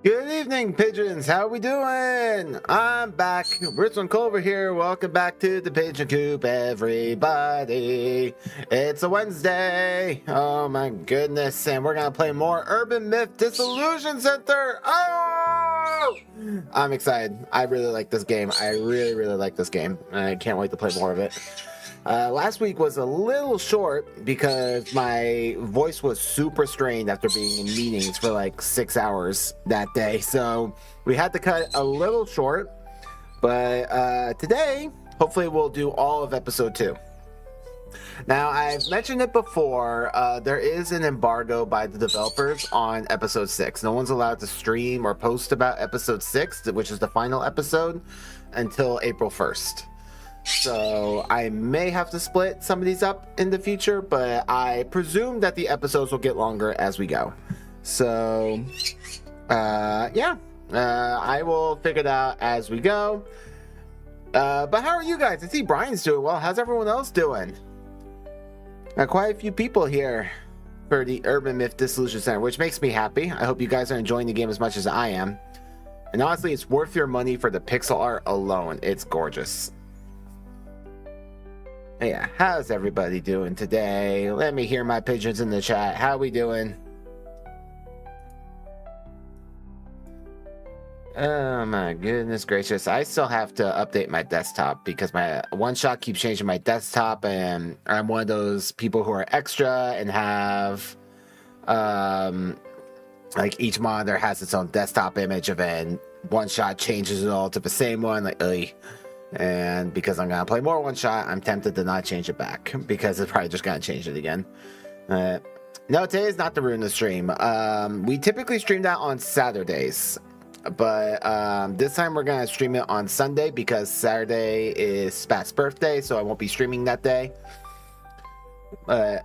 Good evening, pigeons. How we doing? I'm back. Richland Culver here. Welcome back to the Pigeon Coop, everybody. It's a Wednesday. Oh my goodness. And we're going to play more Urban Myth Dissolution Center. Oh! I'm excited. I really like this game. I really like this game. I can't wait to play more of it. Last week was a little short because my voice was super strained after being in meetings for like 6 hours that day. So we had to cut a little short. But today, hopefully we'll do all of episode 2. Now, I've mentioned it before. There is an embargo by the developers on episode 6. No one's allowed to stream or post about episode 6, which is the final episode, until April 1st. So I may have to split some of these up in the future, but I presume that the episodes will get longer as we go. So I will figure it out as we go. But how are you guys? I see Brian's doing well. How's everyone else doing? Quite a few people here for the Urban Myth Dissolution Center, which makes me happy. I hope you guys are enjoying the game as much as I am. And honestly, it's worth your money for the pixel art alone. It's gorgeous. Yeah, how's everybody doing today? Let me hear my pigeons in the chat. How we doing? Oh my goodness gracious. I still have to update my desktop because my one-shot keeps changing my desktop, and I'm one of those people who are extra and have like each monitor has its own desktop image of it, and one-shot changes it all to the same one, like ugh. And because I'm gonna play more one shot, I'm tempted to not change it back because it's probably just gonna change it again. No, today is not to ruin the stream. We typically stream that on Saturdays, but this time we're gonna stream it on Sunday because Saturday is Spat's birthday, so I won't be streaming that day. But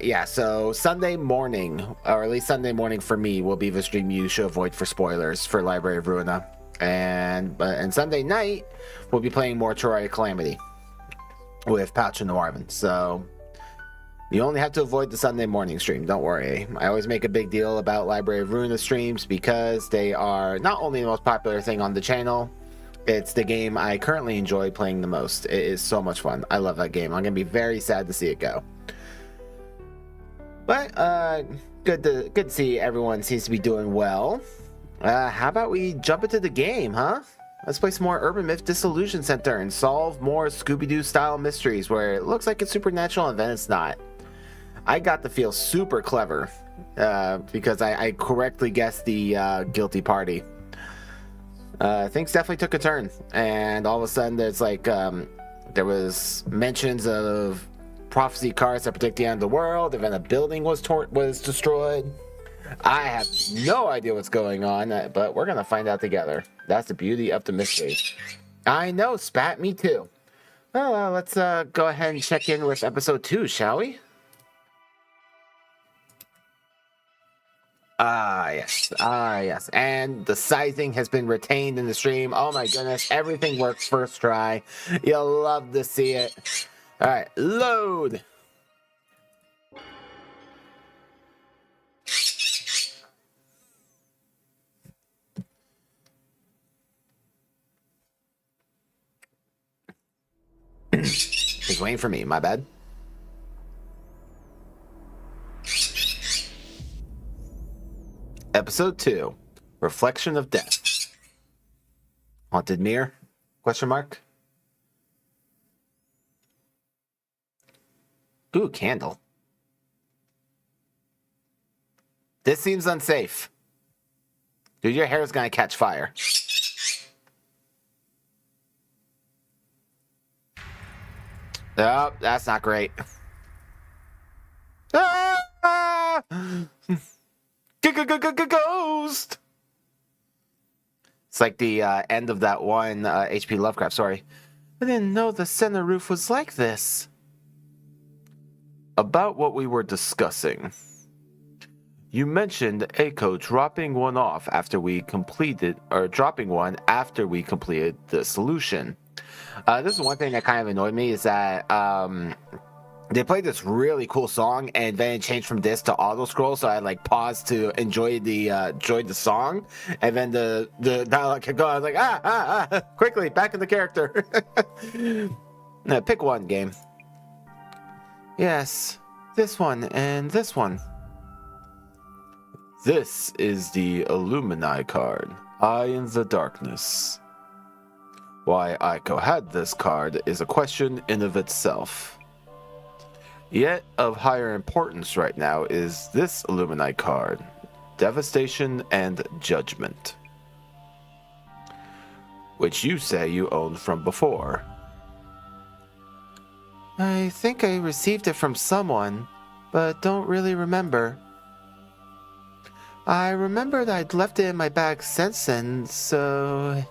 yeah, so Sunday morning, or at least Sunday morning for me, will be the stream you should avoid for spoilers for Library of Ruina. And Sunday night we'll be playing more Terraria Calamity with Pouch and the Marvin. So you only have to avoid the Sunday morning stream, don't worry. I always make a big deal about Library of Ruina streams because they are not only the most popular thing on the channel, it's the game I currently enjoy playing the most. It is so much fun. I love that game. I'm gonna be very sad to see it go. But good to see everyone seems to be doing well. How about we jump into the game, huh? Let's play some more Urban Myth Dissolution Center and solve more Scooby-Doo style mysteries where it looks like it's supernatural and then it's not. I got to feel super clever because I correctly guessed the guilty party. Things definitely took a turn, and all of a sudden there's like there was mentions of prophecy cards that predict the end of the world, and then a building was destroyed. I have no idea what's going on, but we're gonna find out together. That's the beauty of the mystery. I know, Spat, me too. Well, let's go ahead and check in with episode 2, shall we? Yes. And the sizing has been retained in the stream. Oh my goodness, everything works first try. You'll love to see it. All right, load. He's waiting for me, my bad. Episode 2, Reflection of Death. Haunted Mirror? Question mark? Ooh, candle. This seems unsafe. Dude, your hair is gonna catch fire. Oh, that's not great. Ah! Ghost! It's like the end of that one H.P. Lovecraft story. I didn't know the center roof was like this. About what we were discussing. You mentioned Aiko dropping one after we completed the solution. This is one thing that kind of annoyed me is that they played this really cool song and then it changed from this to auto scroll, so I like paused to enjoy the song, and then the dialogue kept going. I was like quickly back in the character. No, pick one game. Yes, this one and this one. This is the Illumini card, Eye in the Darkness. Why Aiko had this card is a question in of itself. Yet of higher importance right now is this Illumini card, Devastation and Judgment, which you say you owned from before. I think I received it from someone, but don't really remember. I remembered I'd left it in my bag since then, so...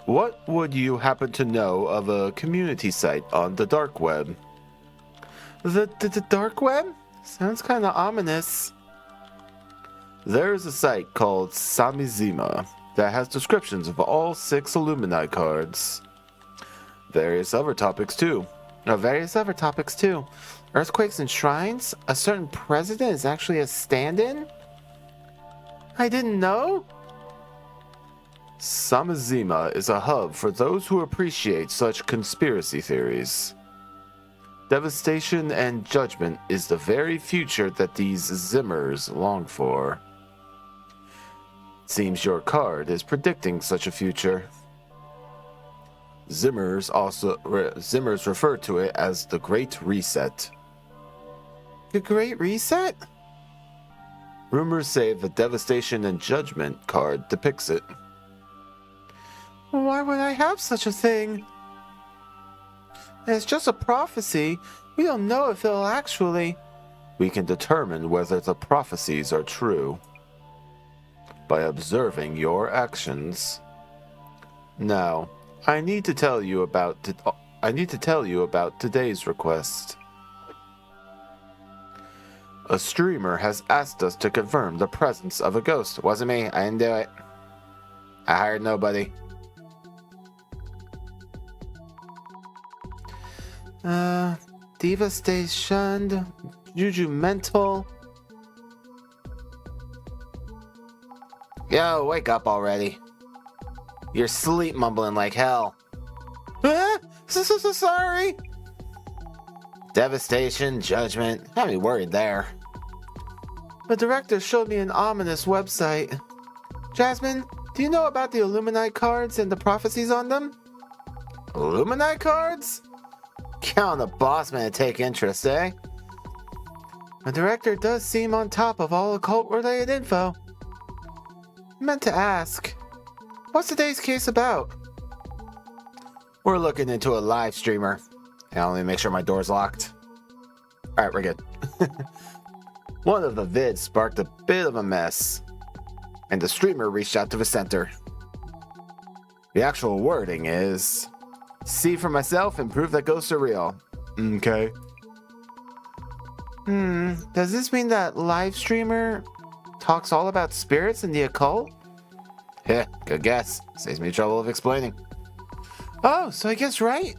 What would you happen to know of a community site on the dark web? The dark web? Sounds kind of ominous. There's a site called Samizima that has descriptions of all 6 Illumini cards. Various other topics too. Earthquakes and shrines? A certain president is actually a stand-in? I didn't know? Samizima is a hub for those who appreciate such conspiracy theories. Devastation and Judgment is the very future that these Zimmers long for. Seems your card is predicting such a future. Zimmers refer to it as the Great Reset. The Great Reset? Rumors say the Devastation and Judgment card depicts it. Why would I have such a thing? It's just a prophecy. We don't know if it'll actually... We can determine whether the prophecies are true by observing your actions. Now, I need to tell you about today's request. A streamer has asked us to confirm the presence of a ghost. Wasn't me. I didn't do it. I hired nobody. Diva stays shunned. Juju mental. Yo, wake up already. You're sleep mumbling like hell. Sorry. Devastation, Judgment. Had me worried there. The director showed me an ominous website. Jasmine, do you know about the Illumini cards and the prophecies on them? Illumini cards? Count the boss man to take interest, eh? The director does seem on top of all occult-related info. I meant to ask, what's today's case about? We're looking into a live streamer. Now let me make sure my door's locked. Alright, we're good. One of the vids sparked a bit of a mess, and the streamer reached out to the center. The actual wording is... See for myself and prove that ghosts are real. Okay. Does this mean that live streamer talks all about spirits and the occult? Yeah, good guess. Saves me trouble of explaining. Oh, so I guess right?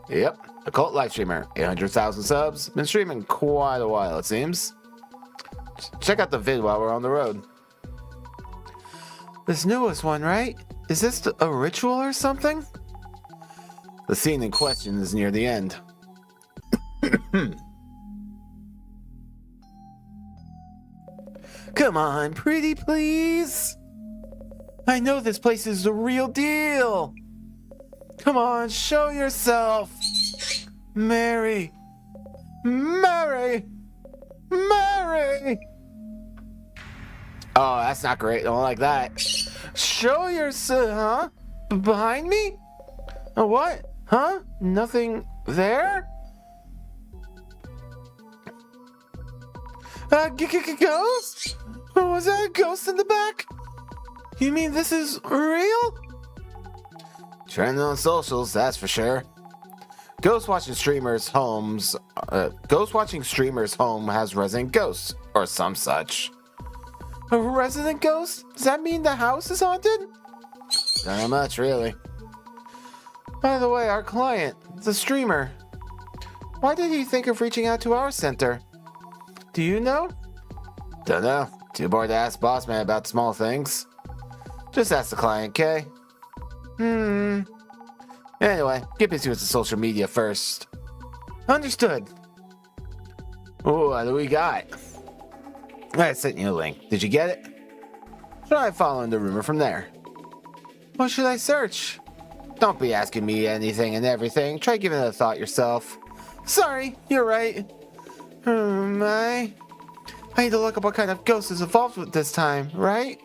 Yep, occult live streamer, 800,000 subs. Been streaming quite a while, it seems. Check out the vid while we're on the road. This newest one, right? Is this a ritual or something? The scene in question is near the end. Come on, pretty please. I know this place is the real deal. Come on, show yourself. Mary. Mary. Mary. Oh, that's not great. I don't like that. Show yourself, huh? Behind me? What? Huh? Nothing there? Ghost? Was that a ghost in the back? You mean this is real? Trending on socials, that's for sure. Ghost watching streamers' home has resident ghosts, or some such. A resident ghost? Does that mean the house is haunted? Not much, really. By the way, our client, the streamer, why did he think of reaching out to our center? Do you know? Don't know. Too bored to ask boss man about small things. Just ask the client, Kay. Anyway, get busy with the social media first. Understood. Oh, what do we got? I sent you a link. Did you get it? Try following the rumor from there. What should I search? Don't be asking me anything and everything. Try giving it a thought yourself. Sorry, you're right. I need to look up what kind of ghost is involved with this time, right?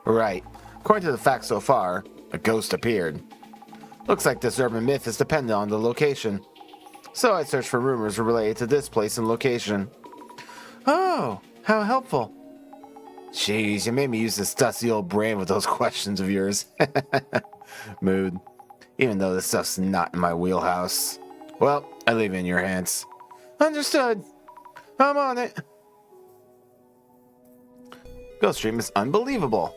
Right. According to the facts so far, a ghost appeared. Looks like this urban myth is dependent on the location. So I searched for rumors related to this place and location. Oh, how helpful. Jeez, you made me use this dusty old brain with those questions of yours. Mood. Even though this stuff's not in my wheelhouse. Well, I leave it in your hands. Understood. I'm on it. Ghost stream is unbelievable.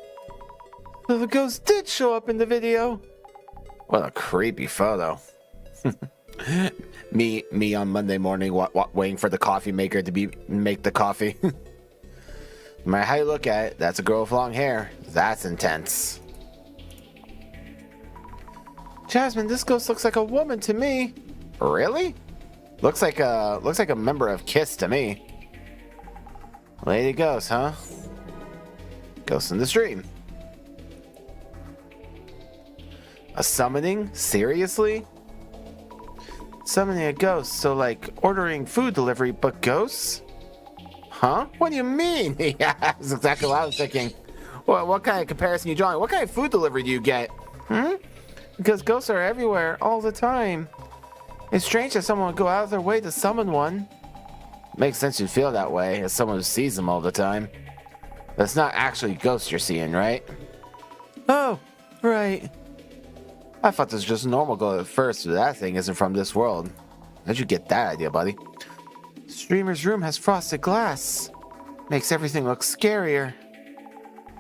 The ghost did show up in the video. What a creepy photo. me on Monday morning waiting for the coffee maker to make the coffee. No matter how you look at it, that's a girl with long hair. That's intense. Jasmine, this ghost looks like a woman to me. Really? Looks like a member of KISS to me. Lady Ghost, huh? Ghost in the stream. A summoning? Seriously? Summoning a ghost, so like ordering food delivery, but ghosts? Huh? What do you mean? Yeah, that's exactly what I was thinking. What kind of comparison you drawing? What kind of food delivery do you get? Because ghosts are everywhere, all the time. It's strange that someone would go out of their way to summon one. Makes sense you'd feel that way, as someone who sees them all the time. But it's not actually ghosts you're seeing, right? Oh, right. I thought this was just normal ghost at first, but that thing isn't from this world. How'd you get that idea, buddy? Streamer's room has frosted glass. Makes everything look scarier.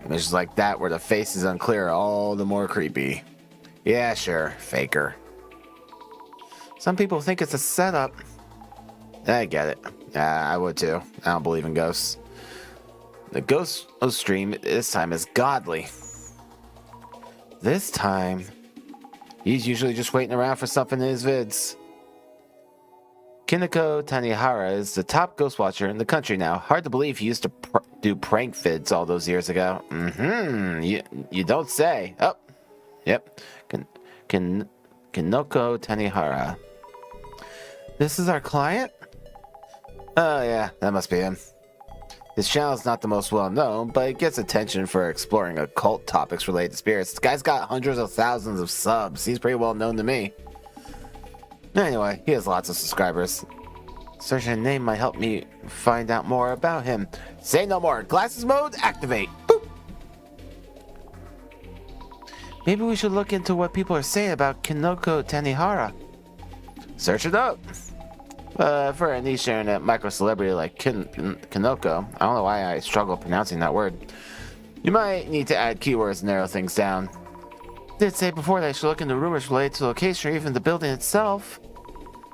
Images like that where the face is unclear are all the more creepy. Yeah, sure, faker. Some people think it's a setup. I get it. I would too. I don't believe in ghosts. The ghost stream this time is godly. This time, he's usually just waiting around for something in his vids. Kineko Tanihara is the top ghost watcher in the country now. Hard to believe he used to do prank vids all those years ago. You don't say. Oh, yep. Kinoko Tanihara. This is our client? Oh yeah, that must be him. His channel is not the most well known, but it gets attention for exploring occult topics related to spirits. This guy's got hundreds of thousands of subs. He's pretty well known to me. Anyway, he has lots of subscribers. Searching a name might help me find out more about him. Say no more. Glasses mode, activate. Boop. Maybe we should look into what people are saying about Kinoko Tanihara. Search it up. For a niche internet micro-celebrity like Kinoko, I don't know why I struggle pronouncing that word. You might need to add keywords to narrow things down. Did say before that I should look into rumors related to the location or even the building itself.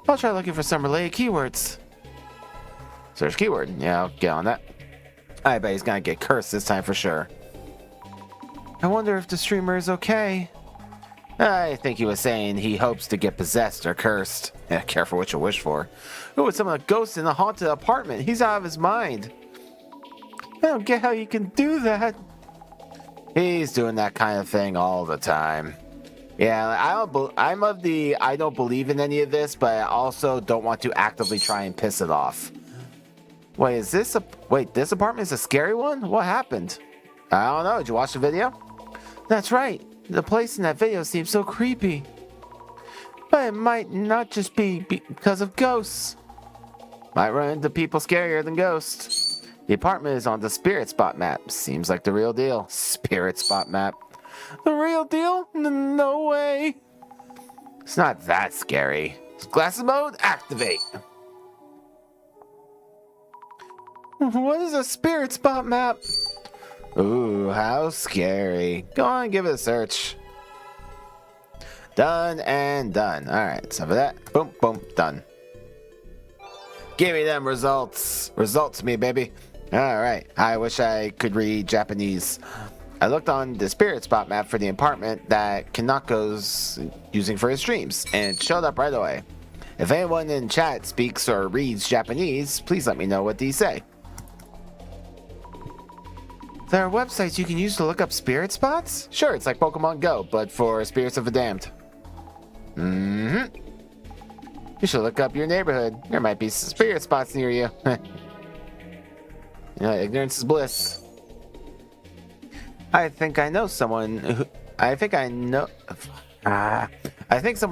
I'll try looking for some related keywords. Search keyword. Yeah, I'll get on that. I bet he's gonna get cursed this time for sure. I wonder if the streamer is okay. I think he was saying he hopes to get possessed or cursed. Yeah, careful what you wish for. Who would summon a ghost in a haunted apartment? He's out of his mind. I don't get how you can do that. He's doing that kind of thing all the time. Yeah, I'm of the I don't believe in any of this, but I also don't want to actively try and piss it off. Wait, this apartment is a scary one? What happened? I don't know. Did you watch the video? That's right. The place in that video seems so creepy. But it might not just be because of ghosts. Might run into people scarier than ghosts. The apartment is on the spirit spot map. Seems like the real deal. Spirit spot map. The real deal? No way. It's not that scary. Glasses mode, activate. What is a spirit spot map? Ooh, how scary. Go on, give it a search. Done and done. Alright, so for that, boom, boom, done. Give me them results. Results me, baby. Alright, I wish I could read Japanese. I looked on the spirit spot map for the apartment that Kanako's using for his streams, and it showed up right away. If anyone in chat speaks or reads Japanese, please let me know what these say. There are websites you can use to look up spirit spots? Sure, it's like Pokemon Go, but for spirits of the damned. You should look up your neighborhood. There might be spirit spots near you. Ignorance is bliss. I think someone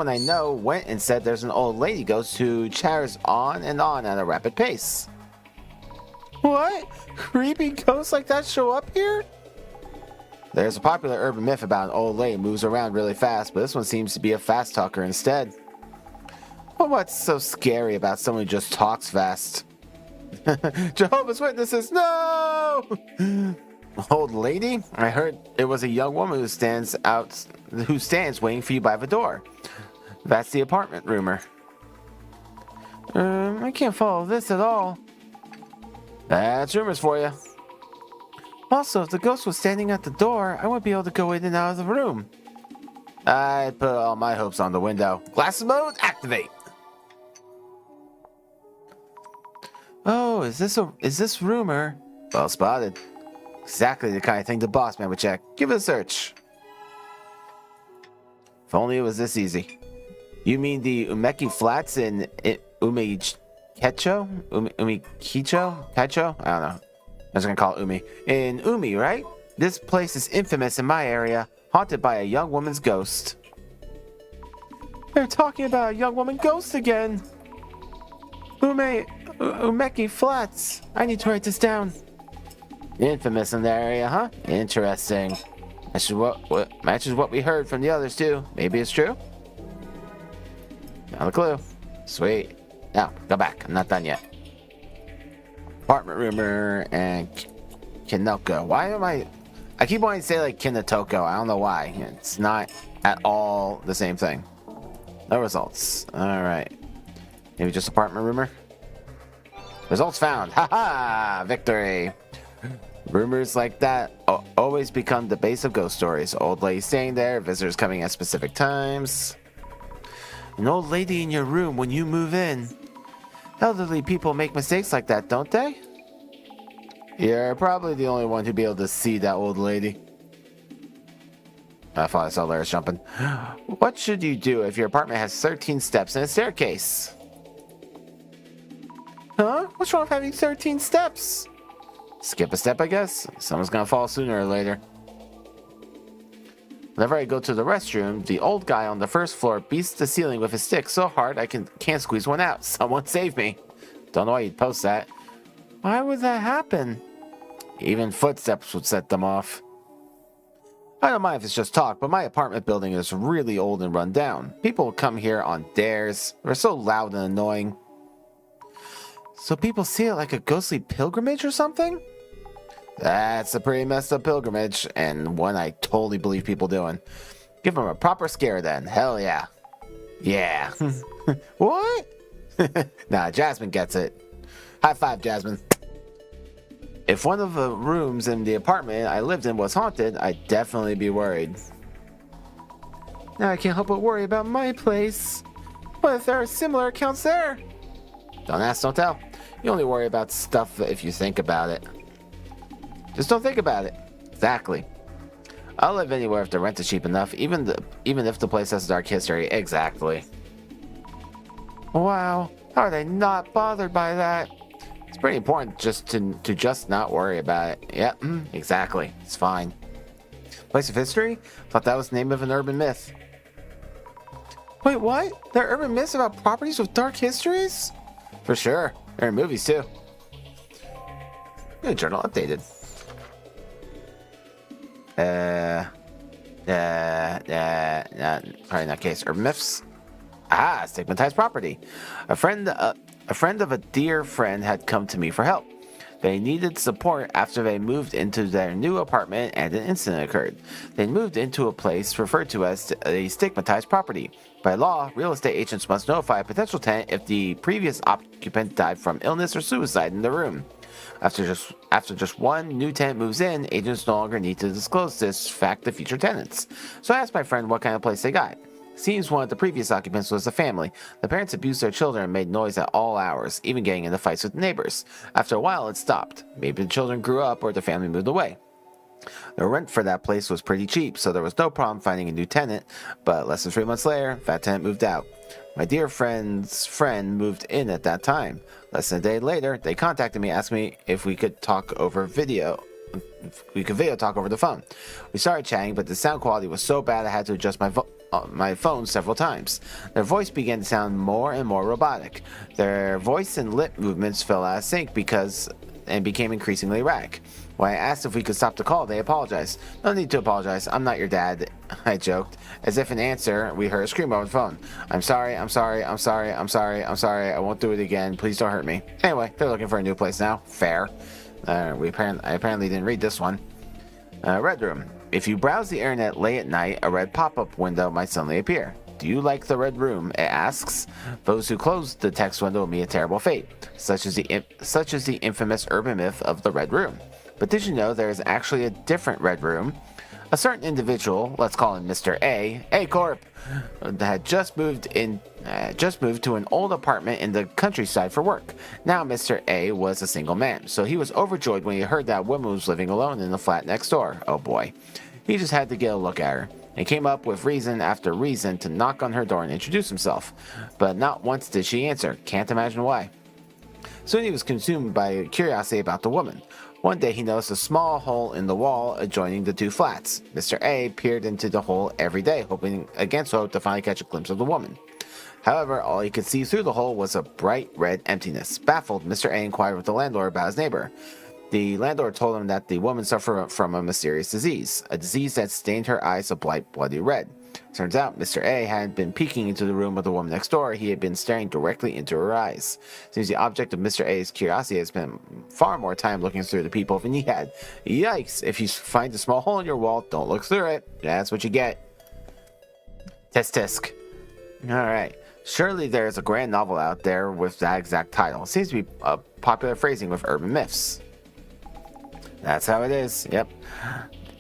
I know went and said there's an old lady ghost who chatters on and on at a rapid pace. What? Creepy ghosts like that show up here? There's a popular urban myth about an old lady who moves around really fast, but this one seems to be a fast talker instead. Well, what's so scary about someone who just talks fast? Jehovah's Witnesses, no! Old lady? I heard it was a young woman who stands waiting for you by the door. That's the apartment rumor. I can't follow this at all. That's rumors for you. Also, if the ghost was standing at the door, I wouldn't be able to go in and out of the room. I'd put all my hopes on the window. Glasses mode, activate. Oh, is this rumor? Well spotted. Exactly the kind of thing the boss man would check. Give it a search. If only it was this easy. You mean the Umeki Flats in Umikicho? Kaicho? I don't know. I was gonna call it Umi. In Umi, right? This place is infamous in my area, haunted by a young woman's ghost. They're talking about a young woman ghost again. Umeki Flats. I need to write this down. Infamous in that area, huh? Interesting. Matches what we heard from the others too. Maybe it's true? Not a clue. Sweet. Now, go back. I'm not done yet. Apartment rumor and Kinoko. Why am I keep wanting to say like Kinotoko. I don't know why. It's not at all the same thing. No results. Alright. Maybe just apartment rumor? Results found. Haha! Victory! Rumors like that always become the base of ghost stories. Old lady staying there, visitors coming at specific times. An old lady in your room when you move in. Elderly people make mistakes like that, don't they? You're probably the only one who'd be able to see that old lady. I thought I saw Laris jumping. What should you do if your apartment has 13 steps and a staircase? Huh? What's wrong with having 13 steps? Skip a step, I guess. Someone's gonna fall sooner or later. Whenever I go to the restroom, the old guy on the first floor beats the ceiling with his stick so hard I can't squeeze one out. Someone save me. Don't know why you'd post that. Why would that happen? Even footsteps would set them off. I don't mind if it's just talk, but my apartment building is really old and run down. People come here on dares. They're so loud and annoying. So people see it like a ghostly pilgrimage or something? That's a pretty messed up pilgrimage, and one I totally believe people doing. Give them a proper scare then. Hell yeah. Yeah. What? Nah, Jasmine gets it. High five, Jasmine. If one of the rooms in the apartment I lived in was haunted, I'd definitely be worried. Now I can't help but worry about my place. What if there are similar accounts there? Don't ask, don't tell. You only worry about stuff if you think about it. Just don't think about it. Exactly. I'll live anywhere if the rent is cheap enough, even if the place has a dark history. Exactly. Wow, how are they not bothered by that? It's pretty important just to just not worry about it. Yep, exactly. It's fine. Place of history? Thought that was the name of an urban myth. Wait, what? There are urban myths about properties with dark histories? For sure. There are movies too. Good journal updated. Probably not case. Urban myths. Ah, stigmatized property. A friend of a dear friend had come to me for help. They needed support after they moved into their new apartment and an incident occurred. They moved into a place referred to as a stigmatized property. By law, real estate agents must notify a potential tenant if the previous occupant died from illness or suicide in the room. After just one new tenant moves in, agents no longer need to disclose this fact to future tenants. So I asked my friend what kind of place they got. Seems one of the previous occupants was a family. The parents abused their children and made noise at all hours, even getting into fights with neighbors. After a while, it stopped. Maybe the children grew up or the family moved away. The rent for that place was pretty cheap, so there was no problem finding a new tenant, but less than 3 months later, that tenant moved out. My dear friend's friend moved in at that time. Less than a day later, they contacted me, asking me if we could talk over video. We could video talk over the phone. We started chatting, but the sound quality was so bad I had to adjust my phone several times. Their voice began to sound more and more robotic. Their voice and lip movements fell out of sync and became increasingly erratic. When I asked if we could stop the call, they apologized. No need to apologize. I'm not your dad, I joked. As if in answer, we heard a scream over the phone. I'm sorry. I won't do it again. Please don't hurt me. Anyway, they're looking for a new place now. Fair. I apparently didn't read this one. Red Room. If you browse the internet late at night, a red pop-up window might suddenly appear. Do you like the Red Room? It asks. Those who close the text window will meet a terrible fate, such as the infamous urban myth of the Red Room. But did you know there is actually a different Red Room? A certain individual, let's call him Mr. A Corp, had just moved to an old apartment in the countryside for work. Now Mr. A was a single man, so he was overjoyed when he heard that woman was living alone in the flat next door. Oh boy. He just had to get a look at her, and came up with reason after reason to knock on her door and introduce himself. But not once did she answer. Can't imagine why. Soon he was consumed by curiosity about the woman. One day he noticed a small hole in the wall adjoining the two flats. Mr. A peered into the hole every day, hoping against hope to finally catch a glimpse of the woman. However, all he could see through the hole was a bright red emptiness. Baffled, Mr. A inquired with the landlord about his neighbor. The landlord told him that the woman suffered from a mysterious disease, a disease that stained her eyes a bright bloody red. Turns out Mr. A hadn't been peeking into the room of the woman next door, he had been staring directly into her eyes. Seems the object of Mr. A's curiosity has spent far more time looking through the peephole than he had. Yikes, if you find a small hole in your wall, don't look through it. That's what you get. Tisk tisk. Alright. Surely there's a grand novel out there with that exact title. It seems to be a popular phrasing with urban myths. That's how it is. Yep.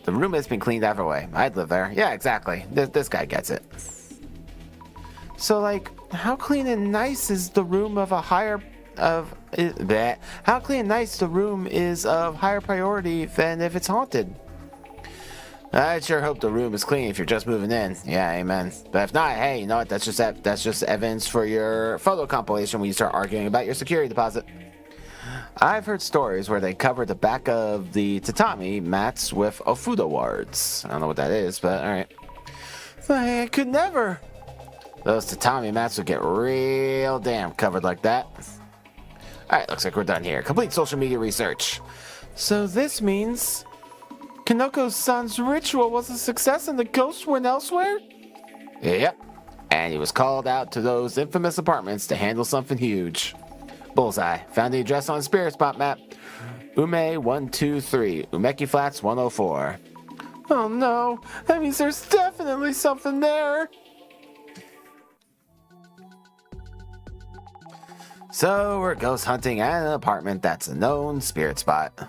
The room has been cleaned every way. I'd live there. Yeah, exactly. This guy gets it. So, like, how clean and nice is the room of how clean and nice the room is of higher priority than if it's haunted? I sure hope the room is clean if you're just moving in. Yeah, amen. But if not, hey, you know what? That's just evidence for your photo compilation when you start arguing about your security deposit. I've heard stories where they cover the back of the tatami mats with ofuda wards. I don't know what that is, but alright. I could never. Those tatami mats would get real damn covered like that. Alright, looks like we're done here. Complete social media research. So this means Kanoko-san's ritual was a success and the ghost went elsewhere? Yep. And he was called out to those infamous apartments to handle something huge. Bullseye. Found the address on the Spirit Spot map. Ume 123. Umeki Flats 104. Oh no. That means there's definitely something there. So we're ghost hunting at an apartment that's a known spirit spot.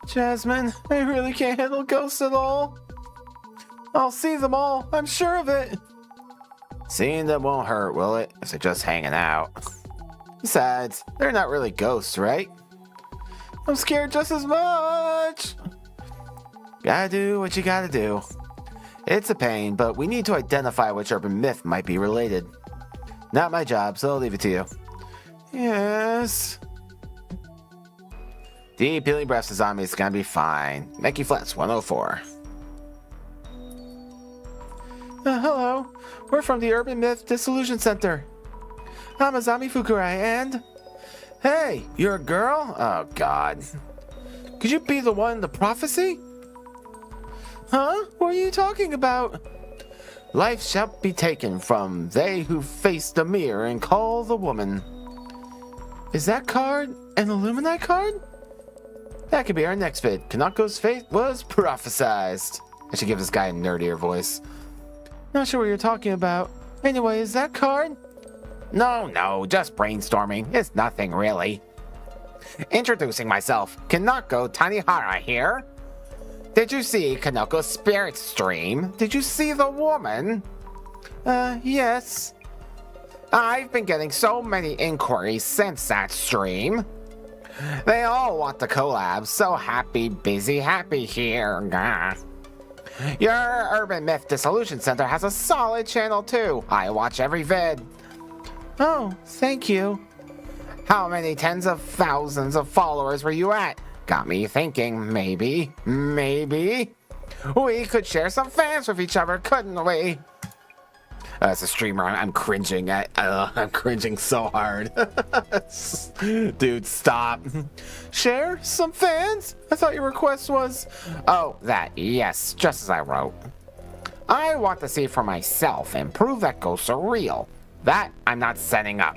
Jasmine, I really can't handle ghosts at all. I'll see them all. I'm sure of it. Seeing them won't hurt, will it? If they're just hanging out. Besides, they're not really ghosts, right? I'm scared just as much. Gotta do what you gotta do. It's a pain, but we need to identify which urban myth might be related. Not my job, so I'll leave it to you. Yes. Deep healing breaths is on me. It's gonna be fine. Mackie Flats 104. Hello. We're from the Urban Myth Dissolution Center. I'm Azami Fukurai and... Hey, you're a girl? Oh, God. Could you be the one in the prophecy? Huh? What are you talking about? Life shall be taken from they who face the mirror and call the woman. Is that card an Illuminati card? That could be our next vid. Kanako's fate was prophesized. I should give this guy a nerdier voice. Not sure what you're talking about. Anyway, is that card? No, just brainstorming. It's nothing really. Introducing myself, Kanako Tanihara here. Did you see Kanako's spirit stream? Did you see the woman? Yes. I've been getting so many inquiries since that stream. They all want to collab, so happy, busy, happy here. Gah. Your Urban Myth Dissolution Center has a solid channel too. I watch every vid. Oh, thank you. How many tens of thousands of followers were you at? Got me thinking, maybe, we could share some fans with each other, couldn't we? As a streamer, I'm cringing at. I'm cringing so hard. Dude, stop. Share some fans? I thought your request was. Oh, that. Yes, just as I wrote. I want to see for myself and prove that ghosts are real. That I'm not setting up.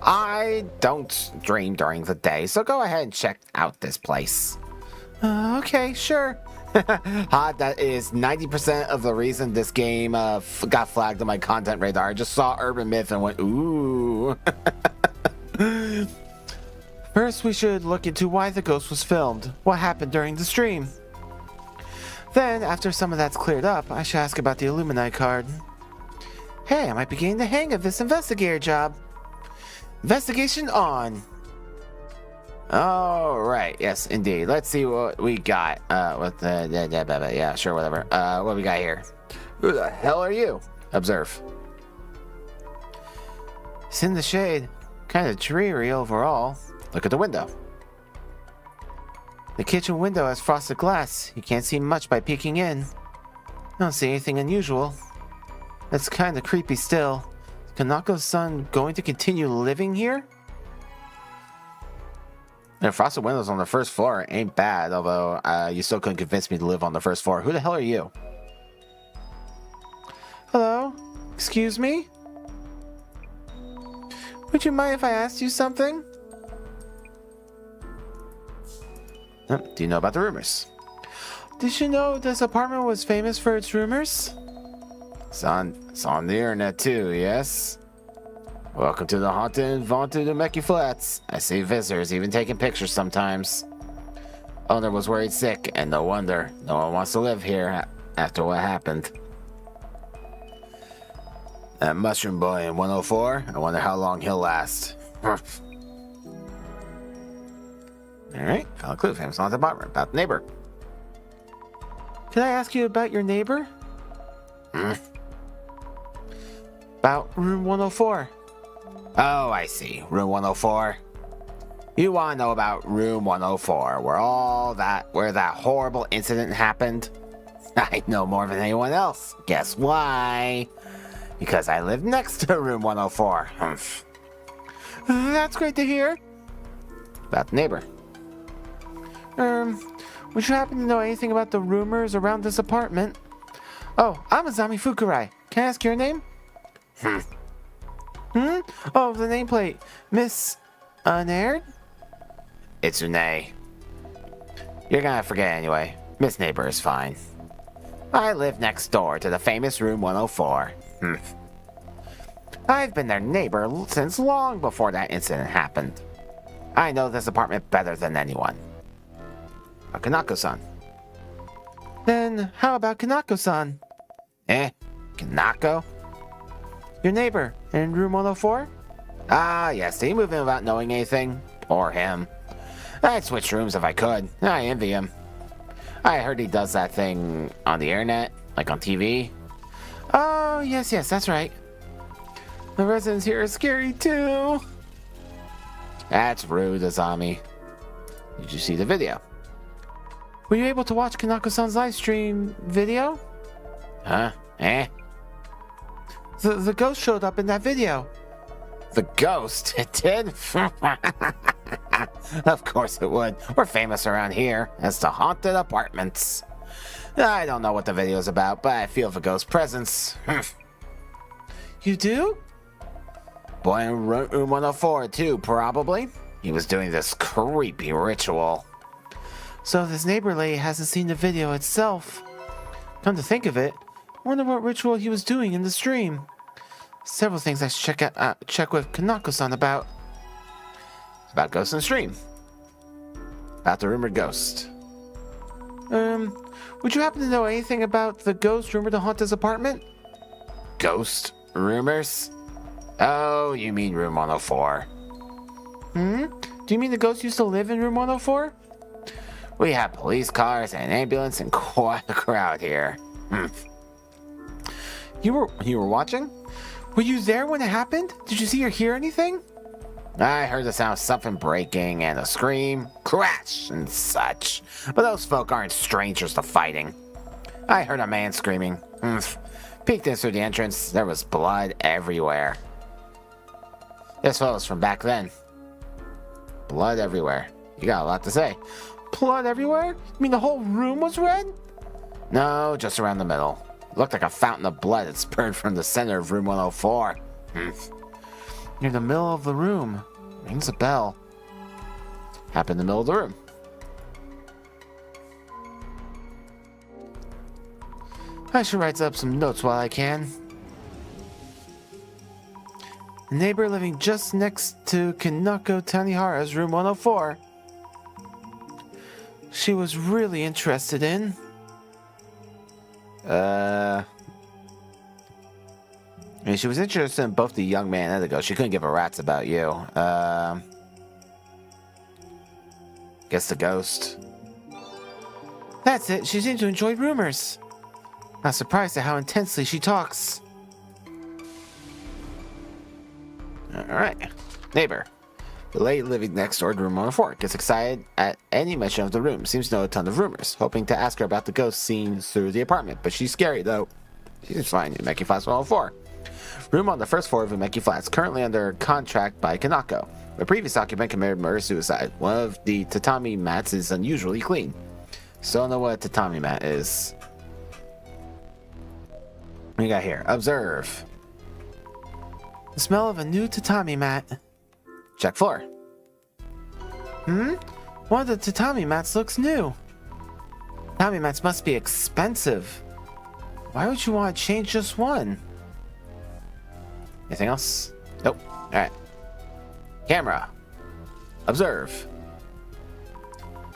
I don't dream during the day, so go ahead and check out this place. Okay, sure. That is 90% of the reason this game got flagged on my content radar. I just saw Urban Myth and went, ooh. First, we should look into why the ghost was filmed. What happened during the stream? Then, after some of that's cleared up, I should ask about the Illuminati card. Hey, I might be getting the hang of this investigator job. Investigation on. All right. Yes, indeed. Let's see what we got. Yeah, sure, whatever. What we got here? Who the hell are you? Observe. It's in the shade. Kind of dreary overall. Look at the window. The kitchen window has frosted glass. You can't see much by peeking in. I don't see anything unusual. That's kind of creepy still. Is Kanako's son going to continue living here? And frosted windows on the first floor ain't bad, although you still couldn't convince me to live on the first floor. Who the hell are you? Hello? Excuse me? Would you mind if I asked you something? Do you know about the rumors? Did you know this apartment was famous for its rumors? It's on the internet too, yes? Welcome to the haunted and vaunted Umeki Flats. I see visitors even taking pictures sometimes. Owner was worried sick, and no wonder. No one wants to live here after what happened. That mushroom boy in 104, I wonder how long he'll last. Alright, found a clue. Famous haunted apartment about the neighbor. Can I ask you about your neighbor? About room 104. Oh, I see. Room 104. You want to know about room 104, where that horrible incident happened? I know more than anyone else. Guess why? Because I live next to room 104. That's great to hear. About the neighbor. Would you happen to know anything about the rumors around this apartment? Oh, I'm Azami Fukurai. Can I ask your name? Oh, the nameplate. Miss Unaird? It's Une. You're gonna forget anyway. Miss Neighbor is fine. I live next door to the famous room 104. I've been their neighbor since long before that incident happened. I know this apartment better than anyone. Kanako-san. Then how about Kanako-san? Kanako? Your neighbor in room 104? Ah, yes, did he move in without knowing anything? Poor him. I'd switch rooms if I could. I envy him. I heard he does that thing on the internet, like on TV. Oh, yes, that's right. The residents here are scary too. That's rude, Azami. Did you see the video? Were you able to watch Kanako-san's live stream video? Huh? The ghost showed up in that video. The ghost? It did? Of course it would. We're famous around here as the haunted apartments. I don't know what the video is about, but I feel the ghost presence. You do? Boy in room 104 too, probably. He was doing this creepy ritual. So this neighbor lady hasn't seen the video itself. Come to think of it, I wonder what ritual he was doing in the stream. Several things I should check with Kanako-san about. It's about ghosts in the stream. About the rumored ghost. Would you happen to know anything about the ghost rumored to haunt his apartment? Ghost rumors? Oh, you mean room 104. Do you mean the ghost used to live in room 104? We have police cars and an ambulance and quite a crowd here. You were watching? Were you there when it happened? Did you see or hear anything? I heard the sound of something breaking and a scream, crash, and such. But those folk aren't strangers to fighting. I heard a man screaming. Peeked in through the entrance. There was blood everywhere. This photo's from back then. Blood everywhere. You got a lot to say. Blood everywhere? You mean the whole room was red? No, just around the middle. Looked like a fountain of blood that spurted from the center of room 104. Near the middle of the room. Rings a bell. Happened in the middle of the room. I should write up some notes while I can. A neighbor living just next to Kanako Tanihara's room 104. She was really interested in... I mean, she was interested in both the young man and the ghost. She couldn't give a rat's about you. Guess the ghost. That's it. She seems to enjoy rumors. Not surprised at how intensely she talks. Alright. Neighbor. The lady living next door to room 104 gets excited at any mention of the room. Seems to know a ton of rumors. Hoping to ask her about the ghost seen through the apartment. But she's scary, though. She's fine in Umeki Flats 104. Room on the first floor of Umeki Flats, currently under contract by Kanako. The previous occupant committed murder-suicide. One of the tatami mats is unusually clean. Still don't know what a tatami mat is. What we got here? Observe. The smell of a new tatami mat. Check floor. One of the tatami mats looks new. Tatami mats must be expensive. Why would you want to change just one? Anything else? Nope. Alright. Camera. Observe.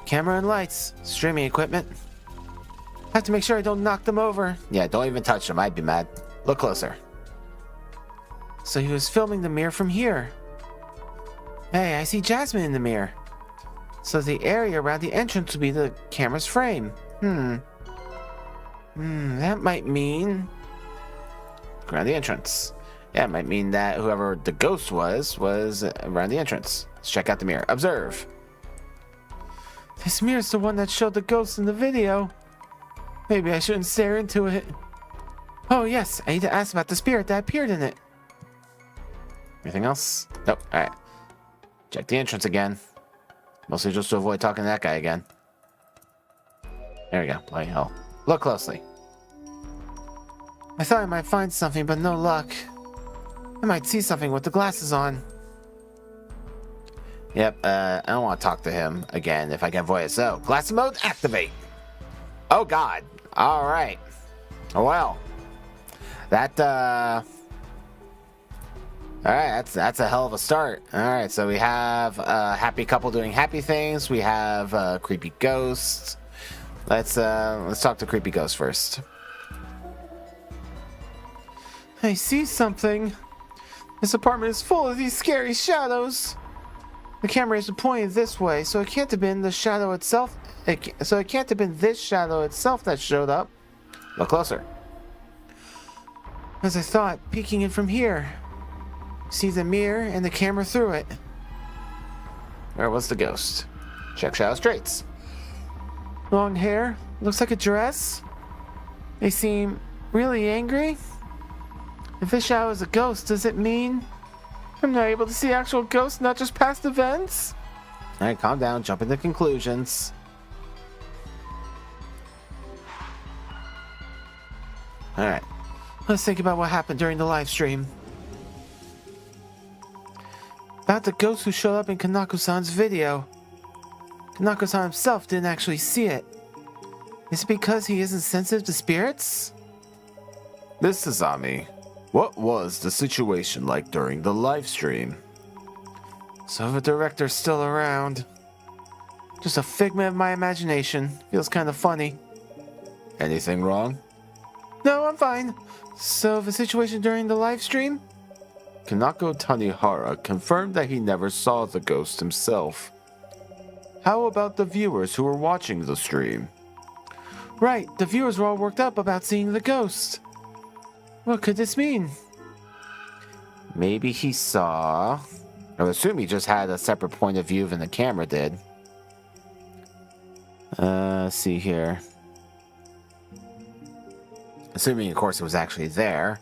Camera and lights. Streaming equipment. Have to make sure I don't knock them over. Yeah, don't even touch them. I'd be mad. Look closer. So he was filming the mirror from here. Hey, I see Jasmine in the mirror. So the area around the entrance would be the camera's frame. That might mean... around the entrance. Yeah, it might mean that whoever the ghost was around the entrance. Let's check out the mirror. Observe. This mirror's the one that showed the ghost in the video. Maybe I shouldn't stare into it. Oh yes, I need to ask about the spirit that appeared in it. Anything else? Nope. Alright. Check the entrance again. Mostly just to avoid talking to that guy again. There we go. Bloody hell. Look closely. I thought I might find something, but no luck. I might see something with the glasses on. Yep, I don't want to talk to him again if I can avoid it. So, glass mode, activate. Oh god. Alright. Well. That, alright, that's a hell of a start. Alright, so we have a happy couple doing happy things. We have creepy ghosts. Let's talk to creepy ghost first. I see something. This apartment is full of these scary shadows. The camera is pointed this way, so it can't have been the shadow itself. So it can't have been this shadow itself that showed up. Look closer. As I thought, peeking in from here. See the mirror and the camera through it. Where was the ghost? Check shadow traits. Long hair, looks like a dress. They seem really angry. If this shadow is a ghost, does it mean I'm not able to see actual ghosts, not just past events? Alright, calm down, jump into conclusions. Alright, let's think about what happened during the live stream. About the ghost who showed up in Kanako-san's video. Kanako-san himself didn't actually see it. Is it because he isn't sensitive to spirits? This is Ami. What was the situation like during the live stream? So the director's still around. Just a figment of my imagination. Feels kind of funny. Anything wrong? No, I'm fine. So the situation during the live stream? Kanako Tanihara confirmed that he never saw the ghost himself. How about the viewers who were watching the stream? Right, the viewers were all worked up about seeing the ghost. What could this mean? Maybe he saw... I would assume he just had a separate point of view than the camera did. Let's see here. Assuming, of course, it was actually there.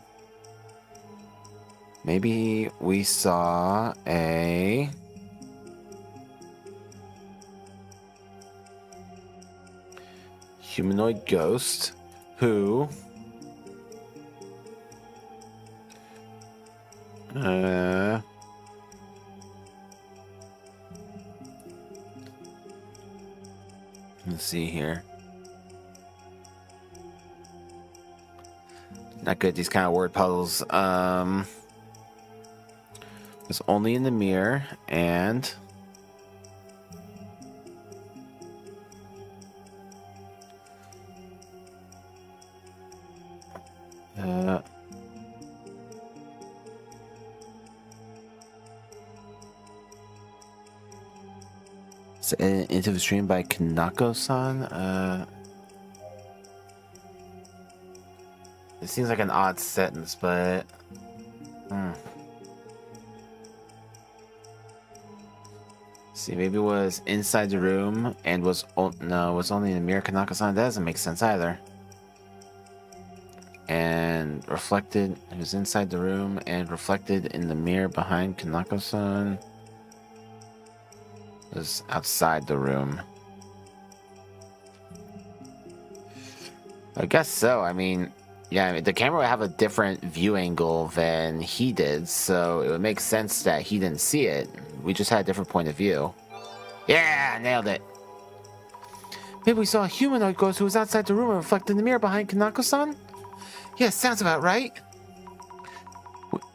Maybe we saw a... humanoid ghost who... let's see here. Not good, these kind of word puzzles. It's only in the mirror, and... So into the stream by Kanako-san. It seems like an odd sentence, but see, maybe it was inside the room and was no, it was only in the mirror. Kanako-san, that doesn't make sense either. And reflected, it was inside the room and reflected in the mirror behind Kanako-san. Was outside the room. I guess so. I mean, yeah, I mean, the camera would have a different view angle than he did, so it would make sense that he didn't see it. We just had a different point of view. Yeah, nailed it. Maybe we saw a humanoid ghost who was outside the room and reflected in the mirror behind Kanako-san? Yeah, sounds about right.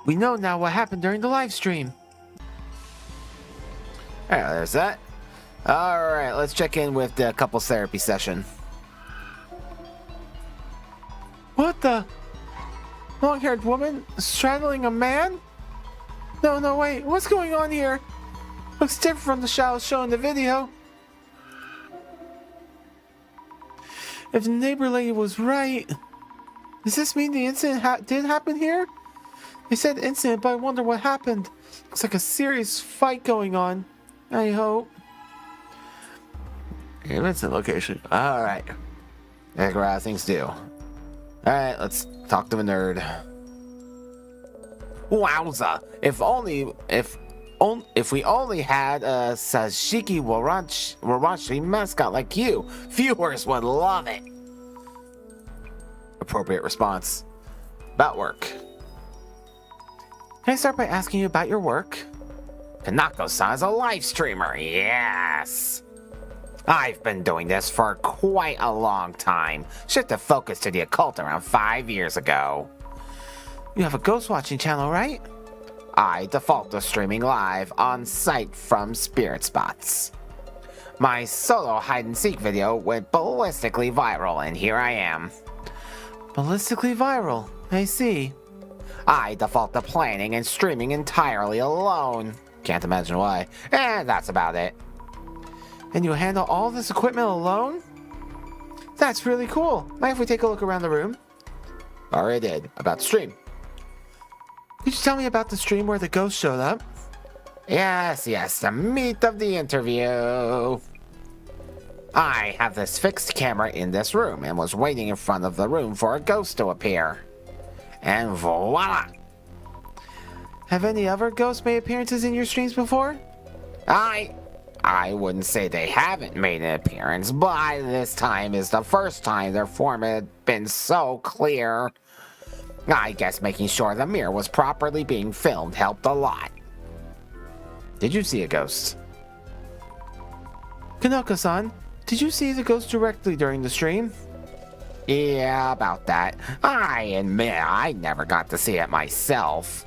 We know now what happened during the live stream. Alright, there's that. Alright, let's check in with the couples therapy session. What the? Long-haired woman straddling a man? No, wait. What's going on here? Looks different from the shadows shown in the video. If the neighbor lady was right, does this mean the incident did happen here? They said incident, but I wonder what happened. Looks like a serious fight going on. I hope. Incident location. Alright. That's what things do. Alright, let's talk to the nerd. Wowza! If we only had a Sashiki Warachi mascot like you, viewers would love it. Appropriate response. About work. Can I start by asking you about your work? Kanako-san is a live streamer, yes! I've been doing this for quite a long time. Shifted focus to the occult around 5 years ago. You have a ghost watching channel, right? I default to streaming live on site from spirit spots. My solo hide-and-seek video went ballistically viral, and here I am. Ballistically viral? I see. I default to planning and streaming entirely alone. Can't imagine why. And that's about it. And you handle all this equipment alone? That's really cool. Mind if we take a look around the room? Already did. About the stream. Could you tell me about the stream where the ghost showed up? Yes, the meat of the interview. I have this fixed camera in this room and was waiting in front of the room for a ghost to appear. And voila! Have any other ghosts made appearances in your streams before? I wouldn't say they haven't made an appearance, but this time is the first time their form had been so clear. I guess making sure the mirror was properly being filmed helped a lot. Did you see a ghost? Kanoko-san, did you see the ghost directly during the stream? Yeah, about that. I admit I never got to see it myself.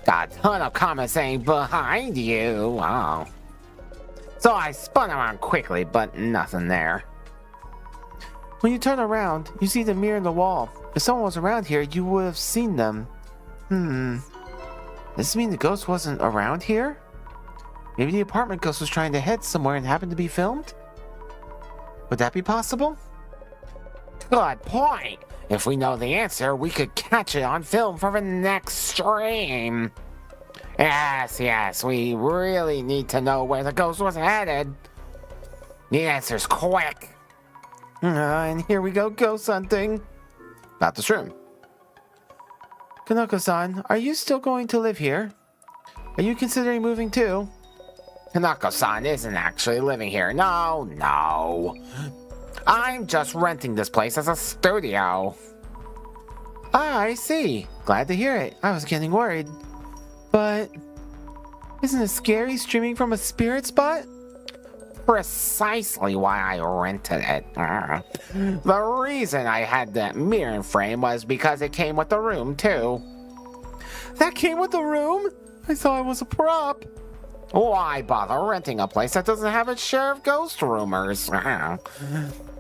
Got a ton of comments saying behind you. Oh. So I spun around quickly, but nothing there. When you turn around, you see the mirror in the wall. If someone was around here, you would have seen them. Does this mean the ghost wasn't around here? Maybe the apartment ghost was trying to head somewhere and happened to be filmed? Would that be possible? Good point. If we know the answer, we could catch it on film for the next stream. Yes, we really need to know where the ghost was headed. The answer's quick. And here we go ghost hunting. About this room. Kanoko-san, are you still going to live here? Are you considering moving too? Kanoko-san isn't actually living here. No. I'm just renting this place as a studio. I see. Glad to hear it. I was getting worried. But isn't it scary streaming from a spirit spot? Precisely why I rented it. The reason I had that mirror frame was because it came with the room too. That came with the room? I thought it was a prop. Why bother renting a place that doesn't have its share of ghost rumors?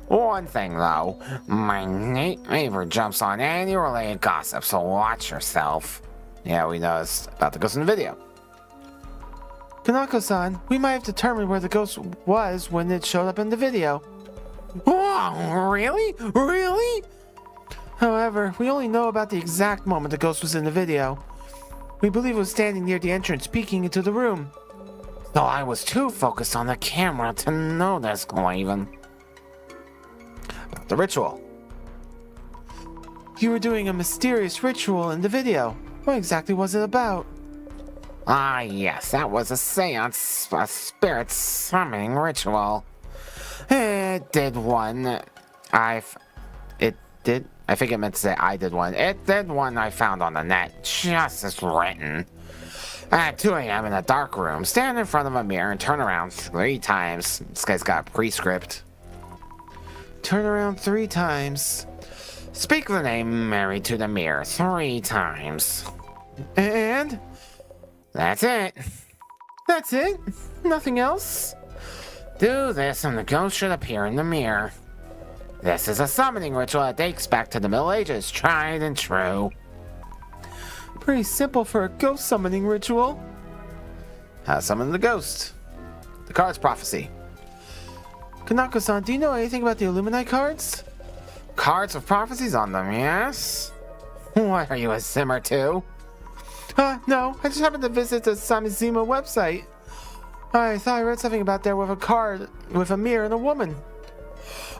One thing though, my neighbor jumps on any related gossip, so watch yourself. Yeah, we noticed about the ghost in the video. Kanako-san, we might have determined where the ghost was when it showed up in the video. Whoa, really? Really? However, we only know about the exact moment the ghost was in the video. We believe it was standing near the entrance, peeking into the room. So I was too focused on the camera to notice, even. About the ritual. You were doing a mysterious ritual in the video. What exactly was it about? Yes, that was a seance, a spirit summoning ritual. It did one. I think it meant to say I did one. It did one I found on the net, just as written. At 2 a.m. in a dark room, stand in front of a mirror and turn around 3 times. This guy's got a prescript. Turn around 3 times. Speak the name Mary to the mirror 3 times. And? That's it. That's it? Nothing else? Do this and the ghost should appear in the mirror. This is a summoning ritual that dates back to the Middle Ages, tried and true. Pretty simple for a ghost summoning ritual. How to summon the ghost. The card's prophecy. Kanako-san, do you know anything about the Illuminati cards? Cards with prophecies on them, yes? What, are you a simmer too? No, I just happened to visit the Samizima website. I thought I read something about there with a card with a mirror and a woman.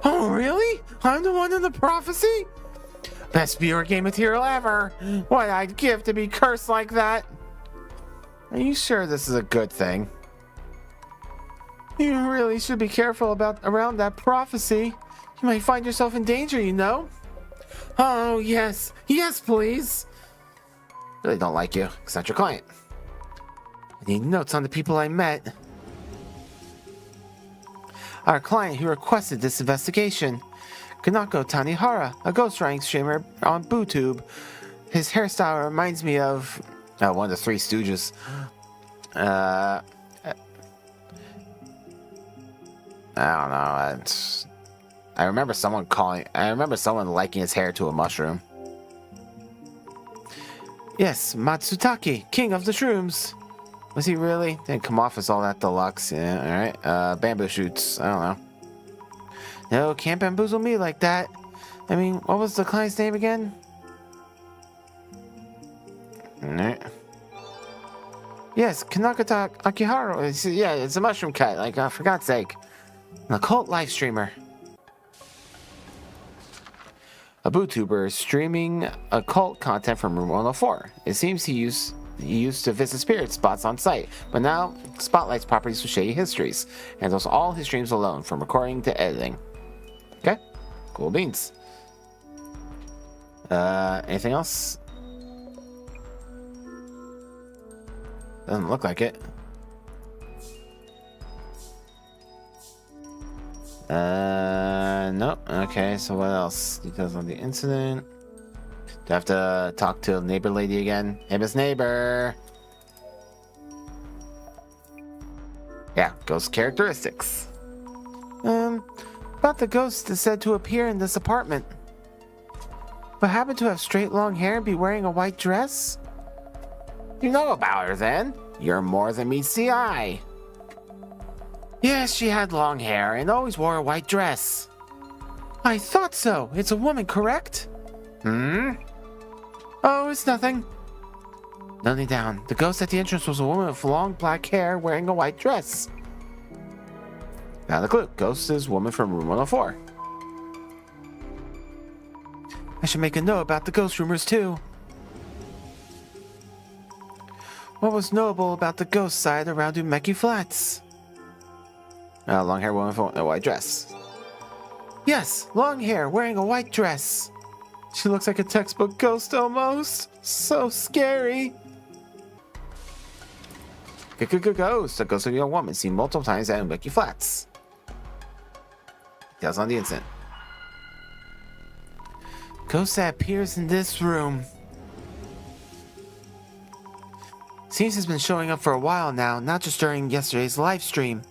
Oh, really? I'm the one in the prophecy? Best viewer game material ever. What I'd give to be cursed like that. Are you sure this is a good thing? You really should be careful around that prophecy. You might find yourself in danger, you know? Oh, yes. Yes, please. Really don't like you. It's not your client. I need notes on the people I met. Our client who requested this investigation. Kanako Tanihara, a ghostwriting streamer on BooTube. His hairstyle reminds me of one of the Three Stooges. I don't know. I remember someone liking his hair to a mushroom. Yes, Matsutake, king of the shrooms. Was he really? Didn't come off as all that deluxe. Yeah, alright. Bamboo shoots. I don't know. No, can't bamboozle me like that. I mean, what was the client's name again? Alright. Yes, Kanakata Akiharu. Yeah, it's a mushroom cut. Like, for God's sake. An occult live streamer. A boottuber streaming occult content from Room 104. It seems he used to visit spirit spots on site, but now spotlights properties with shady histories, and does all his streams alone, from recording to editing. Okay, cool beans. Anything else? Doesn't look like it. No. Okay, so what else? Details on the incident. Do I have to talk to a neighbor lady again? Hey, Miss Neighbor. Yeah, ghost characteristics. About the ghost is said to appear in this apartment. But happen to have straight long hair and be wearing a white dress? You know about her then. You're more than meets the eye. Yes, she had long hair and always wore a white dress. I thought so. It's a woman, correct? Oh, it's nothing. Nothing down. The ghost at the entrance was a woman with long black hair wearing a white dress. Now the clue. Ghost is woman from room 104. I should make a note about the ghost rumors too. What was notable about the ghost side around Umeki Flats? Long hair woman with a white dress. Yes, long hair wearing a white dress. She looks like a textbook ghost almost. So scary. Ghost. A ghost of a young woman seen multiple times at Umeki Flats. Details on the incident. Ghost that appears in this room. Seems has been showing up for a while now, not just during yesterday's live stream.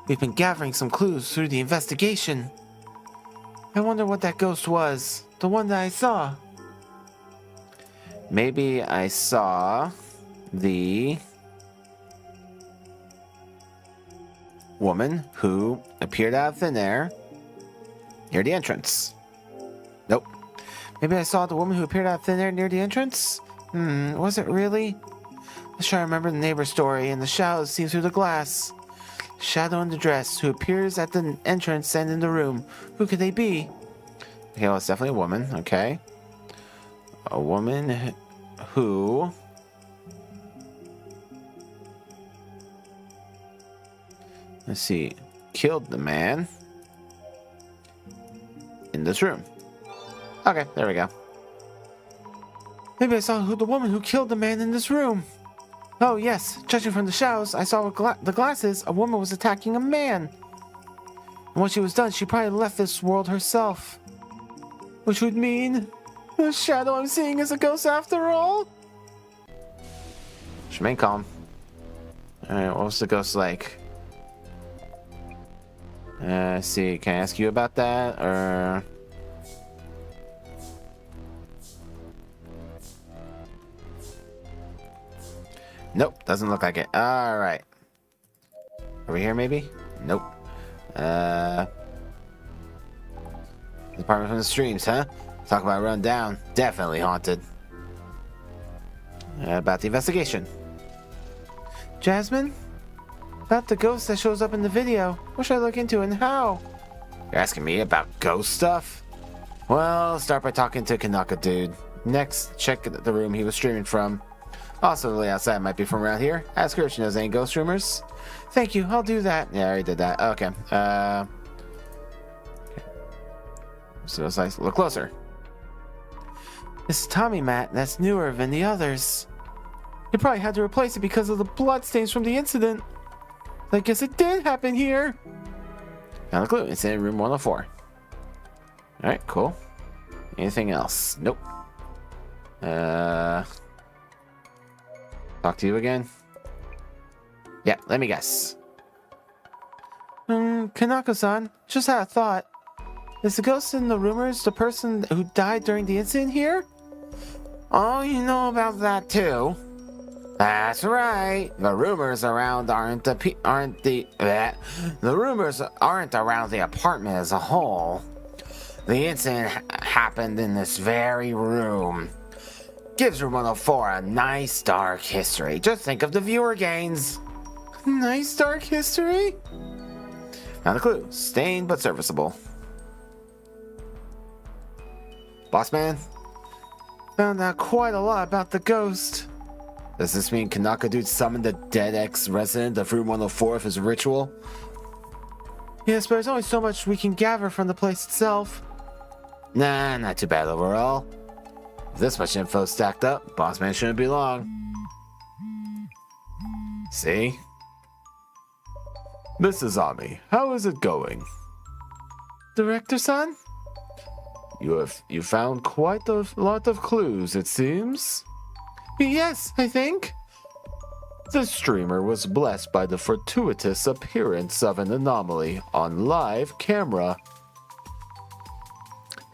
We've been gathering some clues through the investigation. I wonder what that ghost was. The one that I saw. Maybe I saw the woman who appeared out of thin air near the entrance. Nope. Maybe I saw the woman who appeared out of thin air near the entrance? Was it really? Let's try to remember the neighbor story and the shadows seen through the glass. Shadow in the dress who appears at the entrance and in the room. Who could they be? Okay, well, it's definitely a woman. Okay. A woman who... Let's see. Killed the man in this room. Okay, there we go. Maybe I saw the woman who killed the man in this room. Oh, yes. Judging from the shadows, I saw with the glasses a woman was attacking a man. And when she was done, she probably left this world herself. Which would mean the shadow I'm seeing is a ghost after all? Just remain calm. Alright, what was the ghost like? Let's see, can I ask you about that, or... Nope, doesn't look like it. Alright. Over here, maybe? Nope. Department from the streams, huh? Talk about run down. Definitely haunted. About the investigation. Jasmine? About the ghost that shows up in the video. What should I look into and how? You're asking me about ghost stuff? Well, start by talking to Kanaka dude. Next, check the room he was streaming from. Also, the layout outside might be from around here. Ask her if she knows any ghost rumors. Thank you, I'll do that. Yeah, I already did that. Okay. So let's look closer. This is Tommy mat that's newer than the others. You probably had to replace it because of the bloodstains from the incident. I guess it did happen here. Found the clue. It's in room 104. Alright, cool. Anything else? Nope. Talk to you again? Yeah, let me guess. Kanako-san, just had a thought. Is the ghost in the rumors the person who died during the incident here? Oh, you know about that too. That's right. The rumors around the rumors aren't around the apartment as a whole. The incident happened in this very room. Gives room 104 a nice dark history. Just think of the viewer gains. Nice dark history? Found a clue. Stained but serviceable. Boss man? Found out quite a lot about the ghost. Does this mean Kanaka Dude summoned the dead ex-resident of room 104 of his ritual? Yes, but there's only so much we can gather from the place itself. Nah, not too bad overall. With this much info stacked up, boss man shouldn't be long. See? Mrs. Ami, how is it going? Director-san? You found quite a lot of clues, it seems. Yes, I think. The streamer was blessed by the fortuitous appearance of an anomaly on live camera.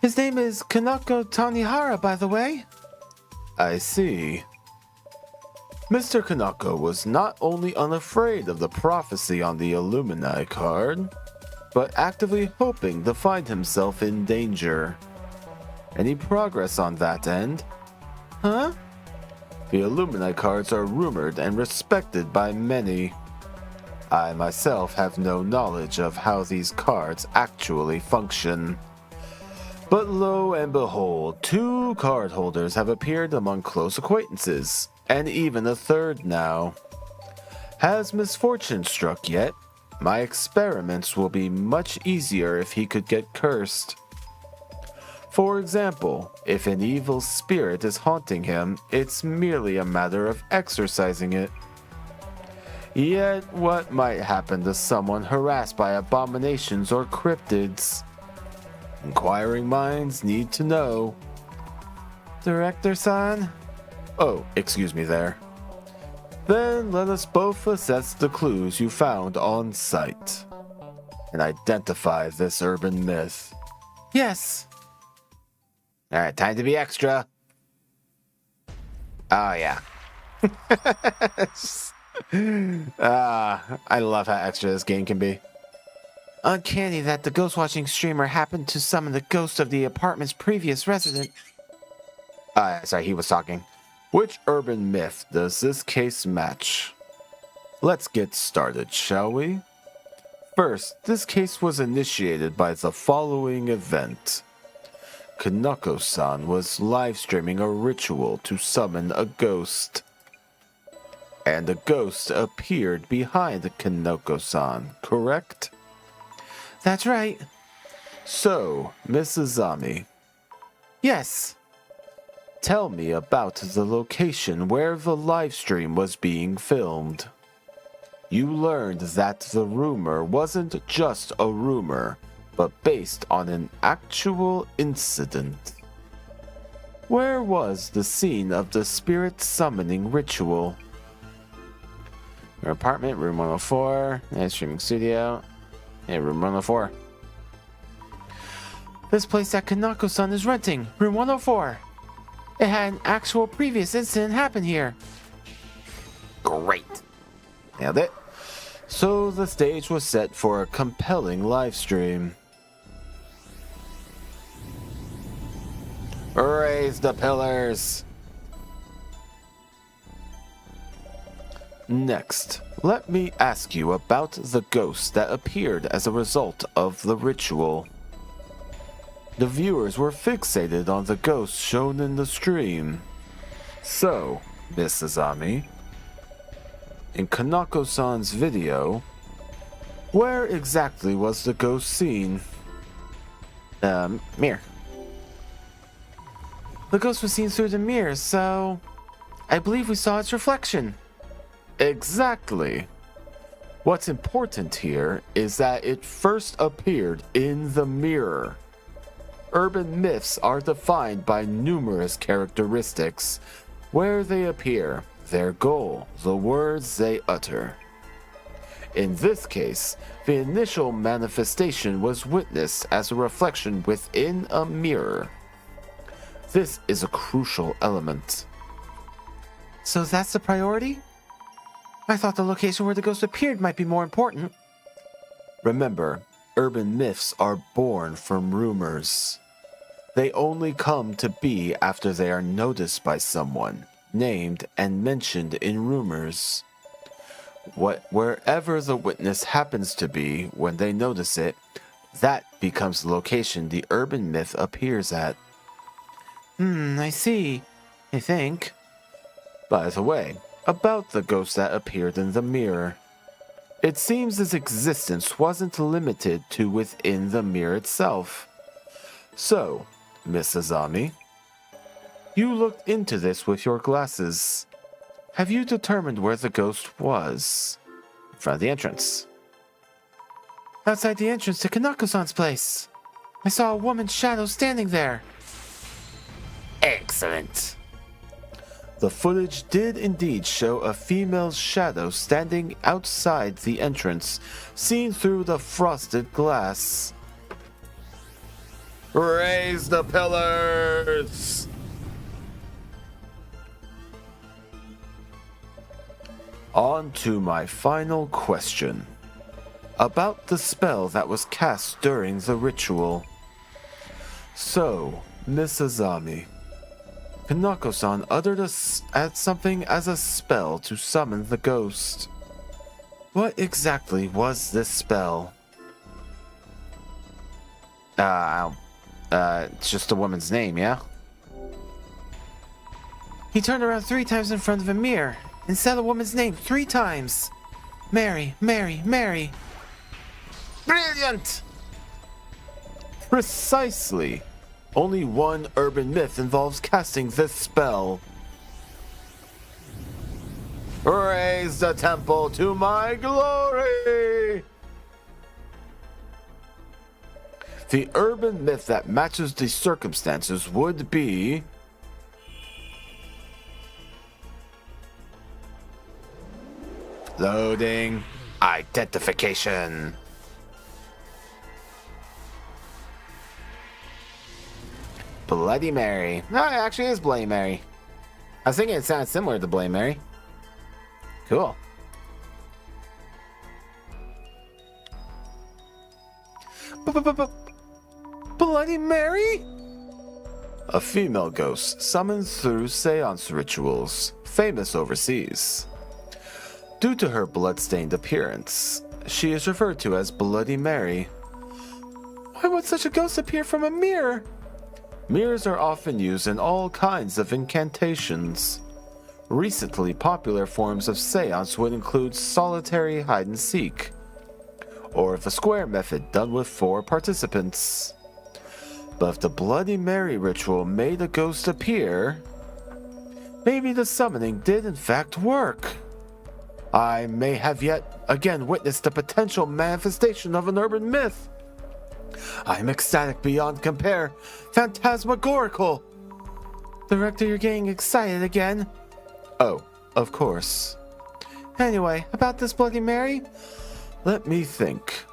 His name is Kanako Tanihara, by the way. I see. Mr. Kanako was not only unafraid of the prophecy on the Illuminati card, but actively hoping to find himself in danger. Any progress on that end? Huh? The Illuminati cards are rumored and respected by many. I myself have no knowledge of how these cards actually function. But lo and behold, 2 card holders have appeared among close acquaintances, and even a third now. Has misfortune struck yet? My experiments will be much easier if he could get cursed. For example, if an evil spirit is haunting him, it's merely a matter of exorcising it. Yet, what might happen to someone harassed by abominations or cryptids? Inquiring minds need to know. Director-san? Oh, excuse me there. Then let us both assess the clues you found on site and identify this urban myth. Yes. Alright, time to be extra. Oh, yeah. I love how extra this game can be. Uncanny that the ghost-watching streamer happened to summon the ghost of the apartment's previous resident. Sorry, he was talking. Which urban myth does this case match? Let's get started, shall we? First, this case was initiated by the following event. Kanako-san was live-streaming a ritual to summon a ghost. And a ghost appeared behind Kanako-san, correct? That's right. So, Mrs. Ami. Yes. Tell me about the location where the livestream was being filmed. You learned that the rumor wasn't just a rumor, but based on an actual incident. Where was the scene of the spirit summoning ritual? Your apartment, room 104, live streaming studio. Hey, room 104. This place that Kanako-san is renting, room 104. It had an actual previous incident happen here. Great. Nailed it. So the stage was set for a compelling live stream. Raise the pillars. Next, let me ask you about the ghost that appeared as a result of the ritual. The viewers were fixated on the ghost shown in the stream. So, Mrs. Ami, in Kanako-san's video, where exactly was the ghost seen? Mirror. The ghost was seen through the mirror, so I believe we saw its reflection. Exactly. What's important here is that it first appeared in the mirror. Urban myths are defined by numerous characteristics: where they appear, their goal, the words they utter. In this case, the initial manifestation was witnessed as a reflection within a mirror. This is a crucial element. So that's the priority? I thought the location where the ghost appeared might be more important. Remember, urban myths are born from rumors. They only come to be after they are noticed by someone, named and mentioned in rumors. Wherever the witness happens to be when they notice it, that becomes the location the urban myth appears at. I see. I think. By the way, about the ghost that appeared in the mirror. It seems its existence wasn't limited to within the mirror itself. So, Miss Azami, you looked into this with your glasses. Have you determined where the ghost was? In front of the entrance. Outside the entrance to Kanako-san's place. I saw a woman's shadow standing there. Excellent. The footage did indeed show a female's shadow standing outside the entrance, seen through the frosted glass. Raise the pillars! On to my final question. About the spell that was cast during the ritual. So, Miss Azami, Kanako-san uttered something as a spell to summon the ghost. What exactly was this spell? It's just a woman's name, yeah? He turned around 3 times in front of a mirror and said a woman's name 3 times. Mary, Mary, Mary. Brilliant! Precisely. Only one urban myth involves casting this spell. Raise the temple to my glory! The urban myth that matches the circumstances would be... Loading. Identification. Bloody Mary. No, it actually is Bloody Mary. I was thinking it sounded similar to Bloody Mary. Cool. Bloody Mary? A female ghost summoned through seance rituals, famous overseas. Due to her blood-stained appearance, she is referred to as Bloody Mary. Why would such a ghost appear from a mirror? Mirrors are often used in all kinds of incantations. Recently popular forms of seance would include solitary hide-and-seek, or the square method done with 4 participants. But if the Bloody Mary ritual made a ghost appear, maybe the summoning did in fact work. I may have yet again witnessed the potential manifestation of an urban myth. I'm ecstatic beyond compare. Phantasmagorical. Director, you're getting excited again. Oh, of course. Anyway, about this Bloody Mary, let me think.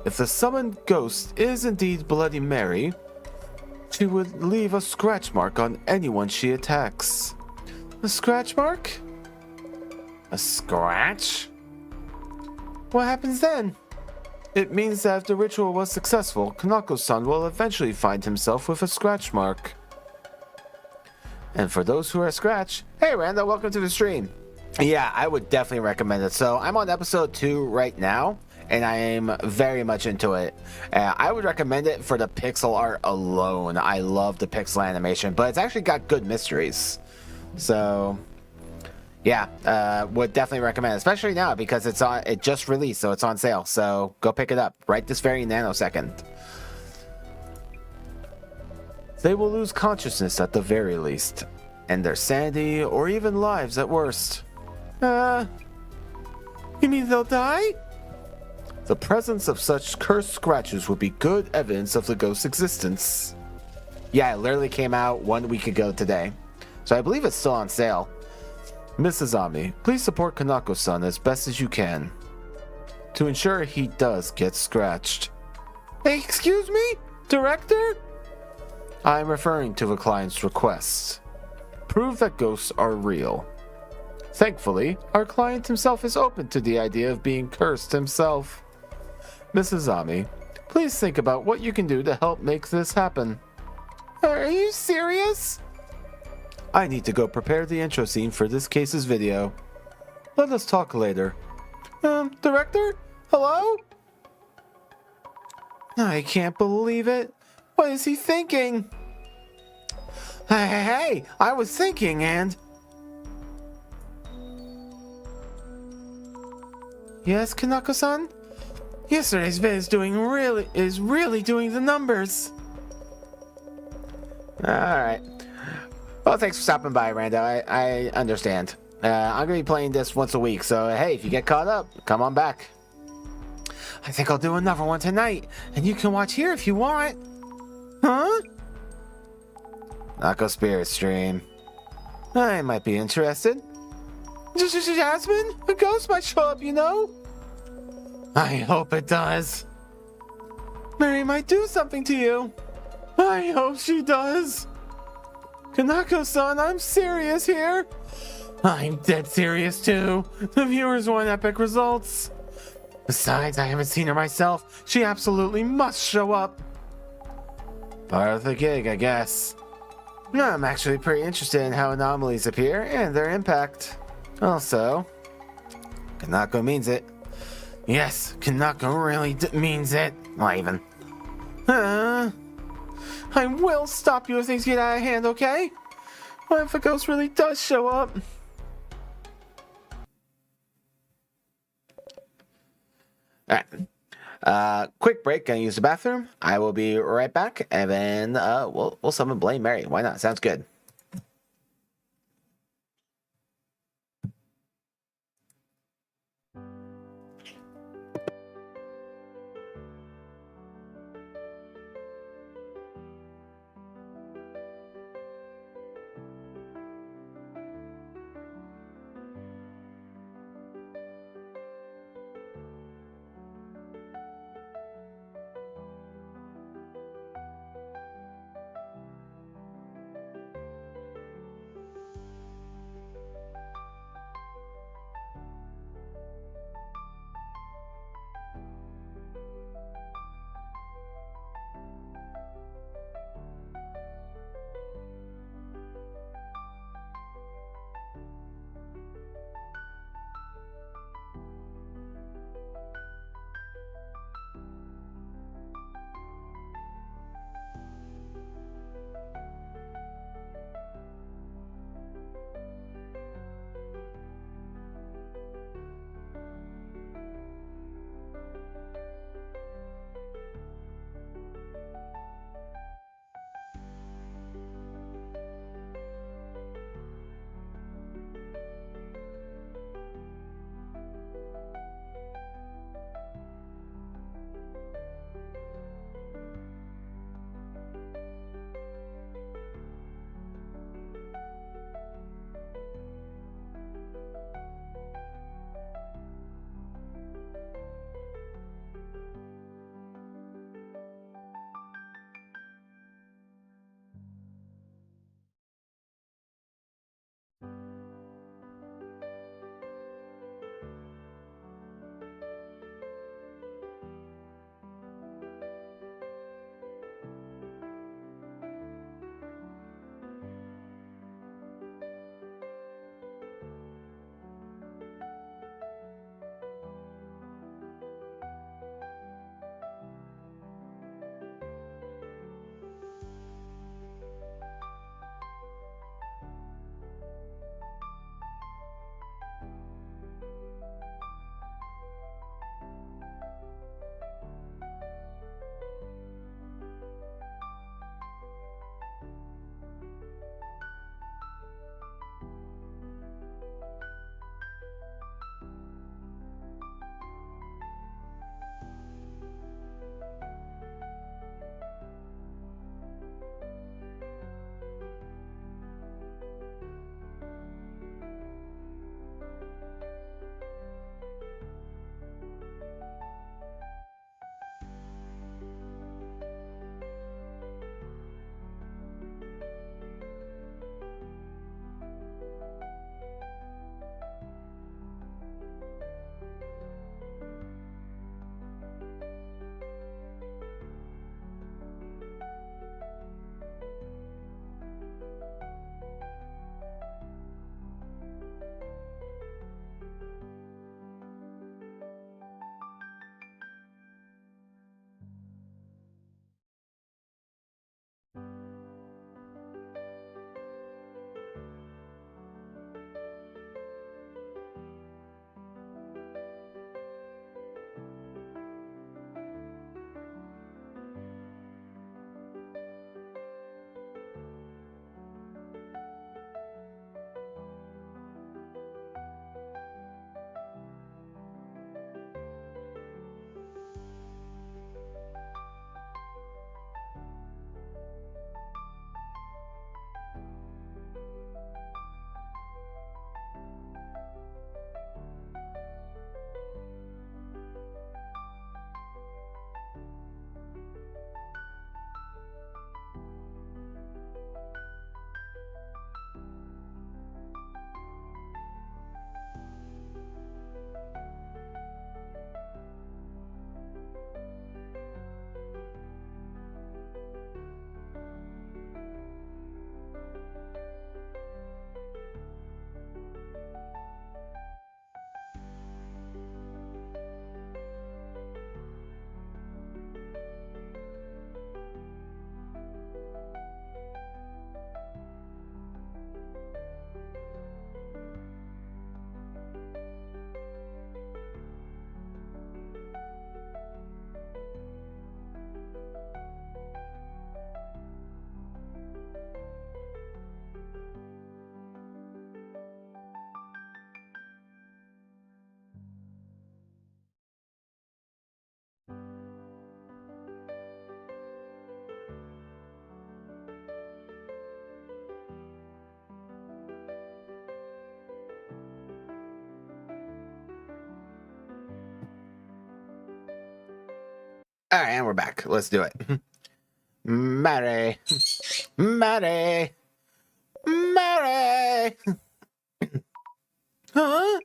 If the summoned ghost is indeed Bloody Mary, she would leave a scratch mark on anyone she attacks. A scratch mark? A scratch? What happens then? It means that if the ritual was successful, Kanako-san will eventually find himself with a scratch mark. And for those who are scratch, hey Randa, welcome to the stream. Yeah, I would definitely recommend it. So I'm on episode 2 right now, and I am very much into it. I would recommend it for the pixel art alone. I love the pixel animation, but it's actually got good mysteries. So yeah, would definitely recommend it, especially now because it just released, so it's on sale. So go pick it up right this very nanosecond. They will lose consciousness at the very least, and their sanity or even lives at worst. You mean they'll die? The presence of such cursed scratches would be good evidence of the ghost's existence. Yeah, it literally came out 1 week ago today, so I believe it's still on sale. Miss Azami, please support Kanako-san as best as you can, to ensure he does get scratched. Hey, excuse me? Director? I'm referring to the client's request. Prove that ghosts are real. Thankfully, our client himself is open to the idea of being cursed himself. Mrs. Ami, please think about what you can do to help make this happen. Are you serious? I need to go prepare the intro scene for this case's video. Let us talk later. Director? Hello? I can't believe it. What is he thinking? Hey, I was thinking and... Yes, Kanako-san? Yesterday's vid is really doing the numbers. Alright. Well, thanks for stopping by, Rando. I understand. I'm going to be playing this once a week, so hey, if you get caught up, come on back. I think I'll do another one tonight, and you can watch here if you want. Huh? Nako Spirit Stream. I might be interested. Jasmine? A ghost might show up, you know? I hope it does. Mary might do something to you. I hope she does. Kanako-san, I'm serious here. I'm dead serious too. The viewers want epic results. Besides, I haven't seen her myself. She absolutely must show up. Part of the gig, I guess. I'm actually pretty interested in how anomalies appear and their impact. Also, Kanako means it. Yes, Kanako really means it. Not even. I will stop you if things get out of hand, okay? What if a ghost really does show up? Alright. Quick break, gonna use the bathroom. I will be right back, and then we'll summon Blame Mary. Why not? Sounds good. All right, and we're back. Let's do it. Mary. Mary. Mary. Huh?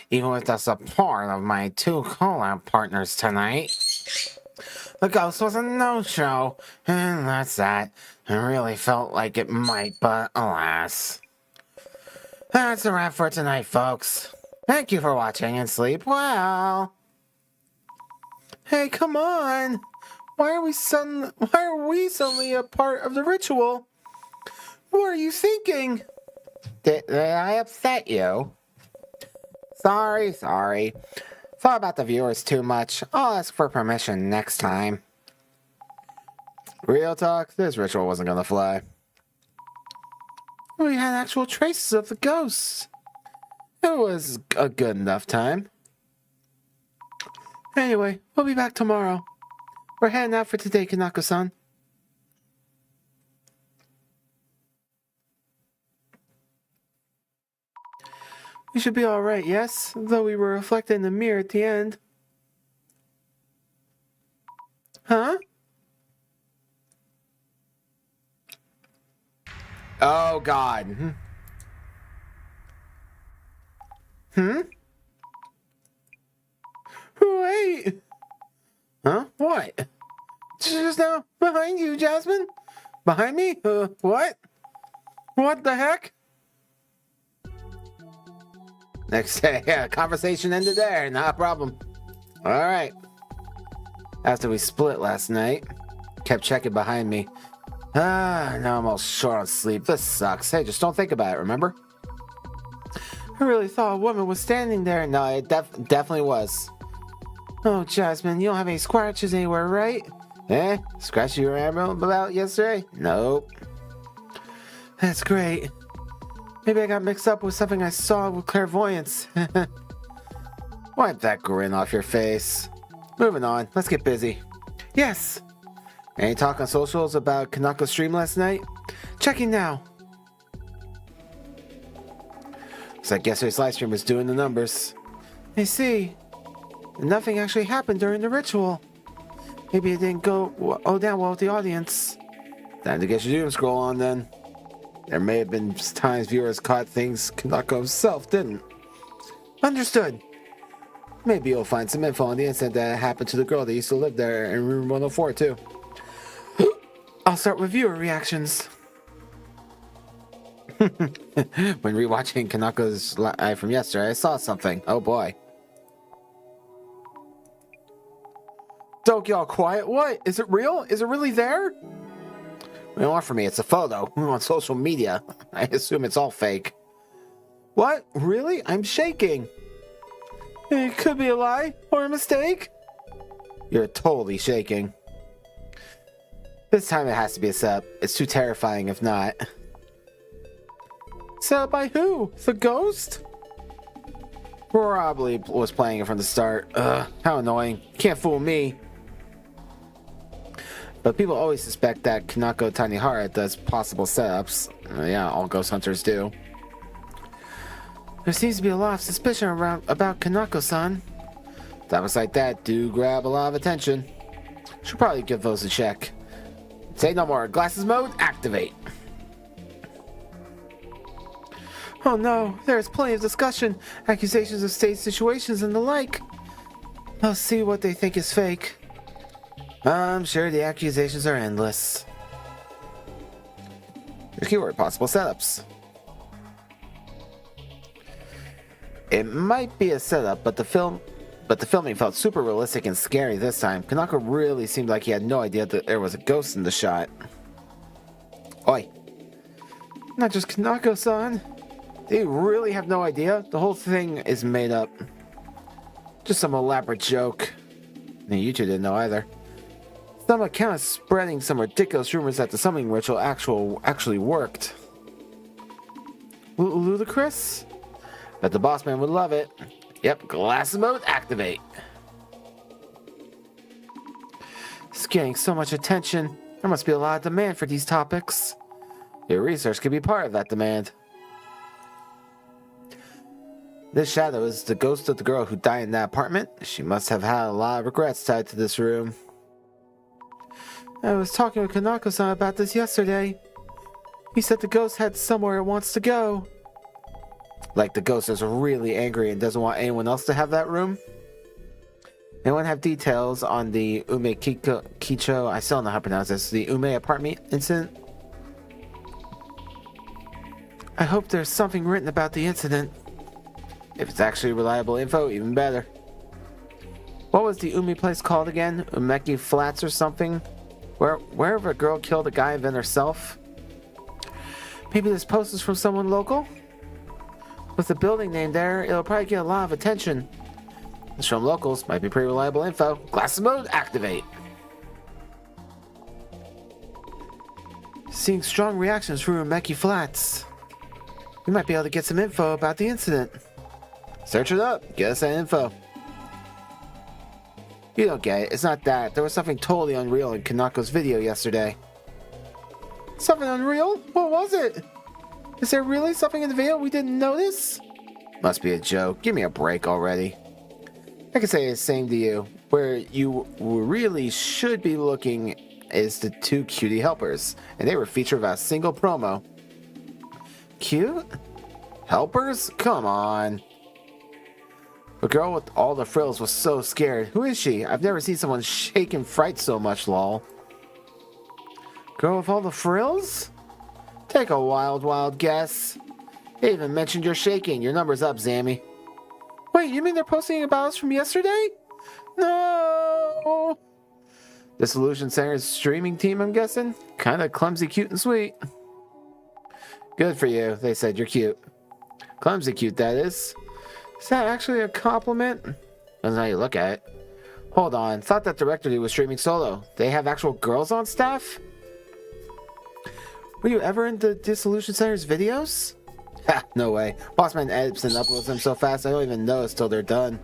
Even with the support of my two collab partners tonight, the ghost was a no-show, and that's that. I really felt like it might, but alas. That's a wrap for tonight, folks. Thank you for watching and sleep well. Hey, come on. Why are we suddenly a part of the ritual? What are you thinking? Did I upset you? Sorry. Thought about the viewers too much. I'll ask for permission next time. Real talk, this ritual wasn't gonna fly. We had actual traces of the ghosts. It was a good enough time. Anyway, we'll be back tomorrow. We're heading out for today, Kanako-san. We should be alright, yes? Though we were reflected in the mirror at the end. Huh? Oh, God. Wait. Huh? What? Just now behind you, Jasmine? Behind me? What? What the heck? Next day, yeah, conversation ended there. Not a problem. Alright. After we split last night, kept checking behind me. Now I'm all short on sleep. This sucks. Hey, just don't think about it, remember? I really thought a woman was standing there. No, it definitely was. Oh, Jasmine, you don't have any scratches anywhere, right? Eh? Scratch you were about yesterday? Nope. That's great. Maybe I got mixed up with something I saw with clairvoyance. Wipe that grin off your face. Moving on, let's get busy. Yes! Any talk on socials about Kanako's stream last night? Checking now. Looks like yesterday's live stream was doing the numbers. I see. Nothing actually happened during the ritual. Maybe it didn't go down well with the audience. Time to get your doom scroll on then. There may have been times viewers caught things Kanako himself didn't. Understood. Maybe you'll find some info on the incident that happened to the girl that used to live there in room 104 too. I'll start with viewer reactions. When rewatching Kanako's live from yesterday, I saw something. Oh boy. Don't get all quiet. What? Is it real? Is it really there? What do you want from me? It's a photo on social media. I assume it's all fake. What? Really? I'm shaking. It could be a lie or a mistake. You're totally shaking. This time it has to be a setup. It's too terrifying if not. Set up by who? The ghost? Probably was playing it from the start. Ugh, how annoying. Can't fool me. But people always suspect that Kanako Tanihara does possible setups. Yeah, all ghost hunters do. There seems to be a lot of suspicion about Kanako-san. Topics like that do grab a lot of attention. Should probably give those a check. Say no more. Glasses mode, activate. Oh no, there's plenty of discussion, accusations of stage situations and the like. I'll see what they think is fake. I'm sure the accusations are endless. Your keyword, possible setups. It might be a setup, but the filming felt super realistic and scary this time. Kanako really seemed like he had no idea that there was a ghost in the shot. Oi. Not just Kanako-san. They really have no idea? The whole thing is made up. Just some elaborate joke. And you two didn't know either. Some account is spreading some ridiculous rumors that the summoning ritual actually worked. Ludicrous? Bet the boss man would love it. Yep, glasses mode, activate. It's getting so much attention. There must be a lot of demand for these topics. Your research could be part of that demand. This shadow is the ghost of the girl who died in that apartment. She must have had a lot of regrets tied to this room. I was talking with Kanako-san about this yesterday. He said the ghost had somewhere it wants to go. Like the ghost is really angry and doesn't want anyone else to have that room? Anyone have details on the Kicho, I still don't know how to pronounce this, the Ume apartment incident? I hope there's something written about the incident. If it's actually reliable info, even better. What was the Umi place called again? Umeki Flats or something? Wherever a girl killed a guy and then herself? Maybe this post is from someone local? With the building name there, it'll probably get a lot of attention. It's from locals, might be pretty reliable info. Glasses mode, activate. Seeing strong reactions from Umeki Flats. We might be able to get some info about the incident. Search it up, get us that info. You don't get it, it's not that. There was something totally unreal in Kanako's video yesterday. Something unreal? What was it? Is there really something in the video we didn't notice? Must be a joke. Give me a break already. I can say the same to you. Where you really should be looking is the two cutie helpers, and they were featured of a single promo. Cute? Helpers? Come on. The girl with all the frills was so scared. Who is she? I've never seen someone shake in fright so much, lol. Girl with all the frills? Take a wild guess. They even mentioned you're shaking. Your number's up, Zammy. Wait, you mean they're posting about us from yesterday? No! Dissolution Center's streaming team, I'm guessing? Kinda clumsy, cute, and sweet. Good for you. They said you're cute. Clumsy cute, that is. Is that actually a compliment? That's how you look at it. Hold on. Thought that director dude was streaming solo. They have actual girls on staff? Were you ever in the Dissolution Center's videos? Ha, no way. Bossman edits and uploads them so fast I don't even notice till they're done.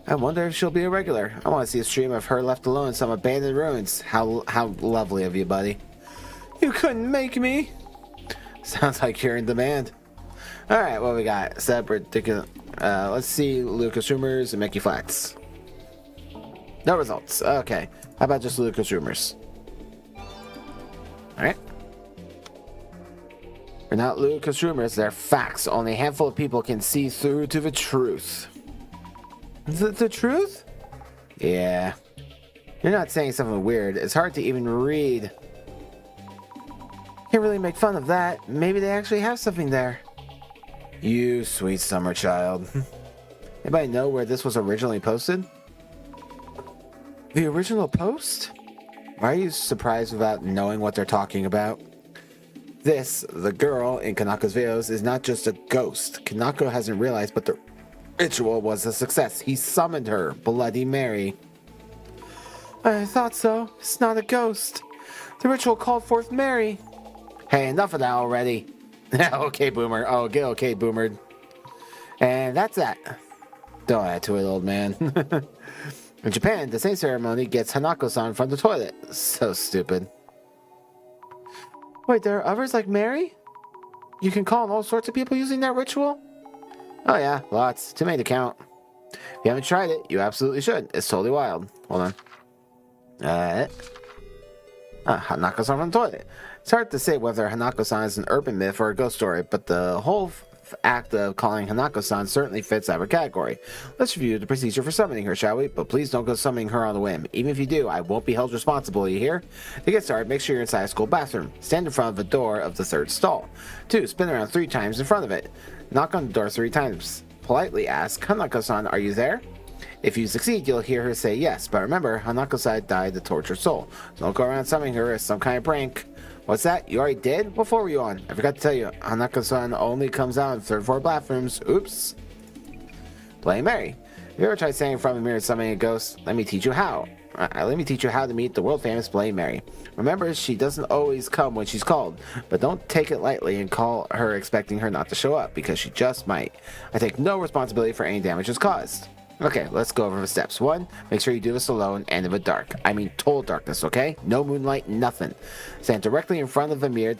I wonder if she'll be a regular. I want to see a stream of her left alone in some abandoned ruins. How lovely of you, buddy. You couldn't make me. Sounds like you're in demand. Alright, what we got? Separate ticket. Let's see Lucas Rumors and Mickey Flats. No results. Okay. How about just Lucas Rumors? Alright. They're not Lucas Rumors, they're facts. Only a handful of people can see through to the truth. The truth? Yeah. You're not saying something weird. It's hard to even read. Can't really make fun of that. Maybe they actually have something there. You sweet summer child. Anybody know where this was originally posted? The original post? Why are you surprised without knowing what they're talking about? This, the girl in Kanako's videos, is not just a ghost. Kanako hasn't realized, but the ritual was a success. He summoned her, Bloody Mary. I thought so. It's not a ghost. The ritual called forth Mary. Hey, enough of that already. Okay, Boomer. Oh, get okay, Boomer. And that's that. Don't add to it, old man. In Japan, the same ceremony gets Hanako-san from the toilet. So stupid. Wait, there are others like Mary? You can call on all sorts of people using that ritual? Oh yeah, lots. Too many to count. If you haven't tried it, you absolutely should. It's totally wild. Hold on. Hanako-san from the toilet. It's hard to say whether Hanako-san is an urban myth or a ghost story, but the whole act of calling Hanako-san certainly fits that category. Let's review the procedure for summoning her, shall we? But please don't go summoning her on a whim. Even if you do, I won't be held responsible, you hear? To get started, make sure you're inside a school bathroom. Stand in front of the door of the third stall. 2. Spin around 3 times in front of it. Knock on the door 3 times. Politely ask, Hanako-san, are you there? If you succeed, you'll hear her say yes, but remember, Hanako-san died to torture soul. Don't go around summoning her as some kind of prank. What's that? You already did? What floor were you on? I forgot to tell you, Hanako-san only comes out in 3rd floor bathrooms. Oops. Bloody Mary. Have you ever tried standing in front of a mirror summoning a ghost? Let me teach you how. Let me teach you how to meet the world-famous Bloody Mary. Remember, she doesn't always come when she's called, but don't take it lightly and call her expecting her not to show up, because she just might. I take no responsibility for any damages caused. Okay, let's go over the steps. 1, make sure you do this alone and in the dark. I mean total darkness, okay? No moonlight, nothing. Stand directly in front of the mirror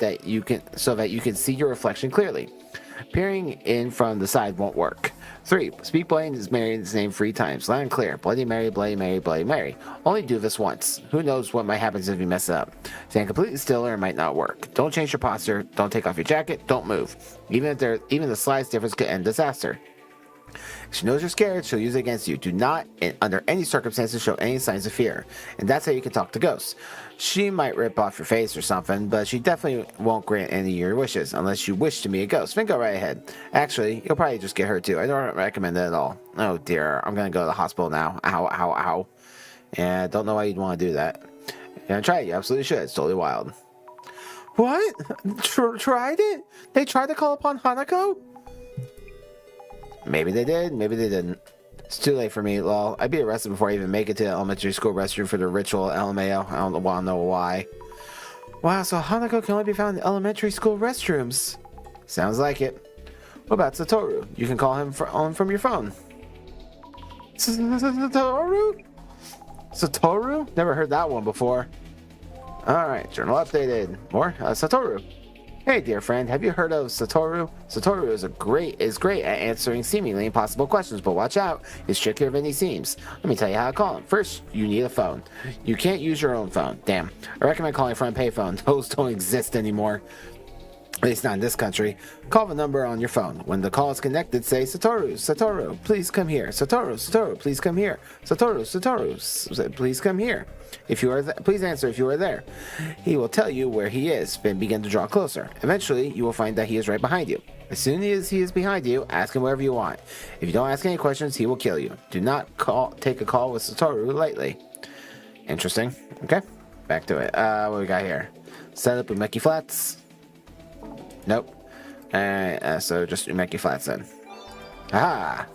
so that you can see your reflection clearly. Peering in from the side won't work. 3. Speak Blaine's Mary's name 3 times. Loud and clear. Bloody Mary, Bloody Mary, Bloody Mary. Only do this once. Who knows what might happen if you mess it up. Stand completely still or it might not work. Don't change your posture. Don't take off your jacket. Don't move. Even the slightest difference could end disaster. If she knows you're scared, she'll use it against you. Do not, under any circumstances, show any signs of fear. And that's how you can talk to ghosts. She might rip off your face or something, but she definitely won't grant any of your wishes, unless you wish to meet a ghost. Then go right ahead. Actually, you'll probably just get hurt too. I don't recommend it at all. Oh dear, I'm gonna go to the hospital now. Ow, ow, ow. And I don't know why you'd want to do that. And try it, you absolutely should. It's totally wild. What? Tried it? They tried to call upon Hanako? Maybe they did, maybe they didn't. It's too late for me, lol. I'd be arrested before I even make it to the elementary school restroom for the ritual LMAO. I don't want to know why. Wow, so Hanako can only be found in elementary school restrooms. Sounds like it. What about Satoru? You can call him from your phone. Satoru? Satoru? Never heard that one before. Alright, journal updated. More? Satoru. Hey, dear friend, have you heard of Satoru? Satoru is great at answering seemingly impossible questions, but watch out, he's trickier than he seems. Let me tell you how to call him. First, you need a phone. You can't use your own phone. Damn. I recommend calling from a payphone. Those don't exist anymore. At least not in this country. Call the number on your phone. When the call is connected, say, Satoru, Satoru, please come here. Satoru, Satoru, please come here. Satoru, Satoru, please come here. If you are please answer if you are there. He will tell you where he is, then begin to draw closer. Eventually, you will find that he is right behind you. As soon as he is behind you, ask him whatever you want. If you don't ask any questions, he will kill you. Do not take a call with Satoru lightly. Interesting. Okay, back to it. What do we got here? Set up Umeki Flats. Nope. So just Umeki Flats then. Aha!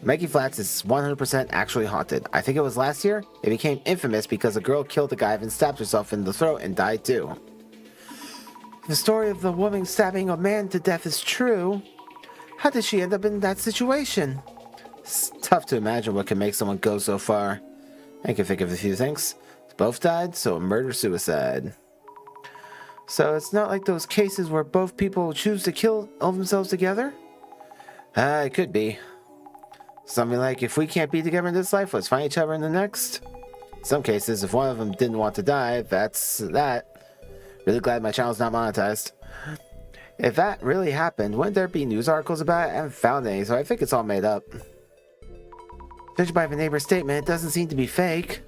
Umeki Flats is 100% actually haunted. I think it was last year. It became infamous because a girl killed a guy and stabbed herself in the throat and died too. The story of the woman stabbing a man to death is true. How did she end up in that situation? It's tough to imagine what can make someone go so far. I can think of a few things. Both died, so a murder-suicide. So it's not like those cases where both people choose to kill themselves together? It could be. Something like, if we can't be together in this life, let's find each other in the next. In some cases, if one of them didn't want to die, that's that. Really glad my channel's not monetized. If that really happened, wouldn't there be news articles about it? I haven't found any, so I think it's all made up. Judged by the neighbor's statement, it doesn't seem to be fake.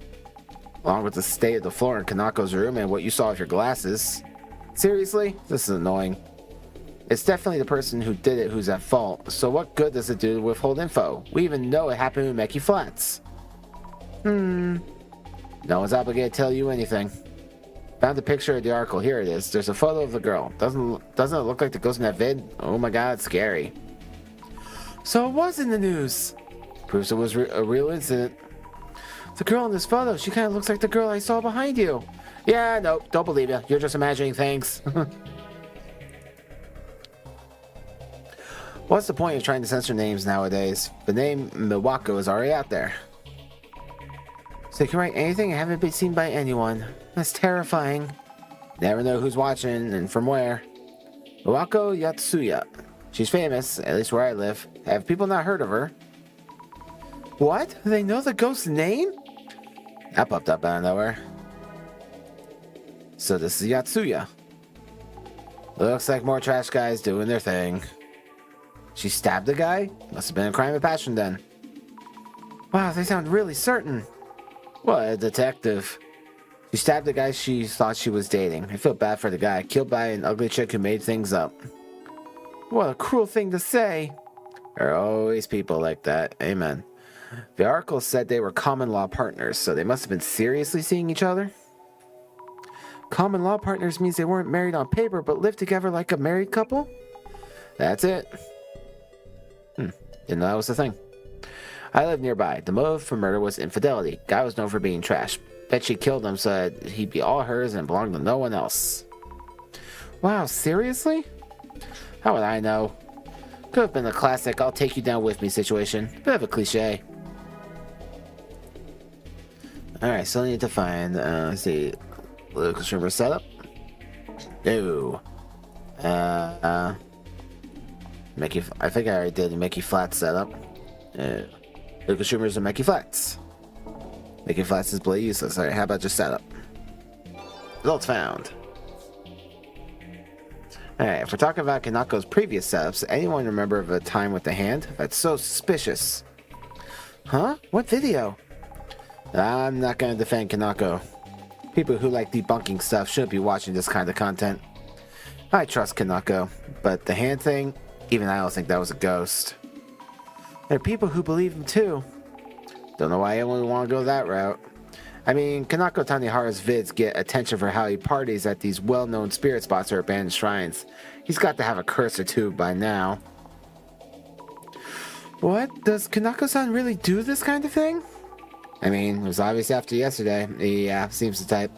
Along with the state of the floor in Kanako's room and what you saw with your glasses. Seriously? This is annoying. It's definitely the person who did it who's at fault, so what good does it do to withhold info? We even know it happened in Umeki Flats. No one's obligated to tell you anything. Found a picture of the article. Here it is. There's a photo of the girl. Doesn't it look like the ghost in that vid? Oh my god, it's scary. So it was in the news. Proves it was a real incident. The girl in this photo, she kind of looks like the girl I saw behind you. Yeah, nope, don't believe you. You're just imagining things. What's the point of trying to censor names nowadays? The name Miwako is already out there. So you can write anything and haven't been seen by anyone. That's terrifying. Never know who's watching and from where. Miwako Yatsuya. She's famous, at least where I live. Have people not heard of her? What? They know the ghost's name? That popped up out of nowhere. So this is Yatsuya. Looks like more trash guys doing their thing. She stabbed a guy? Must have been a crime of passion then. Wow, they sound really certain. What a detective. She stabbed the guy she thought she was dating. I feel bad for the guy, killed by an ugly chick who made things up. What a cruel thing to say. There are always people like that. Amen. The article said they were common law partners, so they must have been seriously seeing each other? Common law partners means they weren't married on paper, but lived together like a married couple? That's it. Didn't know that was the thing. I live nearby. The motive for murder was infidelity. Guy was known for being trash. Bet she killed him so that he'd be all hers and belong to no one else. Wow, seriously? How would I know? Could have been a classic I'll take you down with me situation. Bit of a cliche. Alright, still need to find, let's see, Lucas River setup. No. I think I already did the Mickey Flats setup. Lucas Schumer's and Mickey Flats. Mickey Flats is bloody useless. Alright, how about just setup? Results found. Alright, if we're talking about Kanako's previous setups, anyone remember of a time with the hand? That's so suspicious. Huh? What video? I'm not gonna defend Kanako. People who like debunking stuff shouldn't be watching this kind of content. I trust Kanako, but the hand thing, even I don't think that was a ghost. There are people who believe him too. Don't know why anyone would want to go that route. I mean, Kanako Tanihara's vids get attention for how he parties at these well-known spirit spots or abandoned shrines. He's got to have a curse or two by now. What? Does Kanako-san really do this kind of thing? I mean, it was obvious after yesterday. Yeah, seems the type.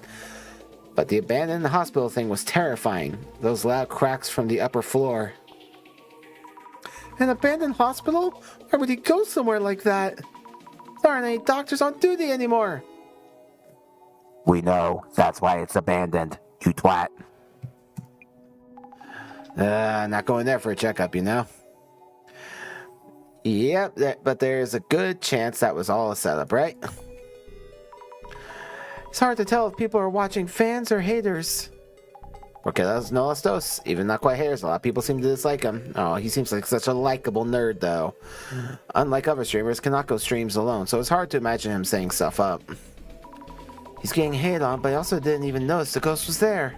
But the abandoned hospital thing was terrifying. Those loud cracks from the upper floor. An abandoned hospital? Why would he go somewhere like that? There aren't any doctors on duty anymore. We know. That's why it's abandoned. You twat. Not going there for a checkup, you know? Yep, but there's a good chance that was all a setup, right? It's hard to tell if people are watching fans or haters. Okay, that's no las dos. Even not quite haters. A lot of people seem to dislike him. Oh, he seems like such a likable nerd, though. Unlike other streamers, Kanako streams alone, so it's hard to imagine him saying stuff up. He's getting hate on, but he also didn't even notice the ghost was there.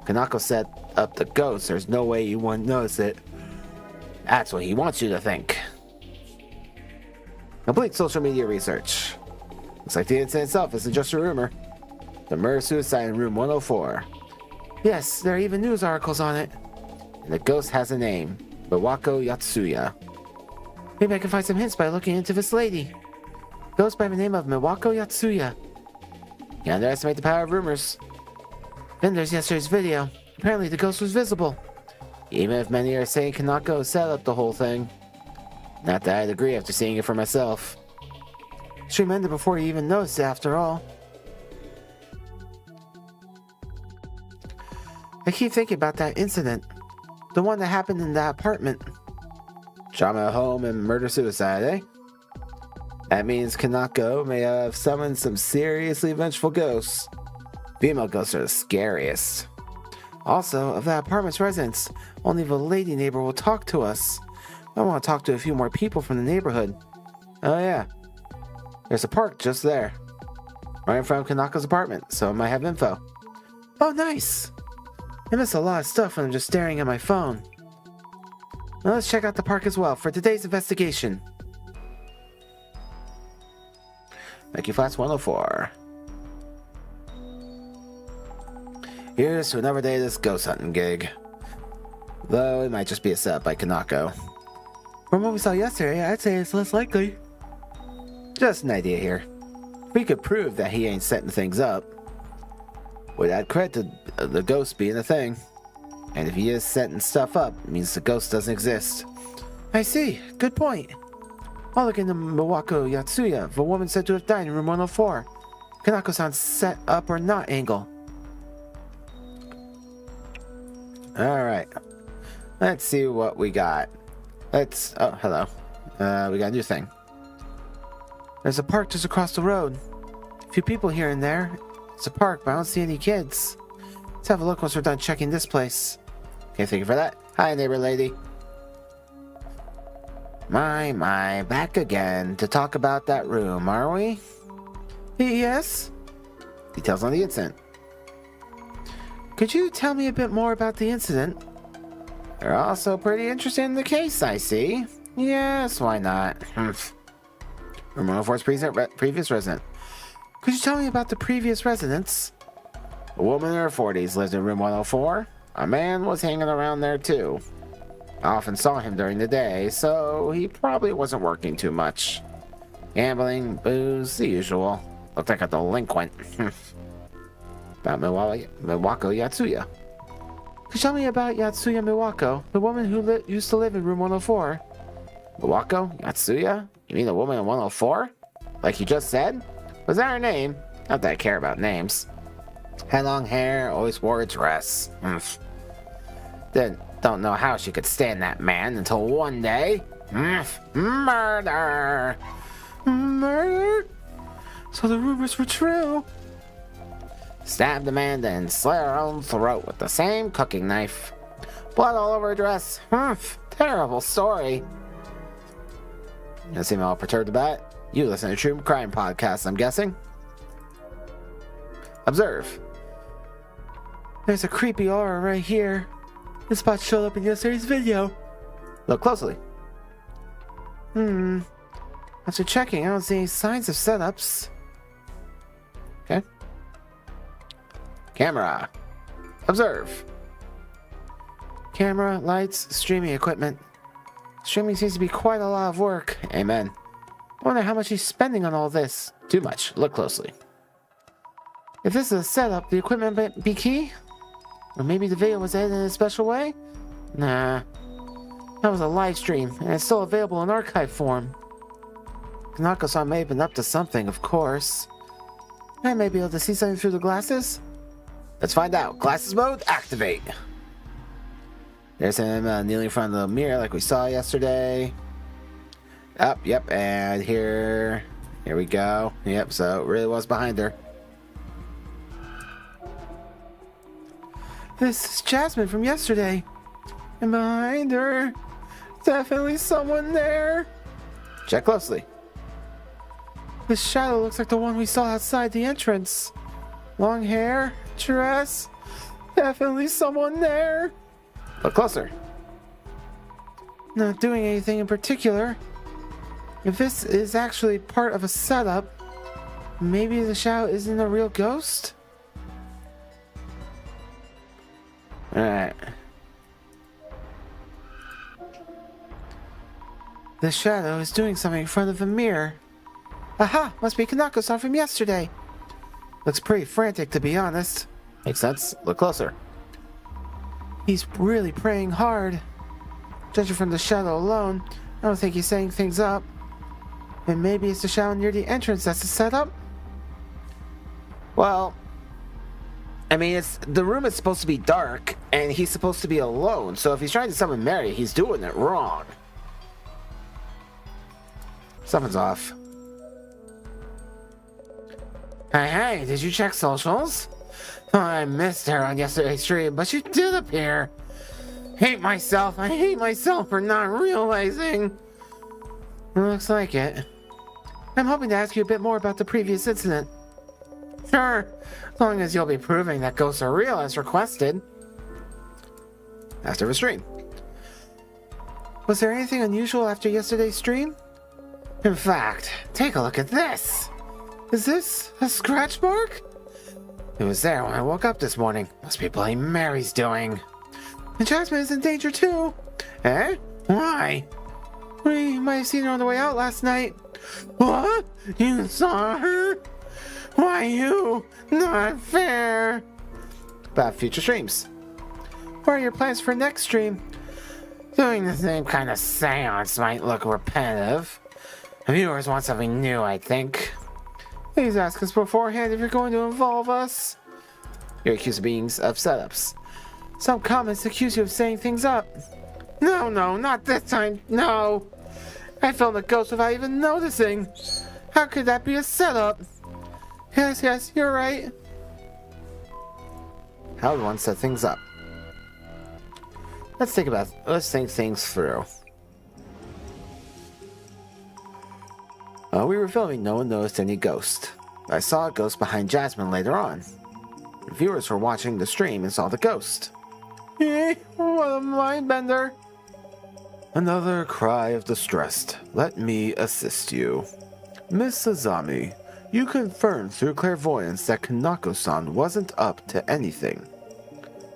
Kanako set up the ghost. There's no way you wouldn't notice it. That's what he wants you to think. Complete social media research. Looks like the incident itself isn't just a rumor. The murder-suicide in room 104. Yes, there are even news articles on it. And the ghost has a name. Miwako Yatsuya. Maybe I can find some hints by looking into this lady. Ghost by the name of Miwako Yatsuya. You underestimate the power of rumors. Then there's yesterday's video. Apparently the ghost was visible. Even if many are saying Kanako set up the whole thing. Not that I'd agree after seeing it for myself. Stream ended before you even noticed it after all. I keep thinking about that incident. The one that happened in that apartment. Drama at home and murder-suicide, eh? That means Kanako may have summoned some seriously vengeful ghosts. Female ghosts are the scariest. Also, of that apartment's residents, only the lady neighbor will talk to us. I want to talk to a few more people from the neighborhood. Oh yeah. There's a park just there. Right in front of Kanako's apartment, so I might have info. Oh, nice! I miss a lot of stuff when I'm just staring at my phone. Now let's check out the park as well for today's investigation. Mickey Flats 104. Here's to another day of this ghost hunting gig. Though it might just be a setup by Kanako. From what we saw yesterday, I'd say it's less likely. Just an idea here. We could prove that he ain't setting things up. Would add credit to the ghost being a thing. And if he is setting stuff up, it means the ghost doesn't exist. I see. Good point. I'll look into Miwako Yatsuya, the woman said to have died in room 104. Kanako-san's set up or not angle. Alright. Let's see what we got. Oh, hello. We got a new thing. There's a park just across the road. A few people here and there. It's a park, but I don't see any kids. Let's have a look once we're done checking this place. Okay, thank you for that. Hi, neighbor lady. My, back again to talk about that room, are we? Yes? Details on the incident. Could you tell me a bit more about the incident? You're also pretty interested in the case, I see. Yes, why not? Room 104's previous resident. Could you tell me about the previous residents? A woman in her 40s lived in room 104. A man was hanging around there too. I often saw him during the day, so he probably wasn't working too much. Gambling, booze, the usual. Looked like a delinquent. About Miwako Yatsuya. Could you tell me about Yatsuya Miwako, the woman who used to live in room 104? Miwako Yatsuya? You mean the woman in 104? Like you just said? Was that her name? Not that I care about names. Had long hair, always wore a dress. Then, Don't know how she could stand that man until one day. Murder! Murder? So the rumors were true. Stabbed Amanda and slit her own throat with the same cooking knife. Blood all over her dress. Terrible story. You seem all perturbed about it? You listen to True Crime Podcasts, I'm guessing? Observe. There's a creepy aura right here. This spot showed up in yesterday's video. Look closely. After checking, I don't see any signs of setups. Okay. Camera. Observe. Camera, lights, streaming equipment. Streaming seems to be quite a lot of work. Amen. I wonder how much he's spending on all this. Too much. Look closely. If this is a setup, the equipment might be key? Or maybe the video was edited in a special way? Nah. That was a live stream, and it's still available in archive form. Kanako-san may have been up to something, of course. I may be able to see something through the glasses? Let's find out. Glasses mode, activate. There's him kneeling in front of the mirror like we saw yesterday. Yep, and here we go. Yep, so it really was behind her. This is Jasmine from yesterday. And behind her, definitely someone there. Check closely. This shadow looks like the one we saw outside the entrance. Long hair, dress, definitely someone there. Look closer. Not doing anything in particular. If this is actually part of a setup, maybe the shadow isn't a real ghost? Alright. The shadow is doing something in front of the mirror. Aha! Must be Kanako-san from yesterday. Looks pretty frantic, to be honest. Makes sense. Look closer. He's really praying hard. Judging from the shadow alone, I don't think he's setting things up. And maybe it's the shadow near the entrance that's the setup? Well, I mean, the room is supposed to be dark, and he's supposed to be alone, so if he's trying to summon Mary, he's doing it wrong. Something's off. Hey, did you check socials? Oh, I missed her on yesterday's stream, but she did appear. I hate myself for not realizing. It looks like it. I'm hoping to ask you a bit more about the previous incident. Sure, as long as you'll be proving that ghosts are real as requested. After the stream. Was there anything unusual after yesterday's stream? In fact, take a look at this. Is this a scratch mark? It was there when I woke up this morning. Must be Bloody Mary's doing. And Jasmine is in danger too. Eh? Why? We might have seen her on the way out last night. What? You saw her? Why you? Not fair. About future streams. What are your plans for next stream? Doing the same kind of seance might look repetitive. The viewers want something new, I think. Please ask us beforehand if you're going to involve us. You're accused of being of setups. Some comments accuse you of setting things up. No, not this time. No. I filmed a ghost without even noticing. How could that be a setup? Yes, you're right. How would one set things up? Let's think things through. While we were filming, no one noticed any ghost. I saw a ghost behind Jasmine later on. The viewers were watching the stream and saw the ghost. What a mind bender. Another cry of distress. Let me assist you. Miss Sazami, you confirmed through clairvoyance that Kanako-san wasn't up to anything.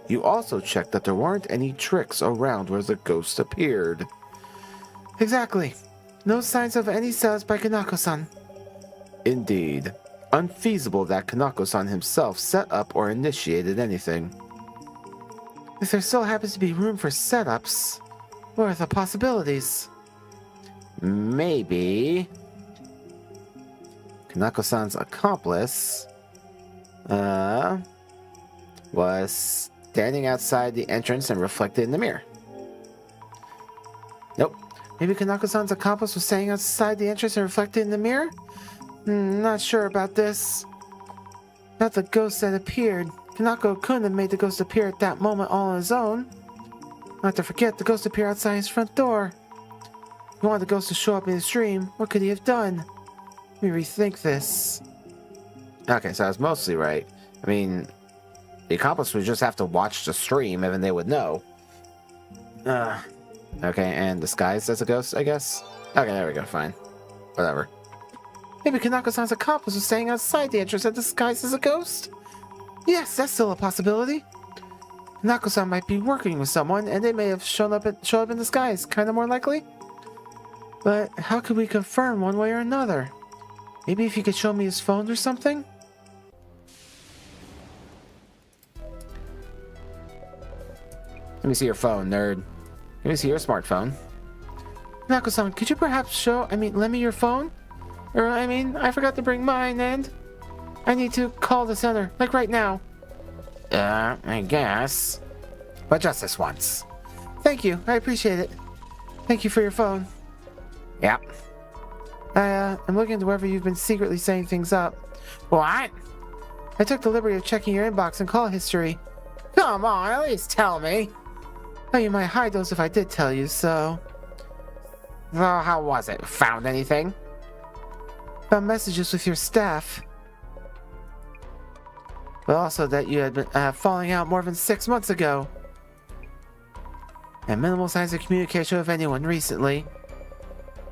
You also checked that there weren't any tricks around where the ghost appeared. Exactly. No signs of any setups by Kanako-san. Indeed. Unfeasible that Kanako-san himself set up or initiated anything. If there still happens to be room for setups, what are the possibilities? Maybe Kanako-san's accomplice was standing outside the entrance and reflected in the mirror. Nope. Maybe Kanako-san's accomplice was standing outside the entrance and reflected in the mirror? Not sure about this. Not the ghost that appeared. Kanako couldn't have made the ghost appear at that moment all on his own. Not to forget, the ghost appeared outside his front door. If he wanted the ghost to show up in his dream, what could he have done? Let me rethink this. Okay, so I was mostly right. I mean, the accomplice would just have to watch the stream and then they would know. Okay, and disguised as a ghost, I guess? Okay, there we go, fine. Whatever. Maybe Kanako-san's accomplice was staying outside the entrance and disguised as a ghost? Yes, that's still a possibility. Kanako-san might be working with someone, and they may have shown up in disguise, kinda more likely. But how could we confirm one way or another? Maybe if you could show me his phone or something? Let me see your phone, nerd. Let me see your smartphone. Kanako-san, could you perhaps lend me your phone? I forgot to bring mine, and I need to call the center, like right now. I guess. But just this once. Thank you, I appreciate it. Thank you for your phone. Yep. I'm looking into whether you've been secretly setting things up. What? I took the liberty of checking your inbox and call history. Come on, at least tell me. Oh, you might hide those if I did tell you, so... Well, how was it? Found anything? Found messages with your staff. But also that you had been falling out more than 6 months ago. And minimal signs of communication with anyone recently.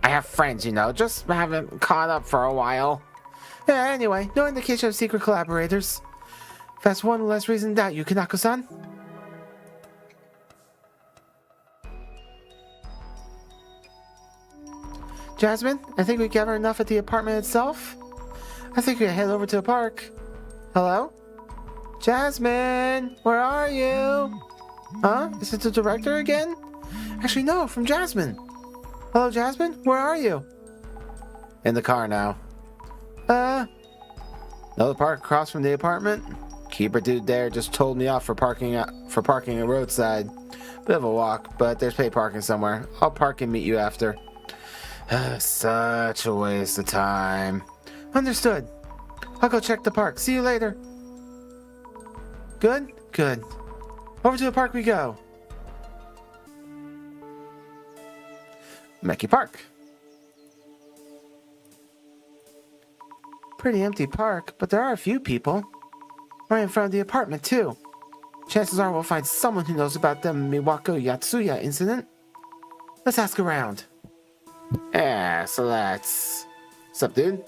I have friends, just haven't caught up for a while. Yeah, anyway, no indication of secret collaborators. That's one less reason to doubt you, Kanako-san. Jasmine, I think we gathered enough at the apartment itself. I think we can head over to the park. Hello? Jasmine, where are you? Huh? Is it the director again? Actually, no, from Jasmine. Hello, Jasmine, where are you? In the car now. Another park across from the apartment? Keeper dude there just told me off for parking a roadside. Bit of a walk, but there's paid parking somewhere. I'll park and meet you after. Such a waste of time. Understood. I'll go check the park. See you later. Good? Good. Over to the park we go. Meki Park. Pretty empty park, but there are a few people. Right in front of the apartment, too. Chances are we'll find someone who knows about the Miwako Yatsuya incident. Let's ask around. Yeah, so that's... What's up, dude?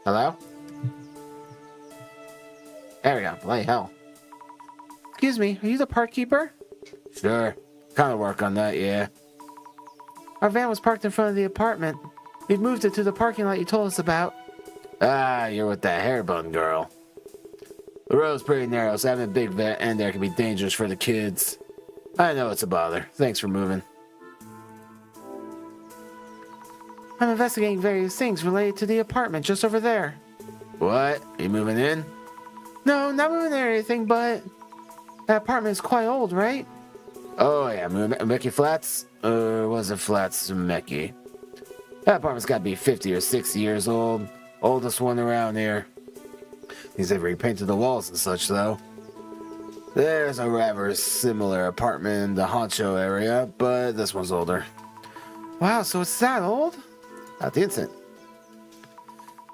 Hello? There we go. Bloody hell. Excuse me, are you the park keeper? Sure. Kind of work on that, yeah. Our van was parked in front of the apartment. We've moved it to the parking lot you told us about. Ah, you're with that hair bun girl. The road's pretty narrow, so having a big van in there can be dangerous for the kids. I know it's a bother. Thanks for moving. I'm investigating various things related to the apartment just over there. What? Are you moving in? No, not moving in or anything, but... That apartment is quite old, right? Oh, yeah. Meki Flats? Or was it Flats Meki? That apartment's got to be 50 or 60 years old. Oldest one around here. He's ever repainted the walls and such, though. There's a rather similar apartment in the Honcho area, but this one's older. Wow, so it's that old? Not the incident.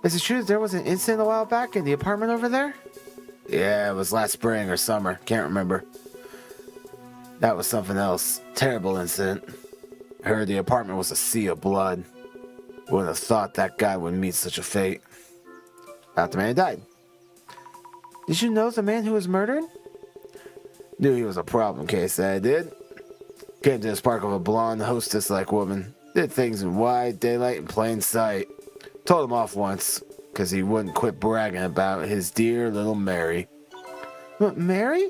Is it true that there was an incident a while back in the apartment over there? Yeah, it was last spring or summer. Can't remember. That was something else. Terrible incident. I heard the apartment was a sea of blood. Wouldn't have thought that guy would meet such a fate. About the man who died. Did you know the man who was murdered? Knew he was a problem case, I did. Came to this park with a blonde hostess-like woman. Did things in wide daylight in plain sight. Told him off once, because he wouldn't quit bragging about his dear little Mary. What, Mary?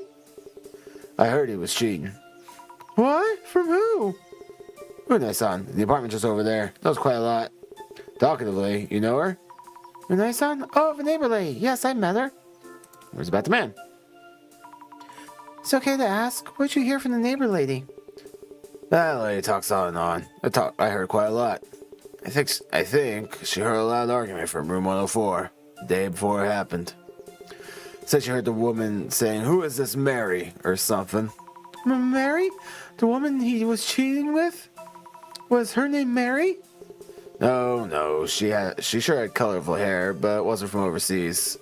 I heard he was cheating. What? From who? Unai-san, the apartment just over there. Knows quite a lot. Talkatively, you know her? Unai-san? Oh, the neighbor lady. Yes, I met her. Where's about the man? It's okay to ask. What did you hear from the neighbor lady? That lady talks on and on. I heard quite a lot. I think she heard a loud argument from room 104 the day before it happened. Said she heard the woman saying, "Who is this Mary?" or something. Mary? The woman he was cheating with? Was her name Mary? No, she sure had colorful hair, but it wasn't from overseas.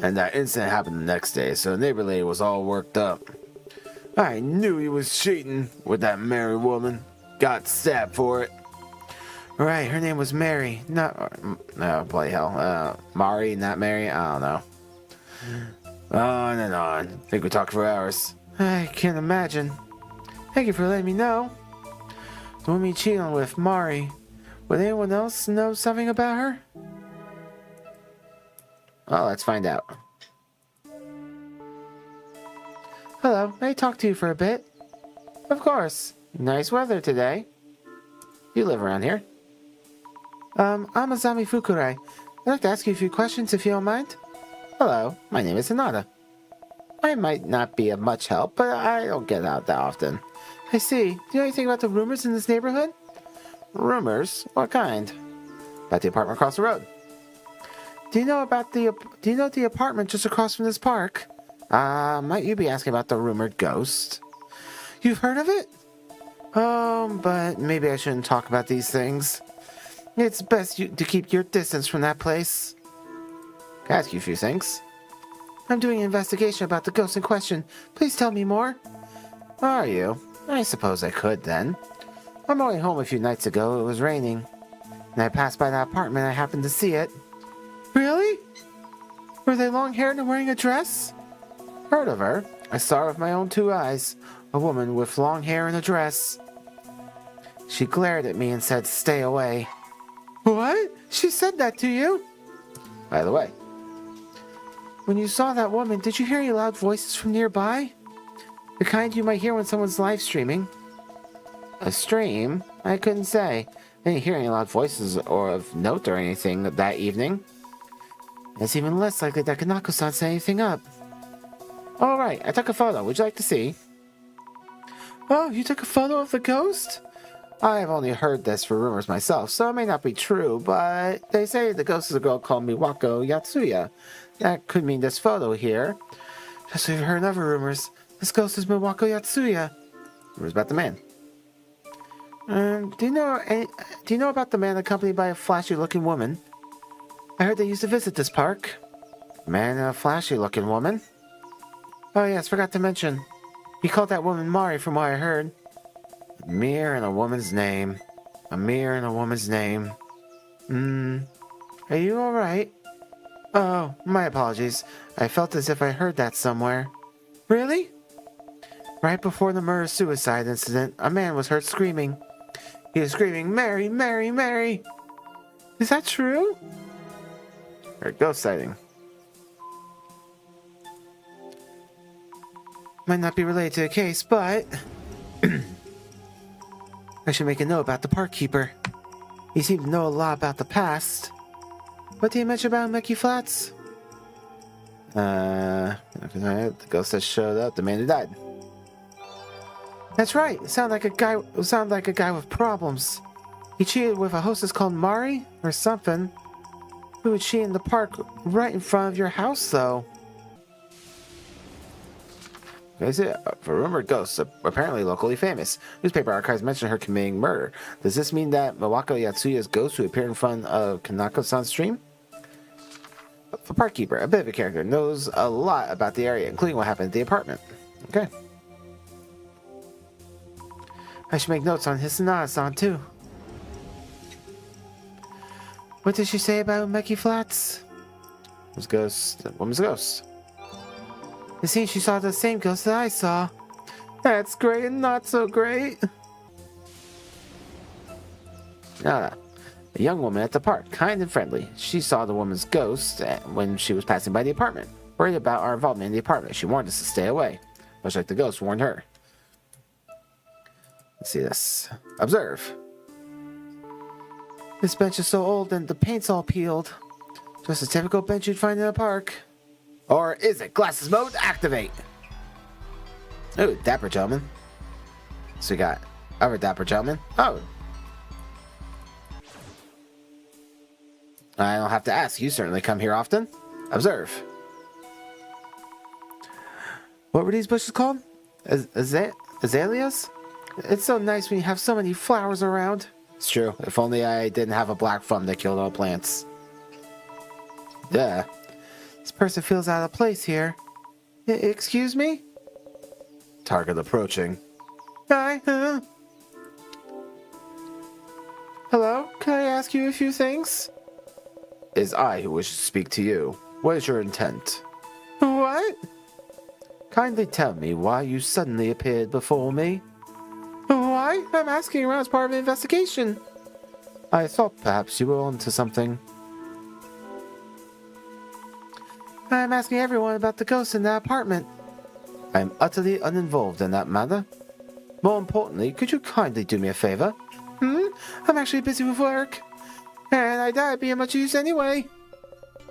And that incident happened the next day, so the neighbor lady was all worked up. I knew he was cheating with that Mary woman. Got stabbed for it. Right, her name was Mary. No, bloody hell. Mari, not Mary? I don't know. On and on. Think we talked for hours. I can't imagine. Thank you for letting me know. The woman you cheated with, Mari. Would anyone else know something about her? Well, let's find out. Hello, may I talk to you for a bit? Of course. Nice weather today. You live around here? I'm Azami Fukurai. I'd like to ask you a few questions if you don't mind. Hello, my name is Hinata. I might not be of much help, but I don't get out that often. I see. Do you know anything about the rumors in this neighborhood? Rumors? What kind? About the apartment across the road. Do you know the apartment just across from this park? Might you be asking about the rumored ghost? You've heard of it? But maybe I shouldn't talk about these things. It's best to keep your distance from that place. Can I ask you a few things? I'm doing an investigation about the ghost in question. Please tell me more. Are you? I suppose I could then. I'm only home a few nights ago. It was raining. And I passed by that apartment. I happened to see it. Really? Were they long-haired and wearing a dress? Heard of her. I saw her with my own 2 eyes. A woman with long hair and a dress. She glared at me and said, "Stay away." What? She said that to you? By the way. When you saw that woman, did you hear any loud voices from nearby? The kind you might hear when someone's live streaming. A stream? I couldn't say. I didn't hear any loud voices or of note or anything that evening. It's even less likely that Kanako-san set anything up. All right, I took a photo. Would you like to see? Oh, you took a photo of the ghost? I've only heard this for rumors myself, so it may not be true, but they say the ghost is a girl called Miwako Yatsuya. That could mean this photo here. Just so you've heard other rumors. This ghost is Miwako Yatsuya. Rumors about the man. Do you know about the man accompanied by a flashy-looking woman? I heard they used to visit this park. Man and a flashy-looking woman? Oh yes, forgot to mention. He called that woman Mari from what I heard. A mirror and a woman's name. A mirror and a woman's name. Are you alright? Oh, my apologies. I felt as if I heard that somewhere. Really? Right before the murder-suicide incident, a man was heard screaming. He was screaming, "Mary, Mary, Mary!" Is that true? Or ghost sighting. Might not be related to the case, but I should make a note about the park keeper. He seemed to know a lot about the past. What did he mention about Meki Flats? The ghost that showed up, the man who died. That's right. It sounded like a guy with problems. He cheated with a hostess called Mari or something. Who would cheat in the park right in front of your house, though? Is it for rumored ghosts, apparently locally famous? Newspaper archives mention her committing murder. Does this mean that Miwako Yatsuya's ghost who appeared in front of Kanako-san's stream? The park keeper, a bit of a character, knows a lot about the area, including what happened at the apartment. Okay. I should make notes on Hisanada-san, too. What did she say about Umeki Flats? Woman's ghost. It seems she saw the same ghost that I saw. That's great and not so great. A young woman at the park, kind and friendly. She saw the woman's ghost when she was passing by the apartment. Worried about our involvement in the apartment, she warned us to stay away, much like the ghost warned her. Let's see this. Observe. This bench is so old and the paint's all peeled. Just a typical bench you'd find in a park. Or is it? Glasses mode, activate! Ooh, dapper gentleman. So we got other dapper gentleman. Oh. I don't have to ask. You certainly come here often. Observe. What were these bushes called? Azaleas? It's so nice when you have so many flowers around. It's true. If only I didn't have a black thumb that killed all plants. Yeah. This person feels out of place here. Excuse me? Target approaching. Hi. Hello? Can I ask you a few things? It is I who wishes to speak to you. What is your intent? What? Kindly tell me why you suddenly appeared before me. Why? I'm asking around as part of an investigation. I thought perhaps you were onto something. I'm asking everyone about the ghost in that apartment. I am utterly uninvolved in that matter. More importantly, could you kindly do me a favor? I'm actually busy with work. And I doubt it'd be of much use anyway.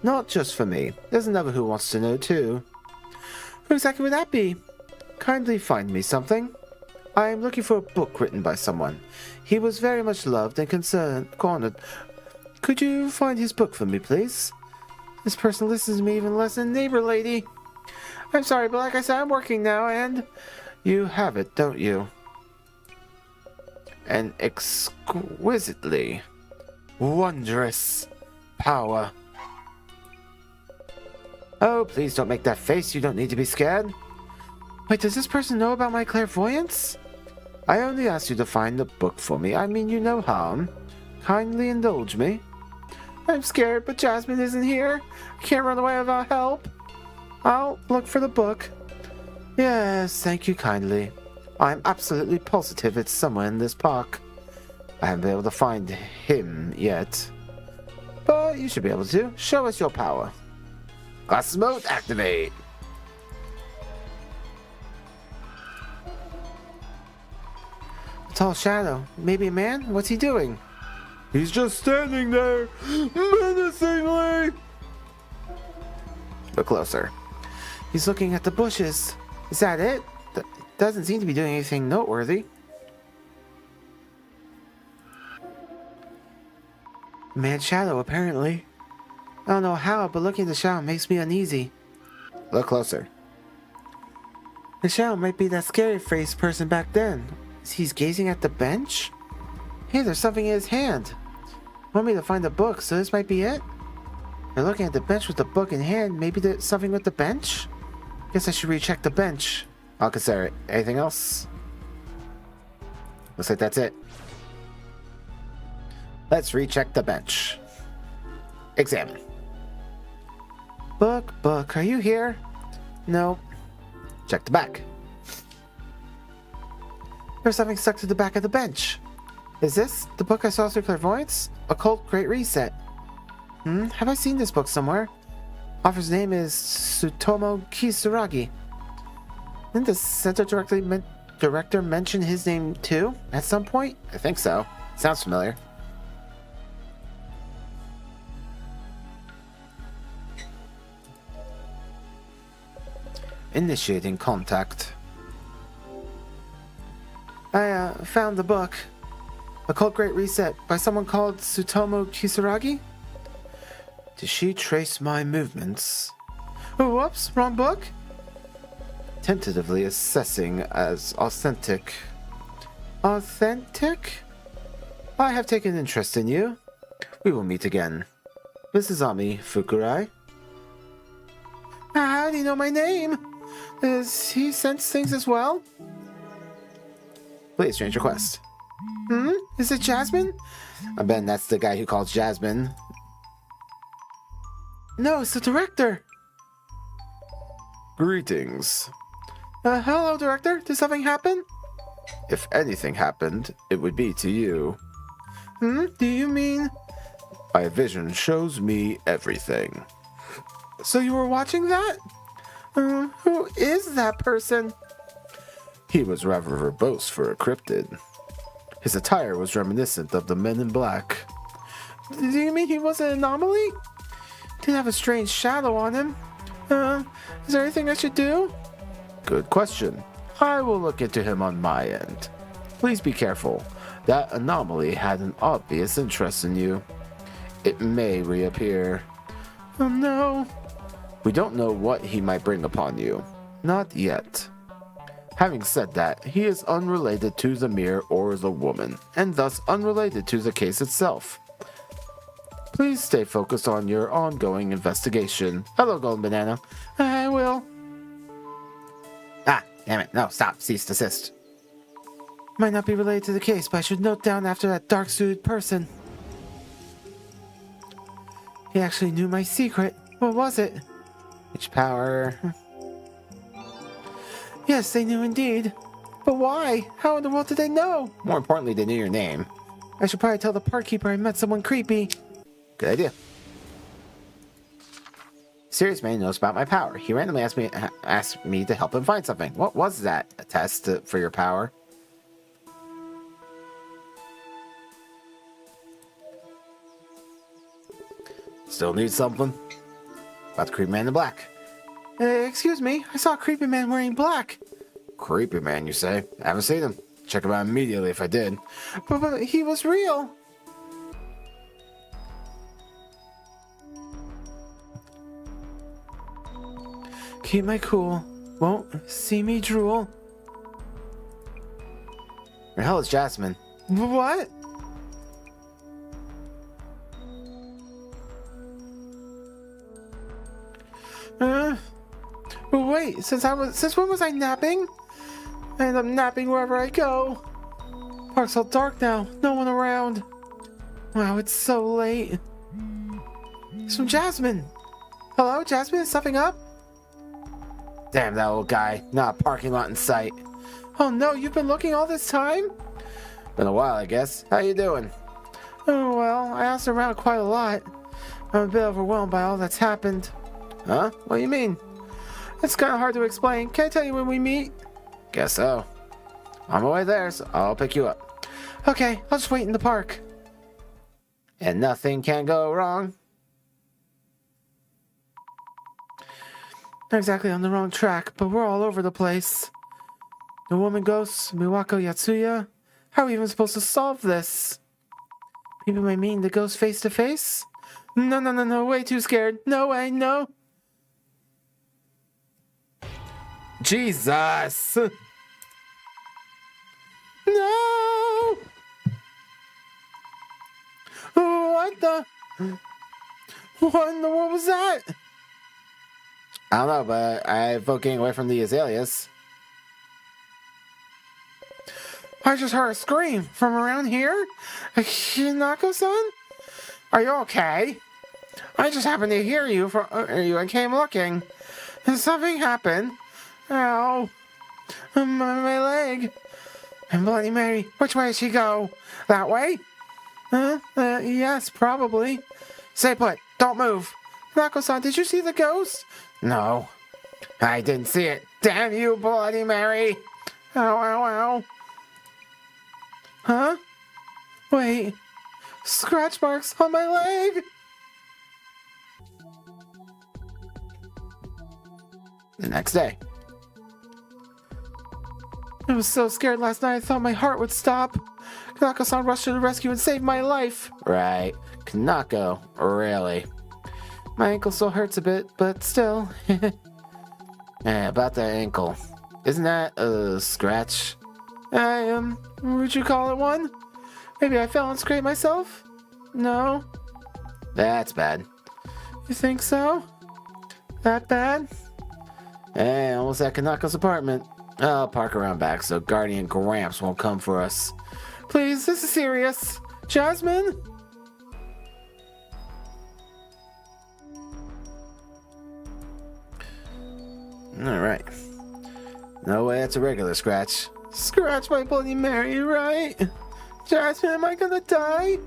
Not just for me. There's another who wants to know too. Who exactly would that be? Kindly find me something. I am looking for a book written by someone. He was very much loved and cornered. Could you find his book for me, please? This person listens to me even less than neighbor lady. I'm sorry, but like I said, I'm working now, and... You have it, don't you? An exquisitely wondrous power. Oh, please don't make that face. You don't need to be scared. Wait, does this person know about my clairvoyance? I only asked you to find the book for me. I mean you no harm. Kindly indulge me. I'm scared, but Jasmine isn't here. I can't run away without help. I'll look for the book. Yes, thank you kindly. I'm absolutely positive it's somewhere in this park. I haven't been able to find him yet. But you should be able to. Show us your power. Glasses mode, activate. A tall shadow. Maybe a man? What's he doing? He's just standing there, menacingly. Look closer. He's looking at the bushes. Is that it? Doesn't seem to be doing anything noteworthy. Mad shadow, apparently. I don't know how, but looking at the shadow makes me uneasy. Look closer. The shadow might be that scary-faced person back then. He's gazing at the bench? Hey, there's something in his hand. Want me to find the book, so this might be it? They're looking at the bench with the book in hand. Maybe there's something with the bench? Guess I should recheck the bench. I'll consider it. Anything else? Looks like that's it. Let's recheck the bench. Examine. Book, are you here? No. Check the back. There's something stuck to the back of the bench. Is this the book I saw through clairvoyance? Occult Great Reset. Have I seen this book somewhere? Author's name is Tsutomu Kisaragi. Didn't the center director mention his name too at some point? I think so. Sounds familiar. Initiating contact. I found the book. Occult Great Reset by someone called Tsutomu Kisaragi. Did she trace my movements? Oh, whoops, wrong book? Tentatively assessing as authentic. Authentic? I have taken interest in you. We will meet again. Mrs. Ami Fukurai. How do you know my name? Does he sense things as well? Please change request. Is it Jasmine? I bet that's the guy who calls Jasmine. No, it's the director. Greetings. Hello, director. Did something happen? If anything happened, it would be to you. Do you mean? My vision shows me everything. So you were watching that? Who is that person? He was rather verbose for a cryptid. His attire was reminiscent of the Men in Black. Do you mean he was an anomaly? Did have a strange shadow on him. Is there anything I should do? Good question. I will look into him on my end. Please be careful. That anomaly had an obvious interest in you. It may reappear. Oh no. We don't know what he might bring upon you. Not yet. Having said that, he is unrelated to the mirror or the woman, and thus unrelated to the case itself. Please stay focused on your ongoing investigation. Hello, Golden Banana. I will. Ah, damn it. No, stop. Cease, desist. Might not be related to the case, but I should note down after that dark-suited person. He actually knew my secret. What was it? Which power? Yes, they knew indeed. But why? How in the world did they know? More importantly, they knew your name. I should probably tell the park keeper I met someone creepy. Good idea. Serious man knows about my power. He randomly asked me to help him find something. What was that? A test for your power? Still need something? About the creepy man in black. Excuse me, I saw a creepy man wearing black. Creepy man, you say? I haven't seen him. Check him out immediately if I did. But he was real. Keep my cool. Won't see me drool. Where the hell is Jasmine? What? Wait, since when was I napping? I end up napping wherever I go. Park's all dark now, no one around. Wow, it's so late. It's from Jasmine. Hello, Jasmine, is something up? Damn that old guy. Not a parking lot in sight. Oh no, you've been looking all this time? Been a while, I guess. How you doing? Oh well, I asked around quite a lot. I'm a bit overwhelmed by all that's happened. Huh? What do you mean? It's kind of hard to explain. Can I tell you when we meet? Guess so. On my way there, so I'll pick you up. Okay, I'll just wait in the park. And nothing can go wrong. Not exactly on the wrong track, but we're all over the place. The woman ghosts, Miwako Yatsuya. How are we even supposed to solve this? People may meet the ghost face to face? No, way too scared. No way, no. Jesus! No! What the? What in the world was that? I don't know, but I'm getting away from the azaleas. I just heard a scream from around here. Hinako-san? Are you okay? I just happened to hear you and came looking. Something happened. Ow. My leg. And Bloody Mary, which way did she go? That way? Yes, probably. Stay put. Don't move. Hinako-san, did you see the ghost? No. I didn't see it. Damn you, Bloody Mary! Ow. Huh? Wait. Scratch marks on my leg! The next day. I was so scared last night I thought my heart would stop. Kanako-san rushed to the rescue and saved my life. Right. Kanako. Really? My ankle still hurts a bit, but still. Yeah, about that ankle. Isn't that a scratch? Would you call it one? Maybe I fell and scraped myself? No? That's bad. You think so? That bad? Hey, almost at Kanako's apartment. I'll park around back so Guardian Gramps won't come for us. Please, this is serious. Jasmine? Alright. No way that's a regular scratch. Scratch my Bloody Mary, right? Jasmine, am I gonna die?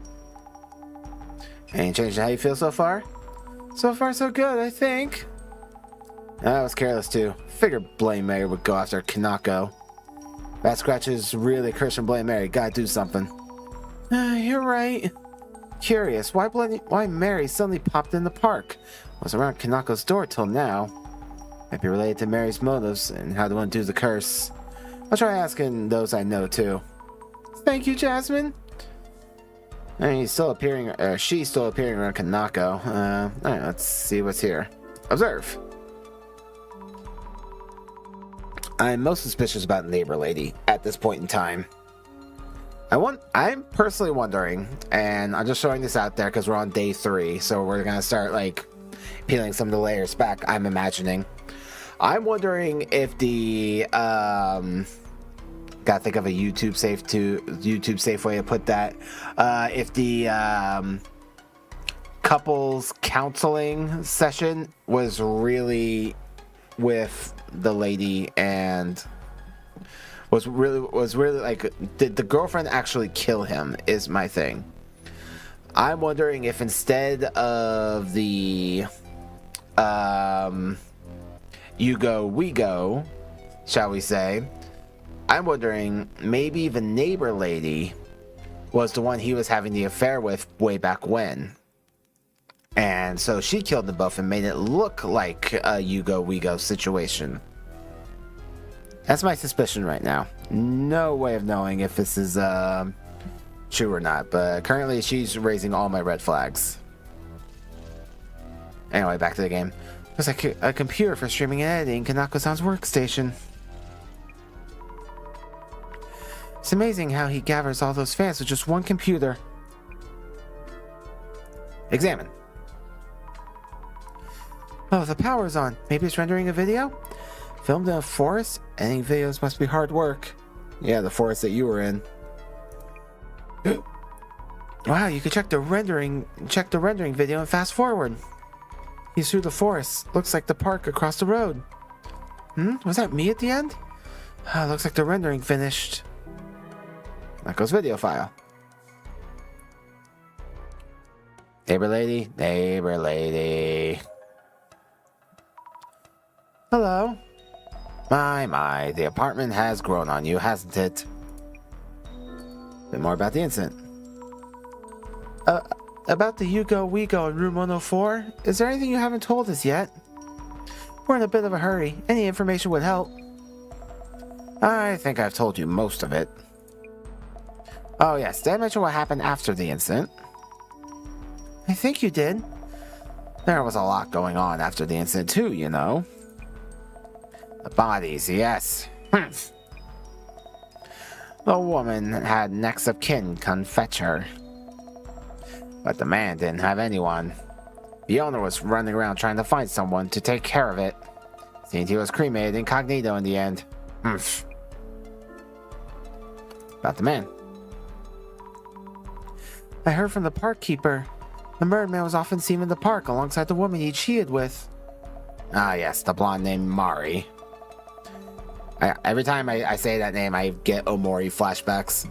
Ain't changed how you feel so far? So far, so good, I think. I was careless too. Figured Blame Mary would go after Kanako. That scratch is really a curse from Blame Mary. Gotta do something. You're right. Curious, why Mary suddenly popped in the park? Was around Kanako's door till now. Might be related to Mary's motives and how to undo the curse. I'll try asking those I know too. Thank you, Jasmine. And he's still appearing, she's still appearing around Kanako. Alright, let's see what's here. Observe. I'm most suspicious about Neighbor Lady at this point in time. I'm personally wondering, and I'm just showing this out there because we're on day 3, so we're gonna start like peeling some of the layers back, I'm imagining. I'm wondering if the gotta think of a YouTube safe way to put that. If the couples counseling session was really with the lady and was really like, did the girlfriend actually kill him is my thing. I'm wondering if instead of the you go, we go, shall we say, I'm wondering maybe the neighbor lady was the one he was having the affair with way back when. And so she killed them both and made it look like a you go, we go situation. That's my suspicion right now. No way of knowing if this is true or not, but currently she's raising all my red flags. Anyway, back to the game. There's a computer for streaming and editing Kanako-san's workstation. It's amazing how he gathers all those fans with just one computer. Examine. Oh, the power's on. Maybe it's rendering a video? Filmed in a forest? Editing videos must be hard work. Yeah, the forest that you were in. Wow, you could check the rendering video and fast forward. He's through the forest. Looks like the park across the road. Was that me at the end? Looks like the rendering finished. That goes video file. Neighbor lady, neighbor lady. Hello. My, the apartment has grown on you, hasn't it? Bit more about the incident. About the You Go, We Go in room 104, is there anything you haven't told us yet? We're in a bit of a hurry. Any information would help. I think I've told you most of it. Oh yes, did I mention what happened after the incident? I think you did. There was a lot going on after the incident too, you know. The bodies, yes. The woman had next of kin come fetch her. But the man didn't have anyone. The owner was running around trying to find someone to take care of it. Seemed he was cremated incognito in the end. About the man. I heard from the park keeper. The murdered man was often seen in the park alongside the woman he cheated with. Ah yes, the blonde named Mari. Every time I say that name, I get Omori flashbacks.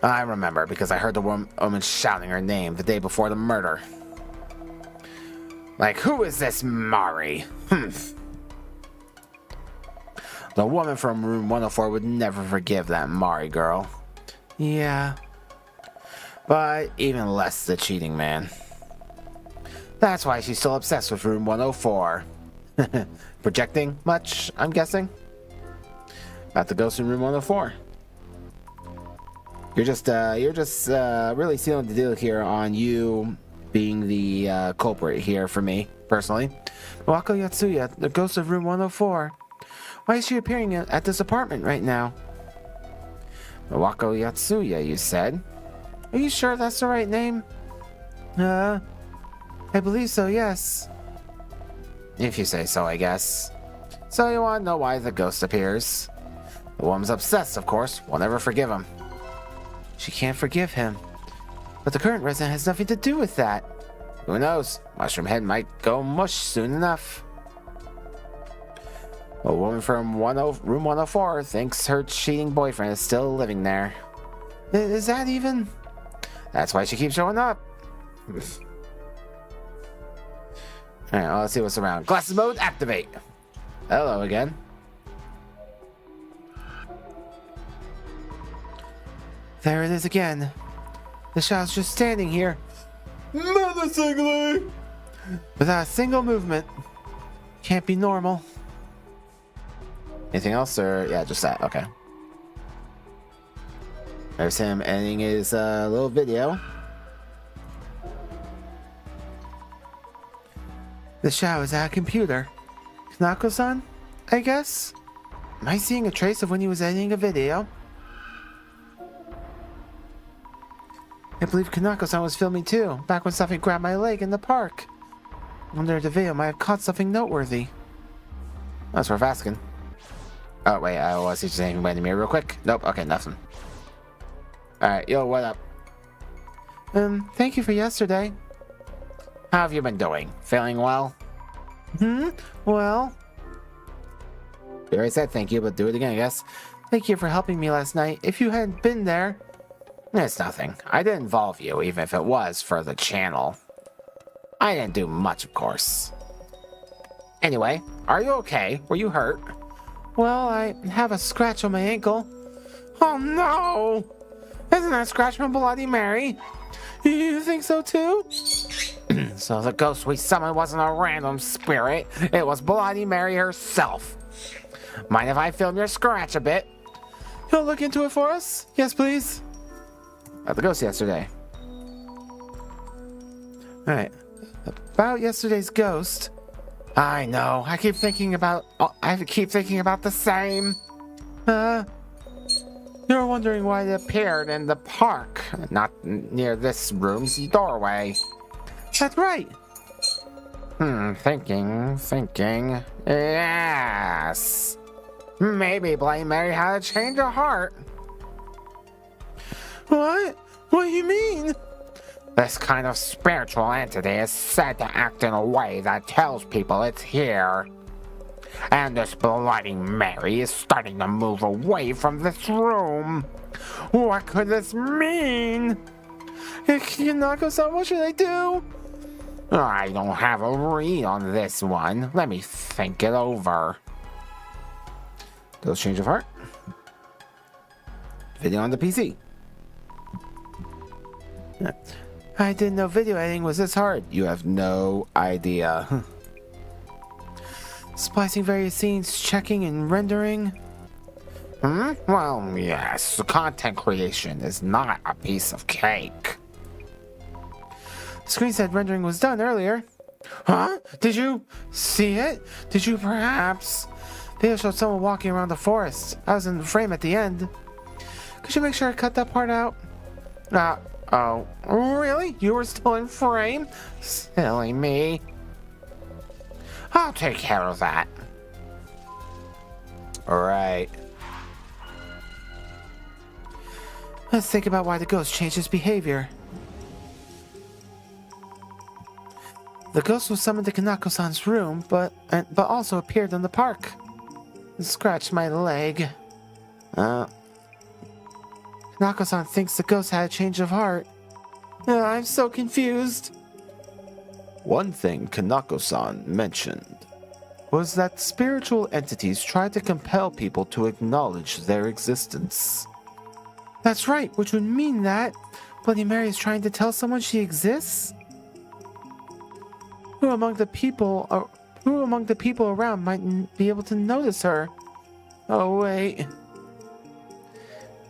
I remember because I heard the woman shouting her name the day before the murder. Like, who is this Mari? The woman from room 104 would never forgive that Mari girl. Yeah. But even less the cheating man. That's why she's still obsessed with room 104. Projecting much, I'm guessing? About the ghost in room 104. You're just really sealing the deal here on you being the culprit here for me, personally. Wako Yatsuya, the ghost of room 104. Why is she appearing at this apartment right now? Wako Yatsuya, you said? Are you sure that's the right name? I believe so, yes. If you say so, I guess. So you want to know why the ghost appears? The woman's obsessed, of course. Will never forgive him. She can't forgive him. But the current resident has nothing to do with that. Who knows? Mushroom Head might go mush soon enough. A woman from room 104 thinks her cheating boyfriend is still living there. Is that even? That's why she keeps showing up. Alright, well, let's see what's around. Glasses mode, activate. Hello again. There it is again. The shadow's just standing here. Menacingly! Without a single movement. Can't be normal. Anything else, or yeah, just that, okay. There's him editing his little video. The shadow is at a computer. Kanako-san, I guess? Am I seeing a trace of when he was editing a video? I believe Kanako-san was filming too, back when something grabbed my leg in the park. I wonder if the video might have caught something noteworthy. That's worth asking. Oh, wait, I want to see anything by the mirror real quick. Nope, okay, nothing. Alright, yo, what up? Thank you for yesterday. How have you been doing? Feeling well? Well, You already said thank you, but do it again, I guess. thank you for helping me last night. If you hadn't been there... It's nothing. I didn't involve you, even if it was for the channel. I didn't do much, of course. Anyway, are you okay? Were you hurt? Well, I have a scratch on my ankle. Oh no! Isn't that a scratch from Bloody Mary? You think so too? So the ghost we summoned wasn't a random spirit. It was Bloody Mary herself. Mind if I film your scratch a bit? You'll look into it for us? Yes, please. About the ghost yesterday. Alright. About yesterday's ghost. I know. I keep thinking about the same. You're wondering why It appeared in the park, not near this room's doorway. That's right. Thinking. Yes. Maybe Bloody Mary had a change of heart. What? What do you mean? This kind of spiritual entity is said to act in a way that tells people it's here. And this Bloody Mary is starting to move away from this room. What could this mean? Kanako-san, what should I do? I don't have a read on this one. Let me think it over. Those change of heart. Video on the PC. I didn't know video editing was this hard. You have no idea. Splicing various scenes, checking and rendering. Well, yes, content creation is not a piece of cake. The screen said rendering was done earlier. Huh? Did you see it? Did you perhaps? Video showed someone walking around the forest. I was in the frame at the end. Could you make sure I cut that part out? Oh, Really? You were still in frame? silly me. I'll take care of that. Alright. Let's think about why the ghost changed his behavior. The ghost was summoned to Kanako-san's room, but also appeared in the park. It scratched my leg. Kanako-san thinks the ghost had a change of heart. I'm so confused. One thing Kanako-san mentioned Was that spiritual entities try to compel people to acknowledge their existence. That's right, which would mean that Bloody Mary is trying to tell someone she exists? Who among the people around might be able to notice her? Oh wait.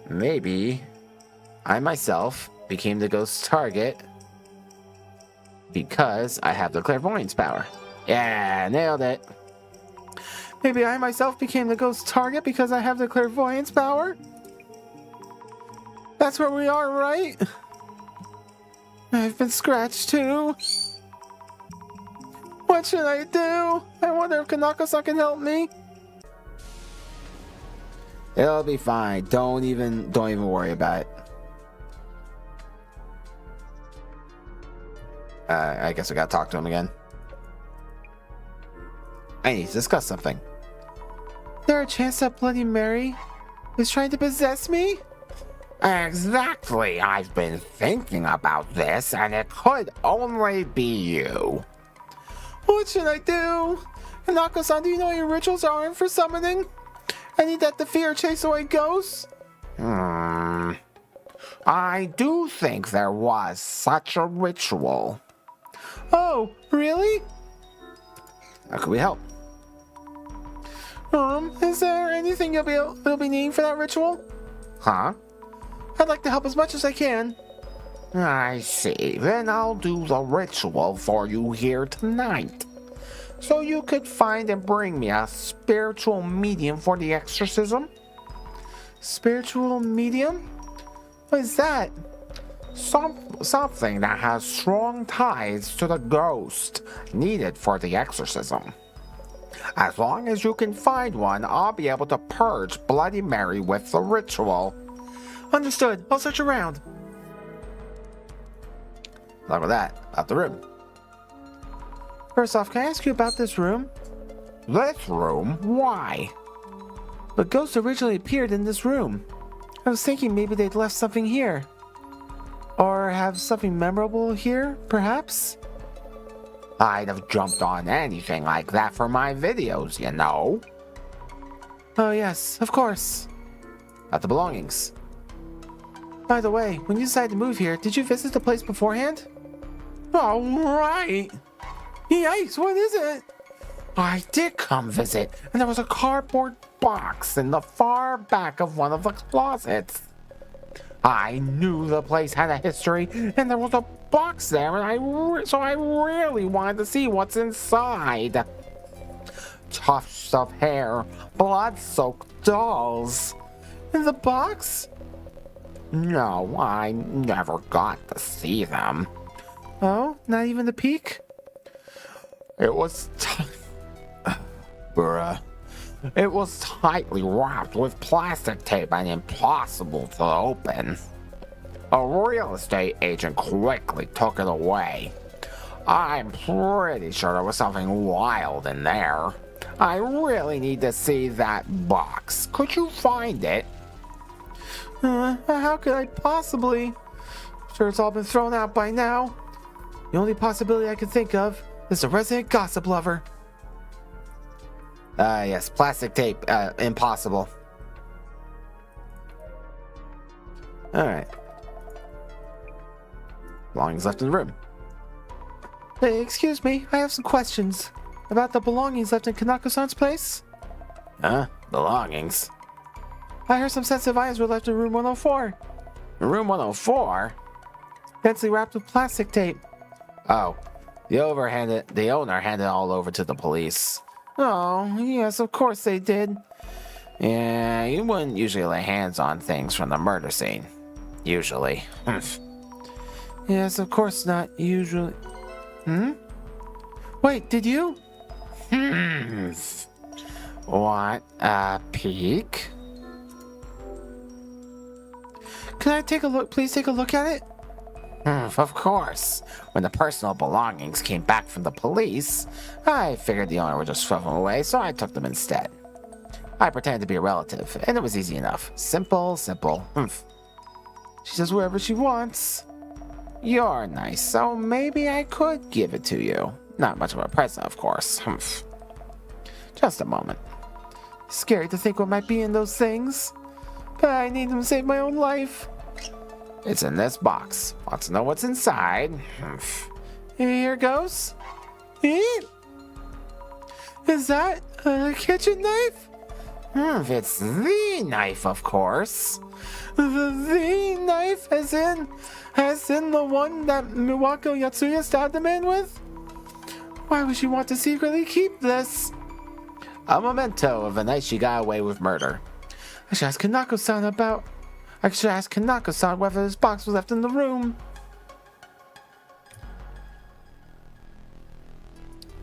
maybe I myself became the ghost's target because I have the clairvoyance power. Yeah, nailed it. Maybe I myself became the ghost's target because I have the clairvoyance power? That's where we are, right? I've been scratched too. What should I do? I wonder if Kanako-san can help me. It'll be fine. Don't even worry about it. I guess I gotta talk to him again. I need to discuss something. Is there a chance that Bloody Mary is trying to possess me? Exactly. I've been thinking about this, and it could only be you. What should I do? Kanako-san, do you know your rituals are in for summoning? I need that to fear chase away ghosts. I do think there was such a ritual. Oh, really? How could we help? Is there anything you'll be needing for that ritual? Huh? I I'd like to help as much as I can. I see. Then I'll do the ritual for you here tonight. So you could find and bring me a spiritual medium for the exorcism? Spiritual medium? What is that? Something that has strong ties to the ghost needed for the exorcism. As long as you can find one, I'll be able to purge Bloody Mary with the ritual. Understood. I'll search around. Along with that, out the room. First off, can I ask you about this room? This room? Why? The ghost originally appeared in this room. I was thinking maybe they'd left something here. Or have something memorable here, perhaps? I'd have jumped on anything like that for my videos, you know. Oh yes, of course. Out the belongings. By the way, when you decided to move here, did you visit the place beforehand? All right. Yikes, what is it? I did come visit, and there was a cardboard box in the far back of one of the closets. I knew the place had a history, and there was a box there, and so I really wanted to see what's inside. Tufts of hair, blood-soaked dolls. In the box? No, I never got to see them. Oh, not even a peek? It was Bruh. It was tightly wrapped with plastic tape and impossible to open. A real estate agent quickly took it away. I'm pretty sure there was something wild in there. I really need to see that box. Could you find it? How could I possibly? I'm sure it's all been thrown out by now. The only possibility I could think of is a resident gossip lover. Yes, plastic tape, impossible. Alright. Belongings left in the room. Hey, excuse me, I have some questions. About the belongings left in Kanako-san's place? Huh? Belongings? I heard some sensitive items were left in room 104. Room 104? Densely wrapped with plastic tape. Oh. The owner handed it all over to the police. Oh, yes, of course they did. Yeah, you wouldn't usually lay hands on things from the murder scene. Usually. Yes, of course not. Usually. Wait, did you? Want a peek? Can I take a look? Please take a look at it? Of course. When the personal belongings came back from the police, I figured the owner would just throw them away, so I took them instead. I pretended to be a relative, and it was easy enough. Simple, simple. She does whatever she wants. You're nice, so maybe I could give it to you. Not much of a present, of course. Just a moment. Scary to think what might be in those things. But I need them to save my own life. It's in this box. Want to know what's inside? Here goes. Is that a kitchen knife? It's the knife, of course. The knife, as in the one that Miwako Yatsuya stabbed the man with? Why would she want to secretly keep this? A memento of the night she got away with murder. I should ask Kanako-san whether this box was left in the room.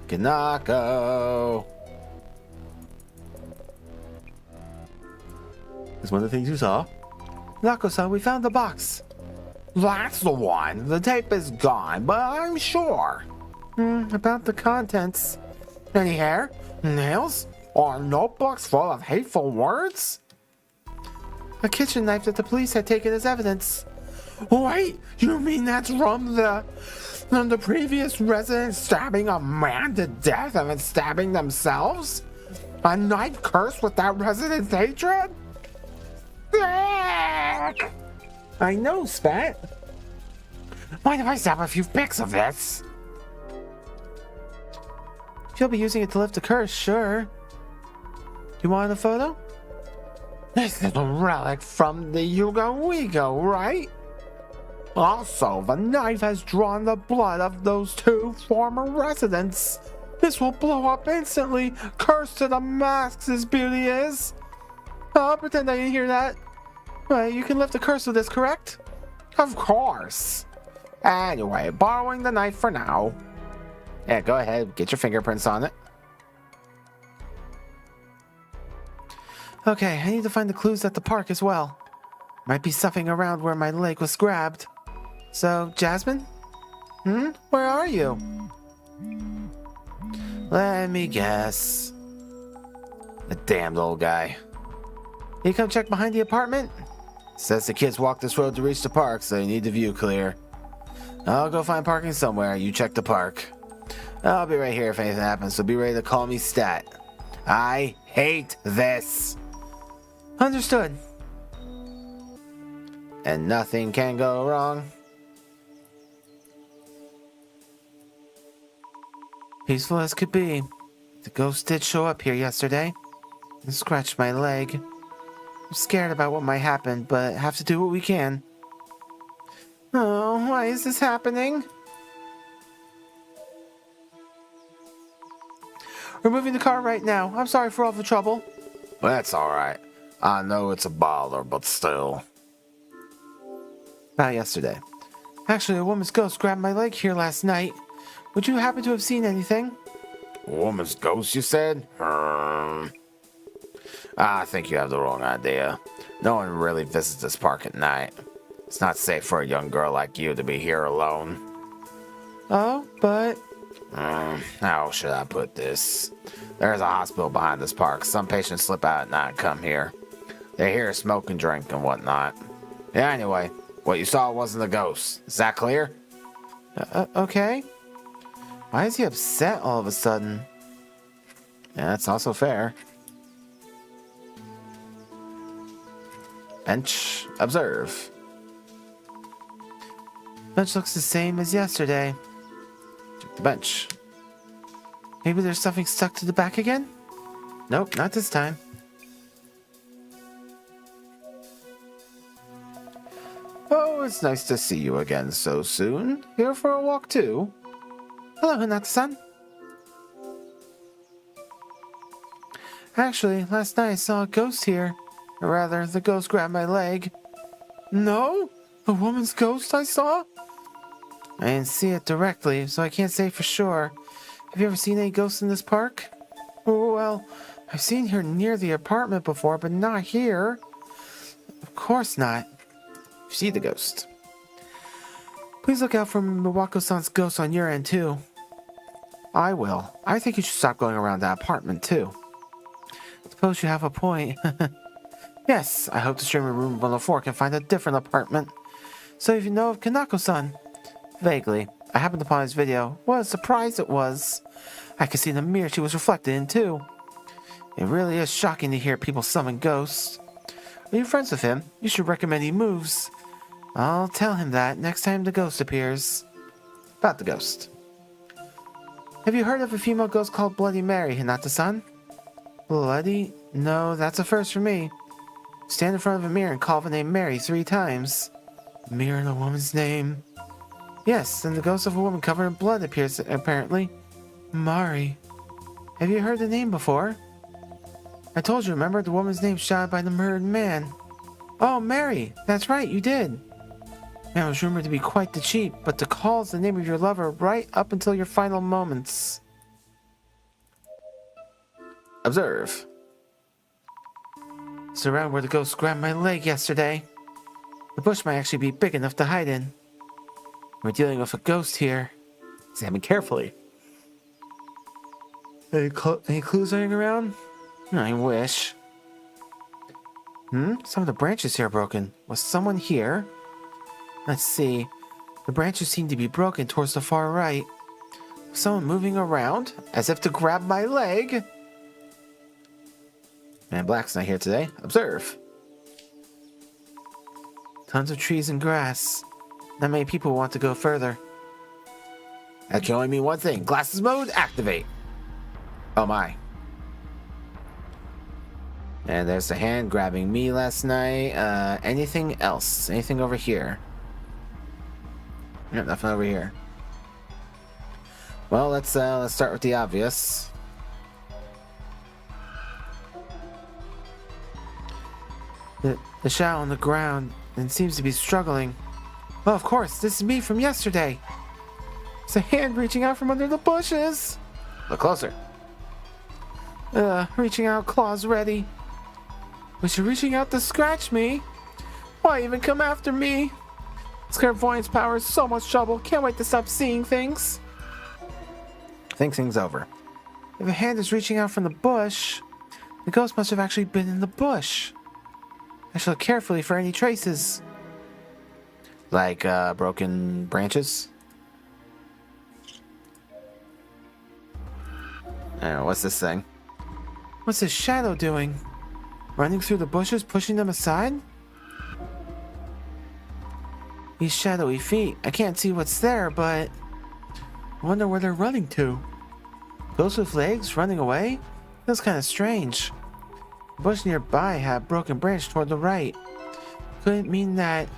Kanako. Is one of the things you saw? Kanako-san, we found the box. That's the one. The tape is gone, but I'm sure. About the contents. Any hair, nails, or notebooks full of hateful words? A kitchen knife that the police had taken as evidence. Wait, you mean that's from the previous resident stabbing a man to death and then stabbing themselves? A knife cursed with that resident's hatred? I know, Spat. Mind if I snap a few pics of this? If you'll be using it to lift a curse, sure. You want a photo? This is a relic from the Yuga Wigo, right? Also, the knife has drawn the blood of those 2 former residents. This will blow up instantly. Curse to the masks, this beauty is. I'll pretend I didn't hear that. You can lift the curse with this, correct? Of course. Anyway, borrowing the knife for now. Yeah, go ahead. Get your fingerprints on it. Okay, I need to find the clues at the park as well. Might be stuffing around where my leg was grabbed. So, Jasmine? Where are you? Let me guess. The damned old guy. You come check behind the apartment? Says the kids walk this road to reach the park, so you need the view clear. I'll go find parking somewhere. You check the park. I'll be right here if anything happens, so be ready to call me Stat. I hate this. Understood. And nothing can go wrong. Peaceful as could be. The ghost did show up here yesterday and scratched my leg. I'm scared about what might happen, but have to do what we can. Oh, why is this happening? We're moving the car right now. I'm sorry for all the trouble. That's alright. I know it's a bother, but still. About yesterday. Actually, a woman's ghost grabbed my leg here last night. Would you happen to have seen anything? A woman's ghost, you said? I think you have the wrong idea. No one really visits this park at night. It's not safe for a young girl like you to be here alone. Oh, but... How should I put this? There's a hospital behind this park. Some patients slip out at night and come here. They hear smoke and drink and whatnot. Yeah, anyway, what you saw wasn't a ghost. Is that clear? Okay. Why is he upset all of a sudden? Yeah, that's also fair. Bench, observe. Bench looks the same as yesterday. Check the bench. Maybe there's something stuck to the back again? Nope, not this time. Oh, it's nice to see you again so soon. Here for a walk too? Hello, Hinata-san. Actually, last night I saw a ghost here. Or rather, the ghost grabbed my leg. No? A woman's ghost I saw? I didn't see it directly, so I can't say for sure. Have you ever seen any ghosts in this park? Oh, well, I've seen her near the apartment before, but not here. Of course not. You see the ghost. Please look out for Miwako-san's ghost on your end, too. I will. I think you should stop going around that apartment, too. Suppose you have a point. Yes, I hope the streamer room 104 can find a different apartment. So if you know of Kanako-san? Vaguely. I happened upon his video. What a surprise it was. I could see the mirror she was reflected in, too. It really is shocking to hear people summon ghosts. Are you friends with him? You should recommend he moves. I'll tell him that next time the ghost appears. About the ghost. Have you heard of a female ghost called Bloody Mary, Hinata-san? Bloody? No, that's a first for me. Stand in front of a mirror and call the name Mary 3 times. Mirror in a woman's name. Yes, and the ghost of a woman covered in blood appears, apparently. Mari. Have you heard the name before? I told you, remember, the woman's name shot by the murdered man. Oh, Mary! That's right, you did. Man was rumored to be quite the cheat, but to call the name of your lover right up until your final moments. Observe. It's around where the ghost grabbed my leg yesterday. The bush might actually be big enough to hide in. We're dealing with a ghost here. Examine carefully. Any clues laying around? I wish. Some of the branches here are broken. Was someone here? Let's see. The branches seem to be broken towards the far right. Was someone moving around as if to grab my leg? Man Black's not here today. Observe. Tons of trees and grass. Not many people want to go further. That can only mean one thing. Glasses mode, activate. Oh my. And there's the hand grabbing me last night. Anything else? Anything over here? Nope, nothing over here. Well, let's start with the obvious. The shadow on the ground and seems to be struggling. Well, of course, this is me from yesterday. It's a hand reaching out from under the bushes. Look closer. Reaching out, claws ready. Was she reaching out to scratch me? Why even come after me? This clairvoyance power is so much trouble. Can't wait to stop seeing things. Think things over. If a hand is reaching out from the bush, the ghost must have actually been in the bush. I should look carefully for any traces. Like broken branches? What's this thing? What's this shadow doing? Running through the bushes, pushing them aside? These shadowy feet. I can't see what's there, but I wonder where they're running to. Ghosts with legs running away? Feels kind of strange. The bush nearby had a broken branch toward the right. Could it mean that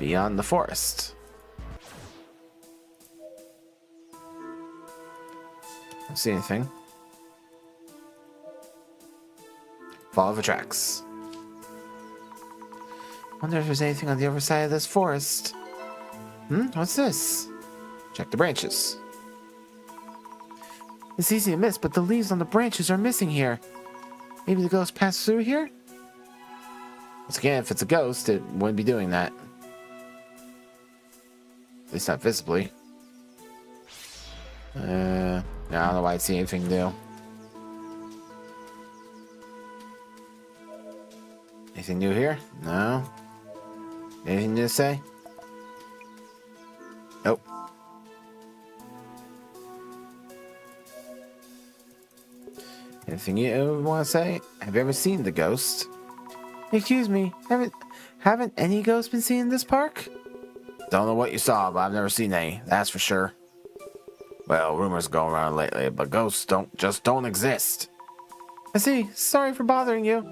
Beyond the forest. Don't see anything. Follow the tracks. Wonder if there's anything on the other side of this forest. What's this? Check the branches. It's easy to miss, but the leaves on the branches are missing here. Maybe the ghost passed through here? Once again, if it's a ghost, it wouldn't be doing that. At least not visibly. I don't know why I'd see anything new. Anything new here? No. Anything new to say? Nope. Anything you want to say? Have you ever seen the ghost? Excuse me, haven't any ghosts been seen in this park? Don't know what you saw, but I've never seen any. That's for sure. Well, rumors going around lately, but ghosts don't exist. I see. Sorry for bothering you.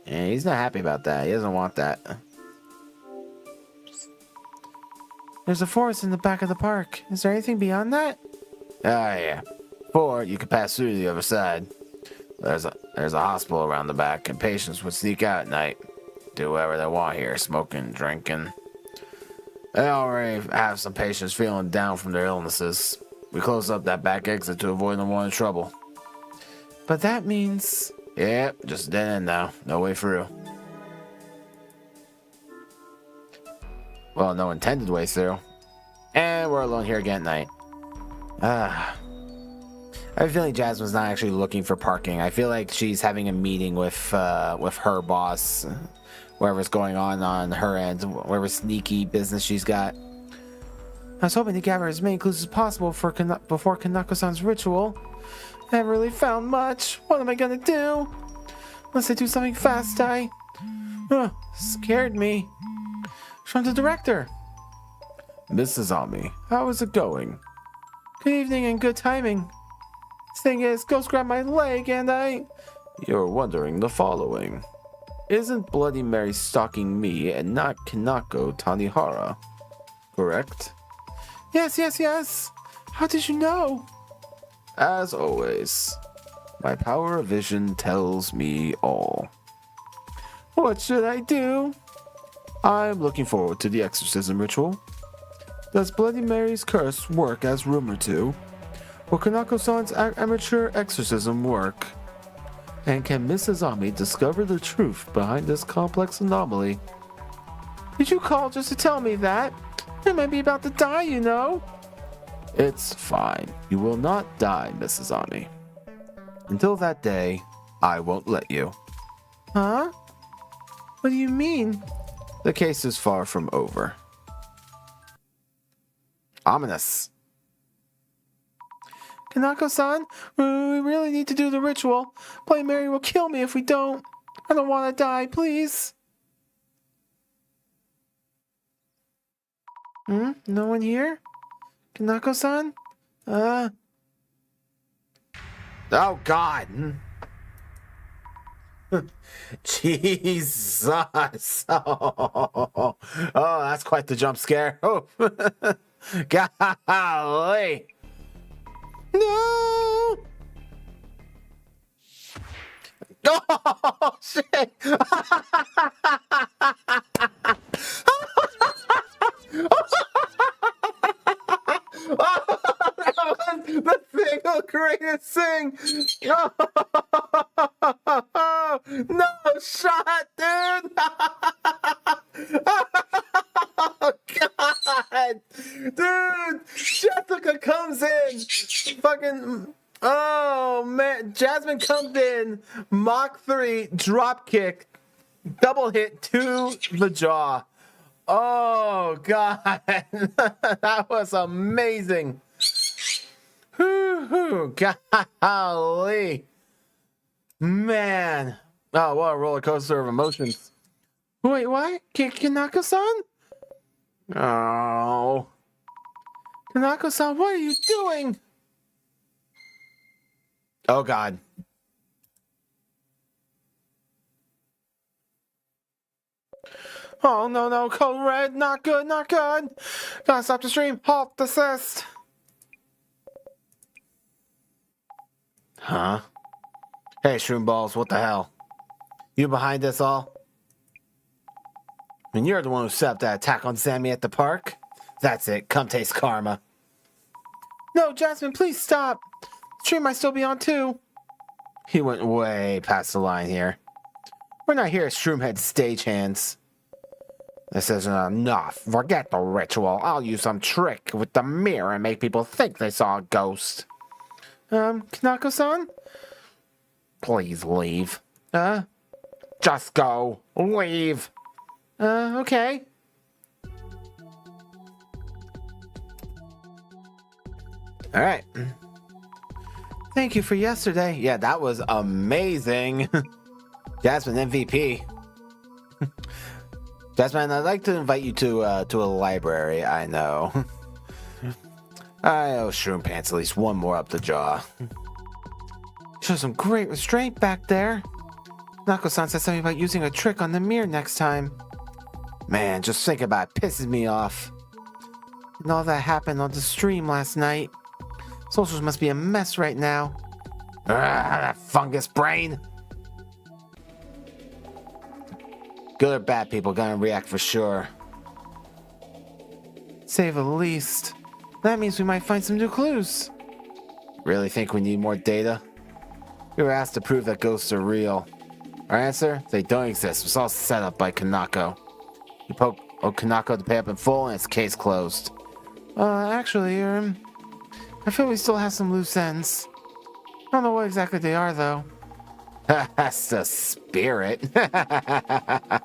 Yeah, he's not happy about that. He doesn't want that. There's a forest in the back of the park. Is there anything beyond that? Yeah. Or you could pass through to the other side. There's a hospital around the back, and patients would sneak out at night. Do whatever they want here, smoking, drinking. They already have some patients feeling down from their illnesses. We closed up that back exit to avoid them wanting trouble. But that means... Yep, just a dead end now. No way through. Well, no intended way through. And we're alone here again at night. I have a feeling Jasmine's not actually looking for parking. I feel like she's having a meeting with her boss, whatever's going on her end, whatever sneaky business she's got. I was hoping to gather as many clues as possible before Kanako-san's ritual. I haven't really found much. What am I gonna do? Unless I do something fast, scared me. From the director. Mrs. Ami, how is it going? Good evening and good timing. Thing is, ghost grabbed my leg and You're wondering the following. Isn't Bloody Mary stalking me and not Kanako Tanihara? Correct? Yes. How did you know? As always, my power of vision tells me all. What should I do? I'm looking forward to the exorcism ritual. Does Bloody Mary's curse work as rumored to? Will Kanako-san's amateur exorcism work? And can Mrs. Ami discover the truth behind this complex anomaly? Did you call just to tell me that? I might be about to die, you know. It's fine. You will not die, Mrs. Ami. Until that day, I won't let you. Huh? What do you mean? The case is far from over. Ominous. Kanako-san, we really need to do the ritual. Bloody Mary will kill me if we don't. I don't want to die, please. No one here? Kanako-san? Oh, God. Jesus. Oh, that's quite the jump scare. Oh, golly. No. Oh, shit. The single greatest thing. No shot, dude. Oh, God. Dude, Jessica comes in. Fucking. Oh, man. Jasmine comes in. Mach 3, drop kick, double hit to the jaw. Oh, God. That was amazing. Golly. Man. Oh, what a roller coaster of emotions. Wait, what? Kanako-san? Oh. Kanako-san, what are you doing? Oh, God. Oh, no, code red, not good. Gotta stop the stream, halt, desist. Huh? Hey, Shroom Balls, what the hell? You behind this all? I mean, you're the one who set up that attack on Sammy at the park? That's it, come taste karma. No, Jasmine, please stop. The stream might still be on too. He went way past the line here. We're not here as Shroomhead stagehands. This isn't enough. Forget the ritual. I'll use some trick with the mirror and make people think they saw a ghost. Kanako-san? Please leave. Just go. Leave. Okay. All right. Thank you for yesterday. Yeah, that was amazing. Jasmine MVP. Jasmine, I'd like to invite you to a library. I know. I owe Shroom Pants at least one more up the jaw. Show some great restraint back there. Nako-san said something about using a trick on the mirror next time. Man, just think about it pisses me off. And all that happened on the stream last night. Socials must be a mess right now. That fungus brain. Good or bad people gonna react for sure. Say the least. That means we might find some new clues. Really think we need more data? We were asked to prove that ghosts are real. Our answer? They don't exist. It was all set up by Kanako. You poke Kanako to pay up in full and it's case closed. Actually, I feel we still have some loose ends. I don't know what exactly they are, though. That's the spirit. I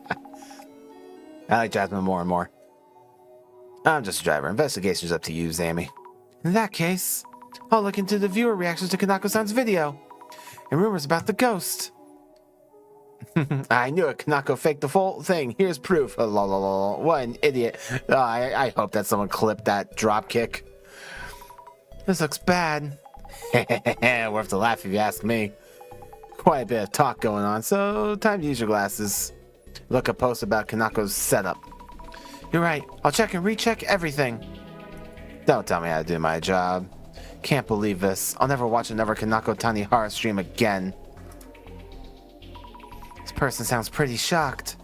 like Jasmine more and more. I'm just a driver. Investigation's up to you, Zammy. In that case, I'll look into the viewer reactions to Kanako-san's video. And rumors about the ghost. I knew it. Kanako faked the full thing. Here's proof. What an idiot. I hope that someone clipped that drop kick. This looks bad. Worth the laugh if you ask me. Quite a bit of talk going on, so time to use your glasses. Look a post about Kanako's setup. You're right. I'll check and recheck everything. Don't tell me how to do my job. Can't believe this. I'll never watch another Kanako Tanihara stream again. This person sounds pretty shocked.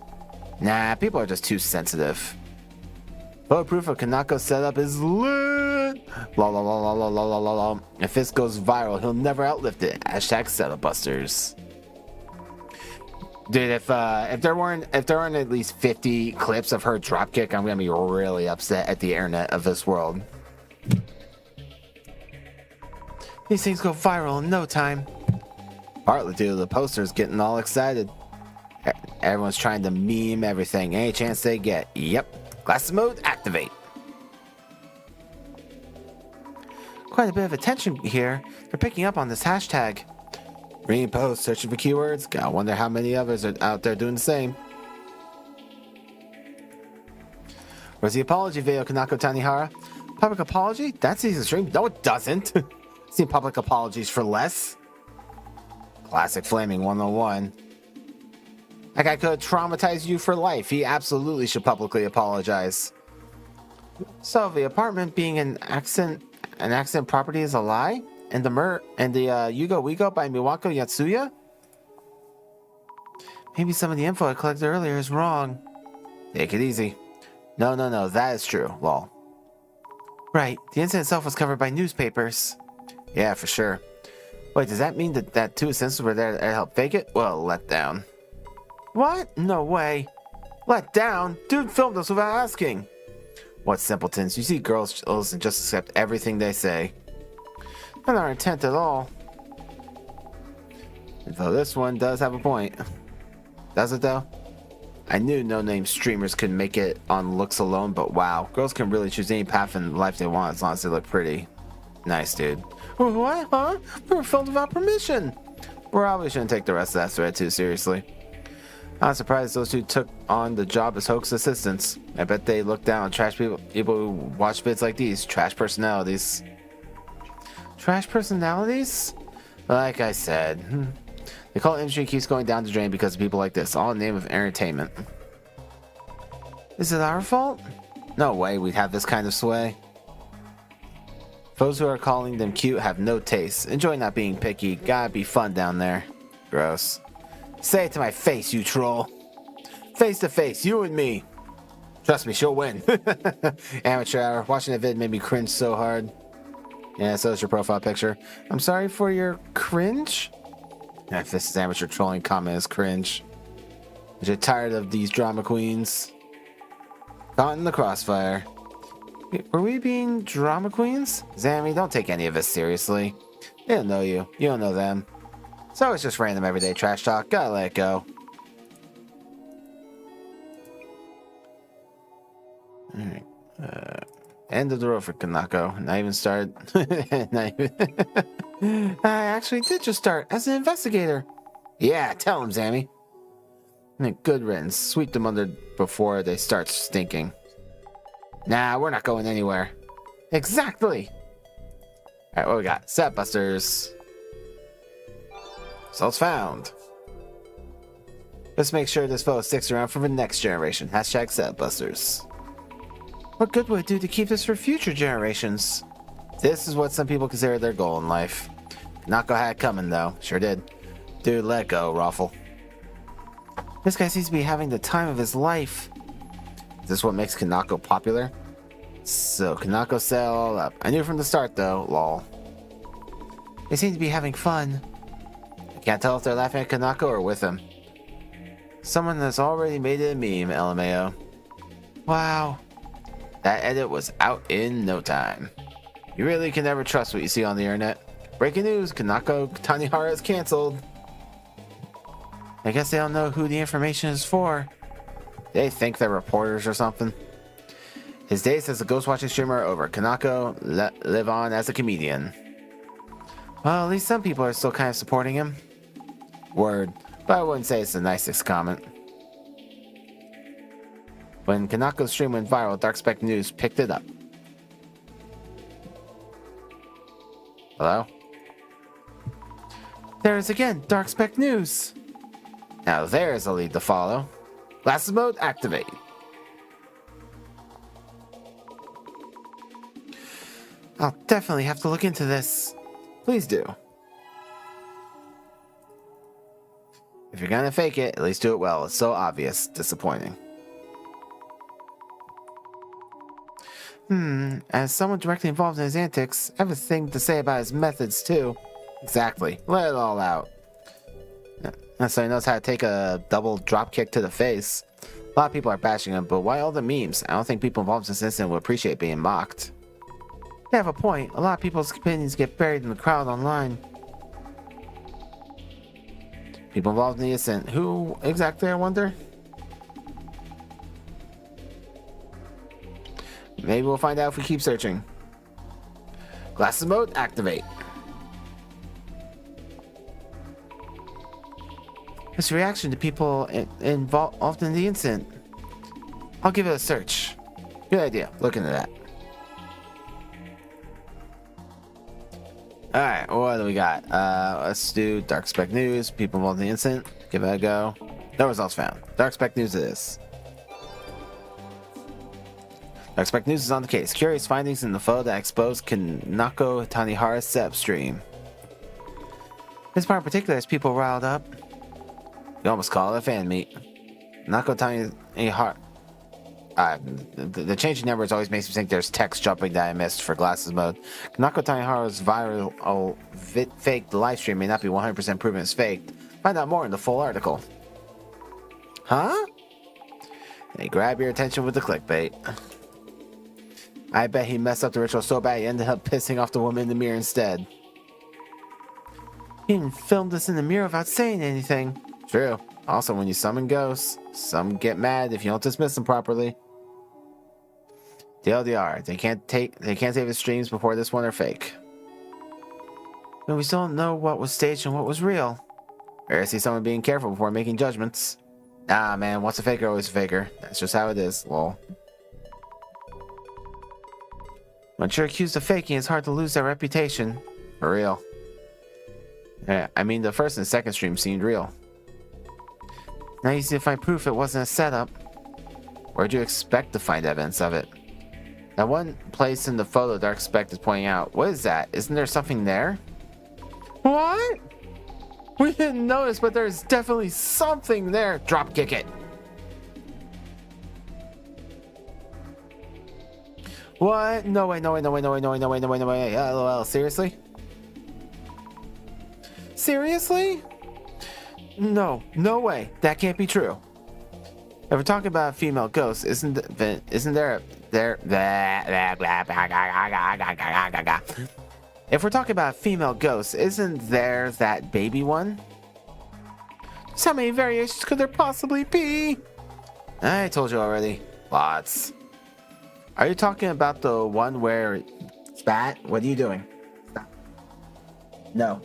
Nah, people are just too sensitive. Photo proof of Kanako's setup is lit. If this goes viral, he'll never outlive it. Hashtag setup busters. Dude, if there weren't at least 50 clips of her dropkick, I'm gonna be really upset at the internet of this world. These things go viral in no time. Partly due to the posters getting all excited. Everyone's trying to meme everything. Any chance they get. Yep. Glasses mode, activate. Quite a bit of attention here. They're picking up on this hashtag. Reading posts, searching for keywords. Gotta wonder how many others are out there doing the same. Where's the apology video, Kanako Tanihara? Public apology? That's easy to stream. No, it doesn't. Seen public apologies for less. Classic Flaming 101. That guy could traumatize you for life. He absolutely should publicly apologize. So the apartment being an accident property is a lie? And the Yugo Wigo by Miwako Yatsuya? Maybe some of the info I collected earlier is wrong. Take it easy. No, that is true. Lol. Right, the incident itself was covered by newspapers. Yeah, for sure. Wait, does that mean that two assistants were there to help fake it? Well, let down. What? No way. Let down? Dude filmed us without asking. What simpletons. You see girls and just accept everything they say. Not our intent at all. Though this one does have a point. Does it though? I knew no-name streamers could make it on looks alone, but wow. Girls can really choose any path in life they want as long as they look pretty. Nice, dude. What? Huh? We were filmed without permission. Probably shouldn't take the rest of that thread too seriously. I'm surprised those two took on the job as hoax assistants. I bet they look down on trash people who watch vids like these. Trash personalities. Trash personalities? Like I said, the cult industry keeps going down the drain because of people like this, all in the name of entertainment. Is it our fault? No way we'd have this kind of sway. Those who are calling them cute have no taste. Enjoy not being picky. Gotta be fun down there. Gross. Say it to my face, you troll. Face to face, you and me. Trust me, she'll win. Amateur hour. Watching the vid made me cringe so hard. Yeah, so is your profile picture. I'm sorry for your cringe? If this is amateur trolling, comment is cringe. You're tired of these drama queens. Caught in the crossfire. Were we being drama queens? Zammy, don't take any of this seriously. They don't know you. You don't know them. So it's just random everyday trash talk. Gotta let it go. Alright. End of the road for Kanako. Not even started. Not even. I actually did just start as an investigator. Yeah, tell him, Zammy. Good riddance. Sweep them under before they start stinking. Nah, we're not going anywhere. Exactly. Alright, what we got? Set busters. Results found. Let's make sure this photo sticks around for the next generation. Hashtag set busters. What good would it do to keep this for future generations? This is what some people consider their goal in life. Kanako had it coming though. Sure did. Dude, let go, Raffle. This guy seems to be having the time of his life. Is this what makes Kanako popular? So Kanako set it all up. I knew from the start though, lol. They seem to be having fun. I can't tell if they're laughing at Kanako or with him. Someone that's already made it a meme, LMAO. Wow. That edit was out in no time. You really can never trust what you see on the internet. Breaking news, Kanako Tanihara is cancelled. I guess they don't know who the information is for. They think they're reporters or something. His days as a ghost watching streamer are over. Kanako live on as a comedian. Well, at least some people are still kind of supporting him. Word, but I wouldn't say it's the nicest comment. When Kanako's stream went viral, Dark Spec News picked it up. Hello? There is again, Dark Spec News. Now there's a lead to follow. Glasses mode, activate. I'll definitely have to look into this. Please do. If you're gonna fake it, at least do it well. It's so obvious. Disappointing. As someone directly involved in his antics, I have a thing to say about his methods too. Exactly. Let it all out. So he knows how to take a double drop kick to the face. A lot of people are bashing him, but why all the memes? I don't think people involved in this incident will appreciate being mocked. They have a point. A lot of people's opinions get buried in the crowd online. People involved in the incident. Who exactly, I wonder? Maybe we'll find out if we keep searching. Glasses mode, activate. His reaction to people involved in the incident. I'll give it a search. Good idea. Look into that. Alright, what do we got? Let's do Dark Spec News. People involved in the incident. Give it a go. No results found. Dark Spec News it is. Dark Spec News is on the case. Curious findings in the photo that exposed Kanako Tanihara's step stream. This part in particular has people riled up. You almost call it a fan meet. Kanako Tanihara. The changing numbers always makes me think there's text jumping that I missed for glasses mode. Kanako Tanihara's viral fake live stream may not be 100% proven as faked. Find out more in the full article. Huh? They grab your attention with the clickbait. I bet he messed up the ritual so bad he ended up pissing off the woman in the mirror instead. He didn't film this in the mirror without saying anything. True. Also, when you summon ghosts, some get mad if you don't dismiss them properly. TLDR, they can't save his streams before this one are fake. But we still don't know what was staged and what was real. Rare to see someone being careful before making judgments. Ah man, what's a faker always a faker. That's just how it is, lol. Once you're accused of faking, it's hard to lose that reputation. For real. Yeah, I mean the first and second stream seemed real. Not easy to find proof it wasn't a setup. Where'd you expect to find evidence of it? That one place in the photo Dark Spec is pointing out. What is that? Isn't there something there? What? We didn't notice, but there's definitely something there. Drop kick it. What? No way. LOL, seriously? Seriously? No way. That can't be true. If we're talking about a female ghost, isn't there If we're talking about a female ghost, isn't there that baby one? Just how many variations could there possibly be? I told you already. Lots. Are you talking about the one where... Spat? What are you doing? Stop. No.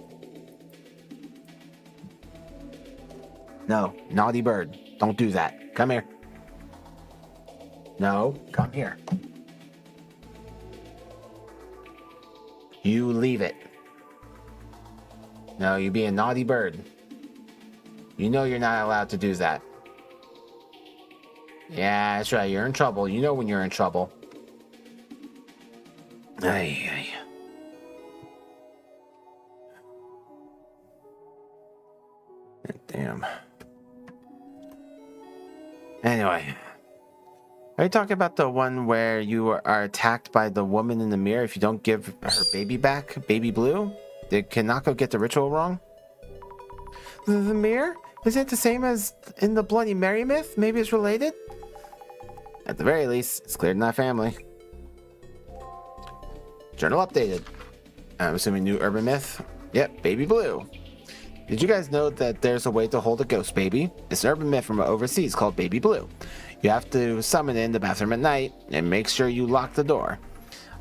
No. Naughty bird. Don't do that. Come here. No. Come here. You leave it. No, you be a naughty bird. You know you're not allowed to do that. Yeah, that's right. You're in trouble. You know when you're in trouble. Ay. Damn. Anyway. Are you talking about the one where you are attacked by the woman in the mirror if you don't give her baby back? Baby Blue? Did Kanako get the ritual wrong? The mirror? Is it the same as in the Bloody Mary myth? Maybe it's related? At the very least, it's cleared in that family. Journal updated. I'm assuming new urban myth. Yep, Baby Blue. Did you guys know that there's a way to hold a ghost baby? It's an urban myth from overseas called Baby Blue. You have to summon it in the bathroom at night and make sure you lock the door.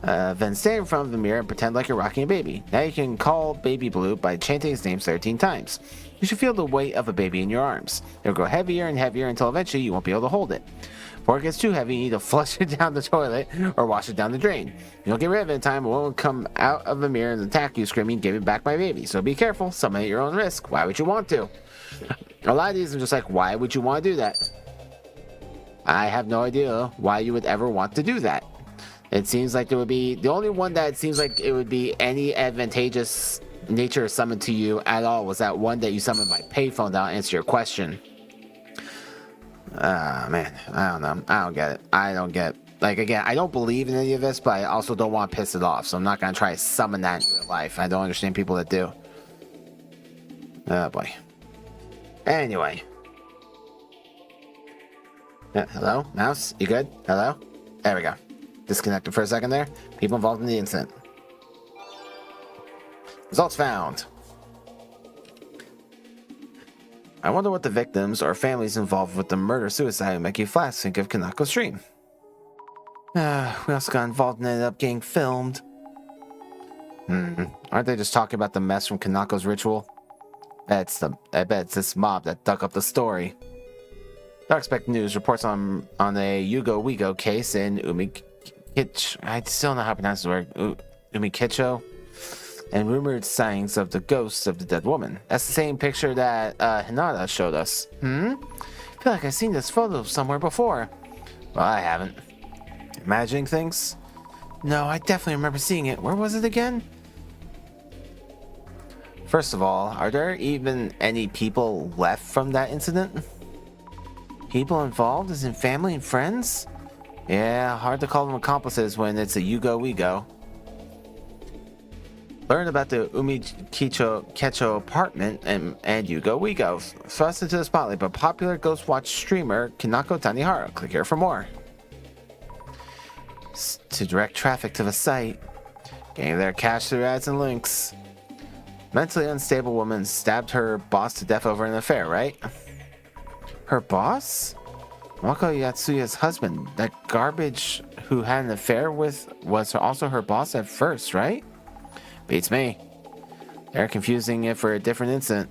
Then stand in front of the mirror and pretend like you're rocking a baby. Now you can call Baby Blue by chanting his name 13 times. You should feel the weight of a baby in your arms. It'll grow heavier and heavier until eventually you won't be able to hold it. Before it gets too heavy, you need to flush it down the toilet or wash it down the drain. You don't get rid of it in time, it won't come out of the mirror and attack you screaming, "Give me back my baby." So be careful, summon at your own risk. Why would you want to? A lot of these are just like, why would you want to do that? I have no idea why you would ever want to do that. It seems like there would be, the only one that it seems like it would be any advantageous nature summoned to you at all was that one that you summoned by payphone that'll answer your question. Man, I don't know. I don't get it. I don't get, like, again, I don't believe in any of this, but I also don't want to piss it off, so I'm not going to try to summon that in real life. I don't understand people that do. Oh boy. Anyway. Hello? Mouse? You good? Hello? There we go. Disconnected for a second there. People involved in the incident. Results found. I wonder what the victims or families involved with the murder-suicide make you flash think of Kanako's stream. We also got involved and ended up getting filmed. Aren't they just talking about the mess from Kanako's ritual? I bet it's this mob that dug up the story. Dark Spec News reports on a Yugo Wigo case in Umikich. I still don't know how to pronounce the word. Umikicho. and rumored sightings of the ghosts of the dead woman. That's the same picture that Hinata showed us. I feel like I've seen this photo somewhere before. Well, I haven't. Imagining things? No, I definitely remember seeing it. Where was it again? First of all, are there even any people left from that incident? People involved as in family and friends? Yeah, hard to call them accomplices when it's a you go, we go. Learn about the Kecho apartment and you go, we go. Thrust into the spotlight by popular Ghost Watch streamer Kanako Tanihara. Click here for more. To direct traffic to the site. Getting their cash through ads and links. Mentally unstable woman stabbed her boss to death over an affair, right? Her boss? Wako Yatsuya's husband, that garbage who had an affair with, was also her boss at first, right? Beats me. They're confusing it for a different incident.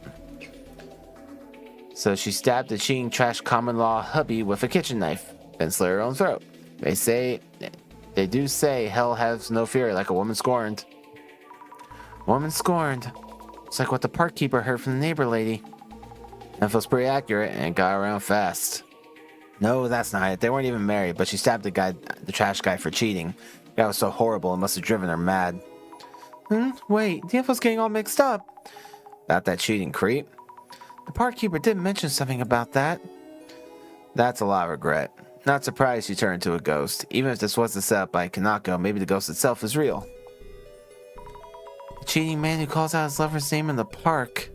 So she stabbed the cheating trash common law hubby with a kitchen knife, then slit her own throat. They do say hell has no fury like a woman scorned. Woman scorned. It's like what the park keeper heard from the neighbor lady. That feels pretty accurate and got around fast. No, that's not it. They weren't even married, but she stabbed the trash guy for cheating. The guy was so horrible, it must have driven her mad. Wait, the info's getting all mixed up. About that cheating creep? The park keeper did mention something about that. That's a lot of regret. Not surprised she turned into a ghost. Even if this was a setup by Kanako, maybe the ghost itself is real. The cheating man who calls out his lover's name in the park.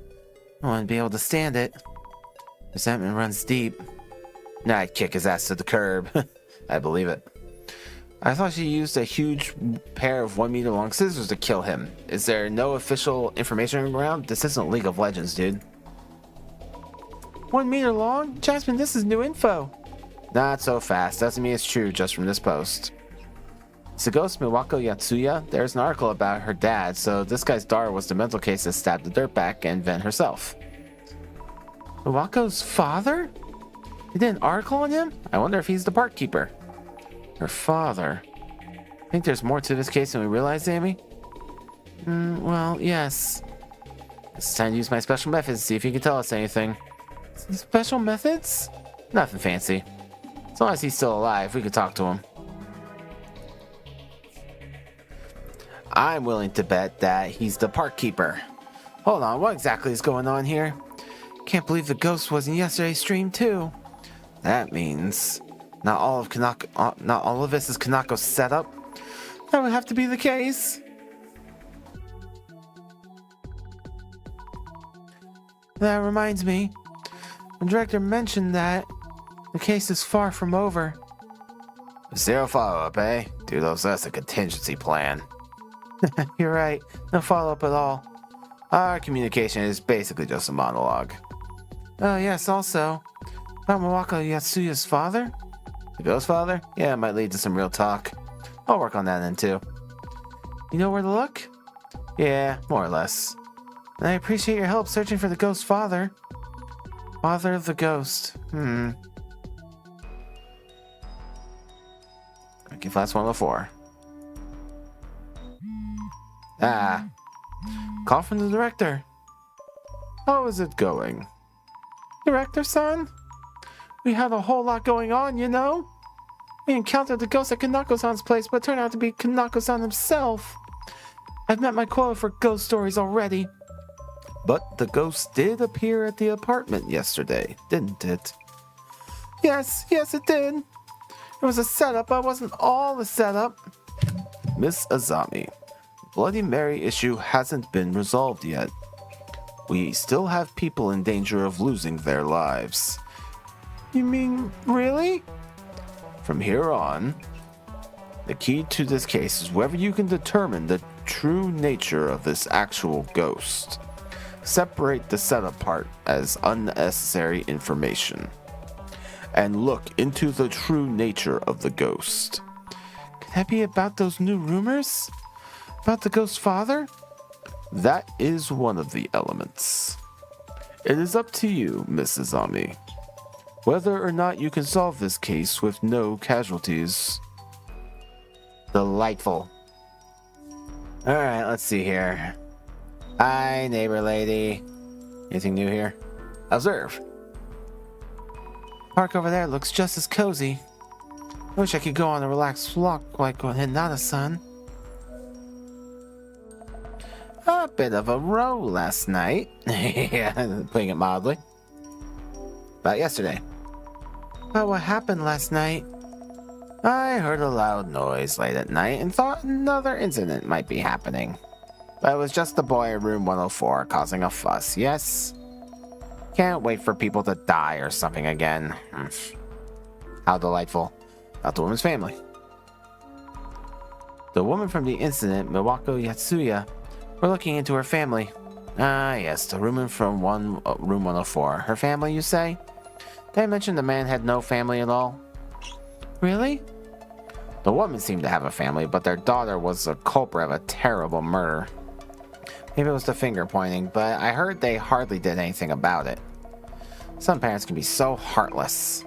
I wouldn't be able to stand it. Resentment runs deep. Now I'd kick his ass to the curb. I believe it. I thought she used a huge pair of 1 meter long scissors to kill him. Is there no official information around? This isn't League of Legends, dude. 1 meter long? Jasmine, this is new info. Not so fast. Doesn't mean it's true just from this post. It's the ghost Miwako Yatsuya. There's an article about her dad, so this guy's daughter was the mental case that stabbed the dirtbag and Ven herself. Miwako's father? They did an article on him? I wonder if he's the park keeper. Her father. Think there's more to this case than we realize, Amy? Well, yes. It's time to use my special methods to see if you can tell us anything. Special methods? Nothing fancy. As long as he's still alive, we could talk to him. I'm willing to bet that he's the park keeper. Hold on, what exactly is going on here? Can't believe the ghost was in yesterday's stream too. That means not all of this is Kanako's setup. That would have to be the case. That reminds me, the director mentioned that the case is far from over. Zero follow-up, eh? Dude, that's a contingency plan. You're right. No follow-up at all. Our communication is basically just a monologue. Oh, yes, also. About Miwako Yatsuya's father? The ghost father? Yeah, it might lead to some real talk. I'll work on that then, too. You know where to look? Yeah, more or less. And I appreciate your help searching for the ghost father. Father of the ghost. Okay, last 104. Call from the director. How is it going? Director-san? We had a whole lot going on, you know? We encountered the ghost at Kanako-san's place, but it turned out to be Kanako-san himself. I've met my quota for ghost stories already. But the ghost did appear at the apartment yesterday, didn't it? Yes, it did. It was a setup, but it wasn't all a setup. Miss Azami, Bloody Mary issue hasn't been resolved yet. We still have people in danger of losing their lives. You mean, really? From here on, the key to this case is whether you can determine the true nature of this actual ghost. Separate the setup part as unnecessary information, and look into the true nature of the ghost. Could that be about those new rumors? About the ghost father? That is one of the elements. It is up to you, Miss Azami, whether or not you can solve this case with no casualties. Delightful. Alright, let's see here. Hi, neighbor lady. Anything new here? Observe. Park over there looks just as cozy. I wish I could go on a relaxed walk like with Hinata-san. A bit of a row last night. Yeah, putting it mildly. About yesterday. But what happened last night? I heard a loud noise late at night and thought another incident might be happening. But it was just the boy in room 104 causing a fuss, yes? Can't wait for people to die or something again. How delightful. About the woman's family. The woman from the incident, Miwako Yatsuya, we're looking into her family. Ah, yes, the woman from room 104. Her family, you say? Did I mention the man had no family at all? Really? The woman seemed to have a family, but their daughter was the culprit of a terrible murder. Maybe it was the finger pointing, but I heard they hardly did anything about it. Some parents can be so heartless.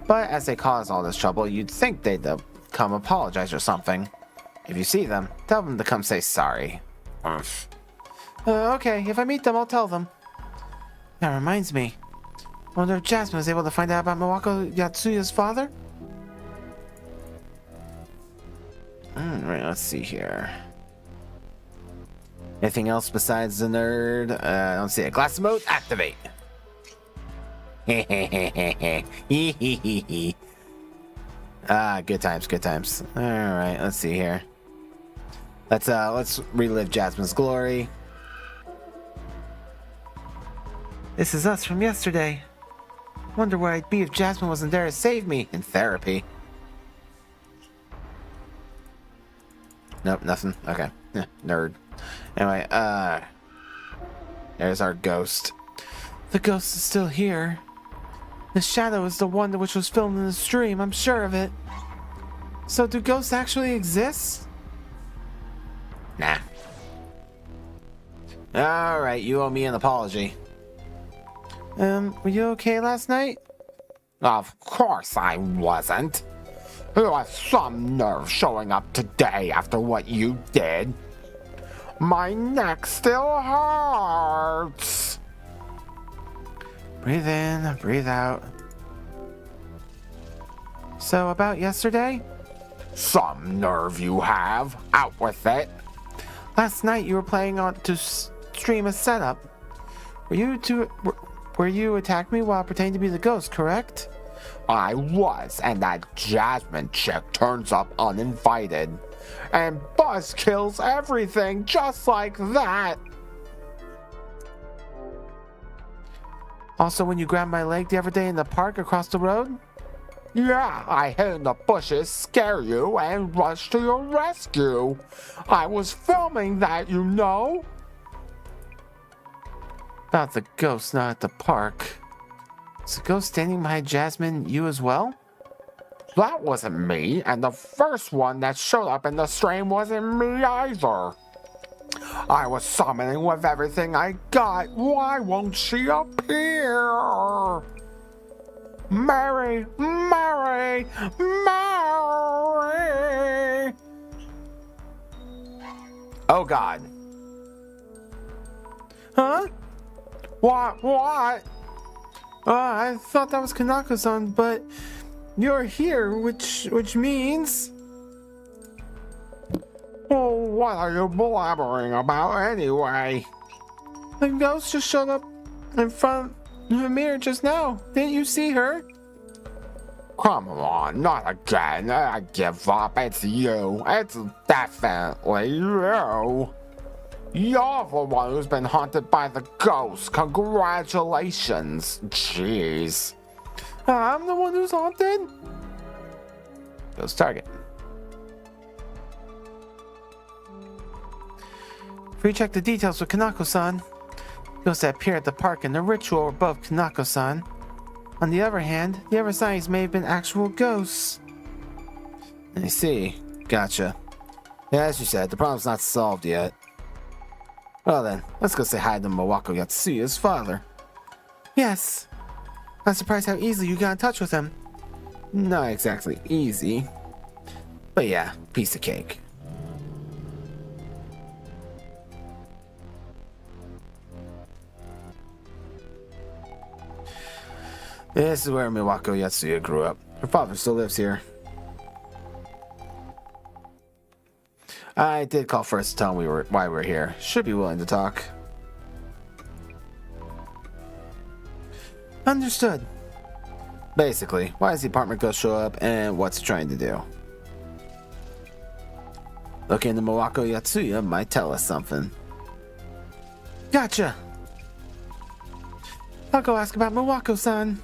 But as they cause all this trouble, you'd think they'd come apologize or something. If you see them, tell them to come say sorry. Okay, if I meet them, I'll tell them. That reminds me. I wonder if Jasmine was able to find out about Miwako Yatsuya's father? Right, let's see here. Anything else besides the nerd? I don't see it. Glass mode, activate. Ah, good times, good times. All right, let's see here. Let's relive Jasmine's glory. This is us from yesterday. Wonder where I'd be if Jasmine wasn't there to save me. In therapy. Nope, nothing. Okay, nerd. Anyway, there's our ghost. The ghost is still here. The shadow is the one which was filmed in the stream, I'm sure of it. So do ghosts actually exist? Nah. Alright, you owe me an apology. Were you okay last night? Of course I wasn't. You have some nerve showing up today after what you did. My neck still hurts. Breathe in, breathe out. So about yesterday? Some nerve you have. Out with it. Last night you were planning on to stream a setup. Were you attacked me while pretending to be the ghost, correct? I was, and that Jasmine chick turns up uninvited. And Buzz kills everything just like that. Also, when you grabbed my leg the other day in the park across the road? Yeah, I hid in the bushes, scare you, and rush to your rescue. I was filming that, you know. About the ghost, not at the park. Is the ghost standing behind Jasmine you as well? That wasn't me, and the first one that showed up in the stream wasn't me either. I was summoning with everything I got. Why won't she appear? Mary, Mary, Mary! Oh God. Huh? What? I thought that was Kanako-san, but you're here, which means... Oh, what are you blabbering about anyway? The ghost just showed up in front of the mirror just now. Didn't you see her? Come on, not again. I give up. It's you. It's definitely you. You're the one who's been haunted by the ghost. Congratulations. Jeez. I'm the one who's haunted? Ghost target. Recheck the details with Kanako-san. Ghosts that appear at the park in the ritual were above Kanako-san. On the other hand, the other sightings may have been actual ghosts. I see. Gotcha. Yeah, as you said, the problem's not solved yet. Well then, let's go say hi to Miwako Yatsuya's father. Yes. I'm surprised how easily you got in touch with him. Not exactly easy. But yeah, piece of cake. This is where Miwako Yatsuya grew up. Her father still lives here. I did call first to tell him why we're here. Should be willing to talk. Understood. Basically, why does the apartment ghost show up and what's it trying to do? Looking into Miwako Yatsuya might tell us something. Gotcha. I'll go ask about Miwako-san.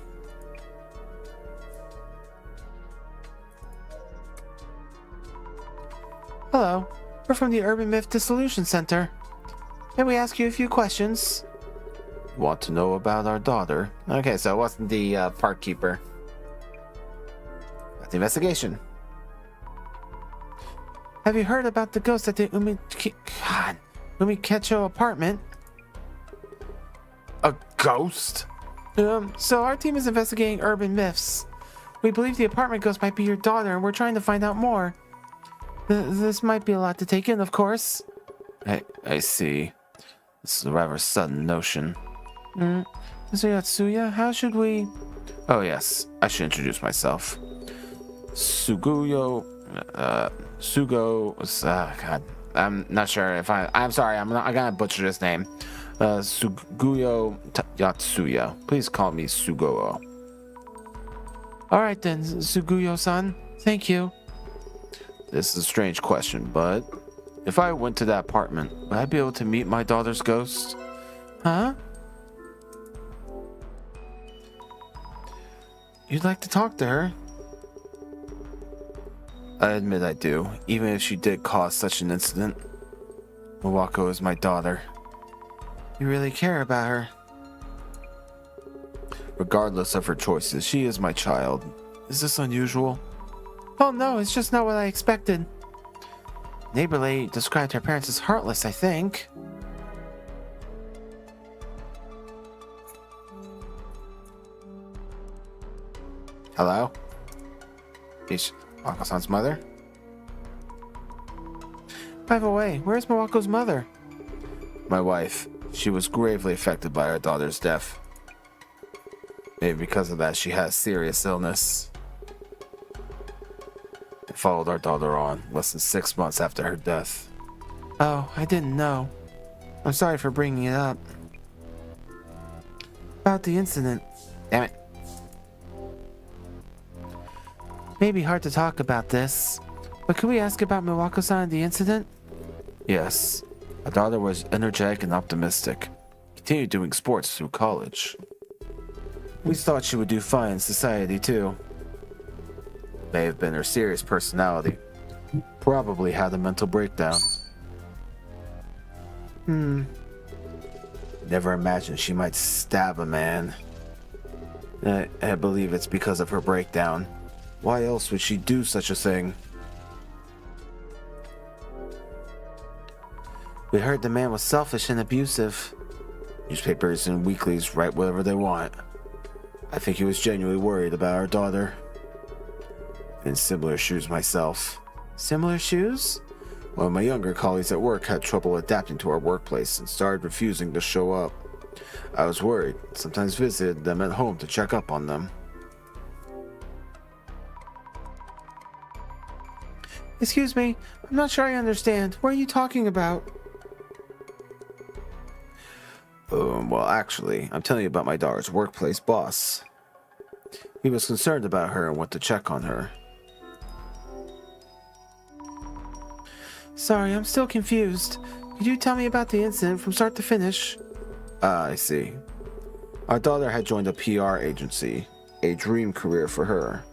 Hello. We're from the Urban Myth Dissolution Center. May we ask you a few questions? Want to know about our daughter? Okay, so it wasn't the park keeper. That's the investigation. Have you heard about the ghost at the Umikecho apartment? A ghost? So our team is investigating urban myths. We believe the apartment ghost might be your daughter, and we're trying to find out more. This might be a lot to take in, of course. I see. This is a rather sudden notion. Mr. Yatsuya, how should we... Oh yes, I should introduce myself. Sugo... God, I'm not sure if I'm sorry, I'm gonna butcher this name. Suguyo Yatsuya. Please call me Suguyo. Alright then, Suguyo-san. Thank you. This is a strange question, but if I went to that apartment, would I be able to meet my daughter's ghost? Huh? You'd like to talk to her? I admit I do, even if she did cause such an incident. Miwako is my daughter. You really care about her? Regardless of her choices, she is my child. Is this unusual? Oh no, it's just not what I expected. Neighbor lady described her parents as heartless, I think. Hello? Is Miwako-san's mother? By the way, where's Miwako's mother? My wife. She was gravely affected by her daughter's death. Maybe because of that, she has serious illness. It followed our daughter on, less than 6 months after her death. Oh, I didn't know. I'm sorry for bringing it up. About the incident. Damn it. May be hard to talk about this, but could we ask about Miwako-san and the incident? Yes. Our daughter was energetic and optimistic. Continued doing sports through college. We thought she would do fine in society too. May have been her serious personality. Probably had a mental breakdown. Never imagined she might stab a man. I believe it's because of her breakdown. Why else would she do such a thing? We heard the man was selfish and abusive. Newspapers and weeklies write whatever they want. I think he was genuinely worried about our daughter. In similar shoes myself. Similar shoes? One of my younger colleagues at work had trouble adapting to our workplace and started refusing to show up. I was worried, sometimes visited them at home to check up on them. Excuse me, I'm not sure I understand. What are you talking about? Well, actually, I'm telling you about my daughter's workplace boss. He was concerned about her and went to check on her. Sorry, I'm still confused. Could you tell me about the incident from start to finish? I see. Our daughter had joined a PR agency, a dream career for her.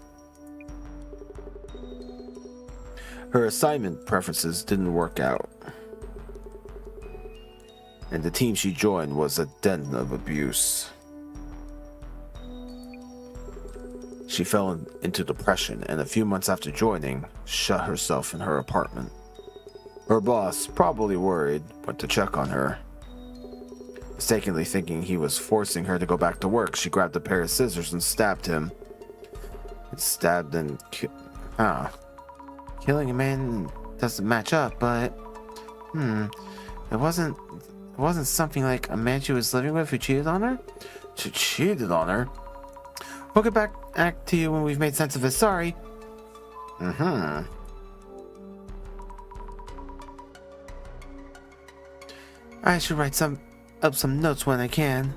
Her assignment preferences didn't work out. And the team she joined was a den of abuse. She fell into depression and a few months after joining, shut herself in her apartment. Her boss, probably worried, went to check on her. Mistakenly thinking he was forcing her to go back to work, she grabbed a pair of scissors and stabbed him. Killing a man doesn't match up, but... It wasn't something like a man she was living with who cheated on her? She cheated on her? We'll get back to you when we've made sense of it. Sorry. Mm-hmm. I should write up some notes when I can.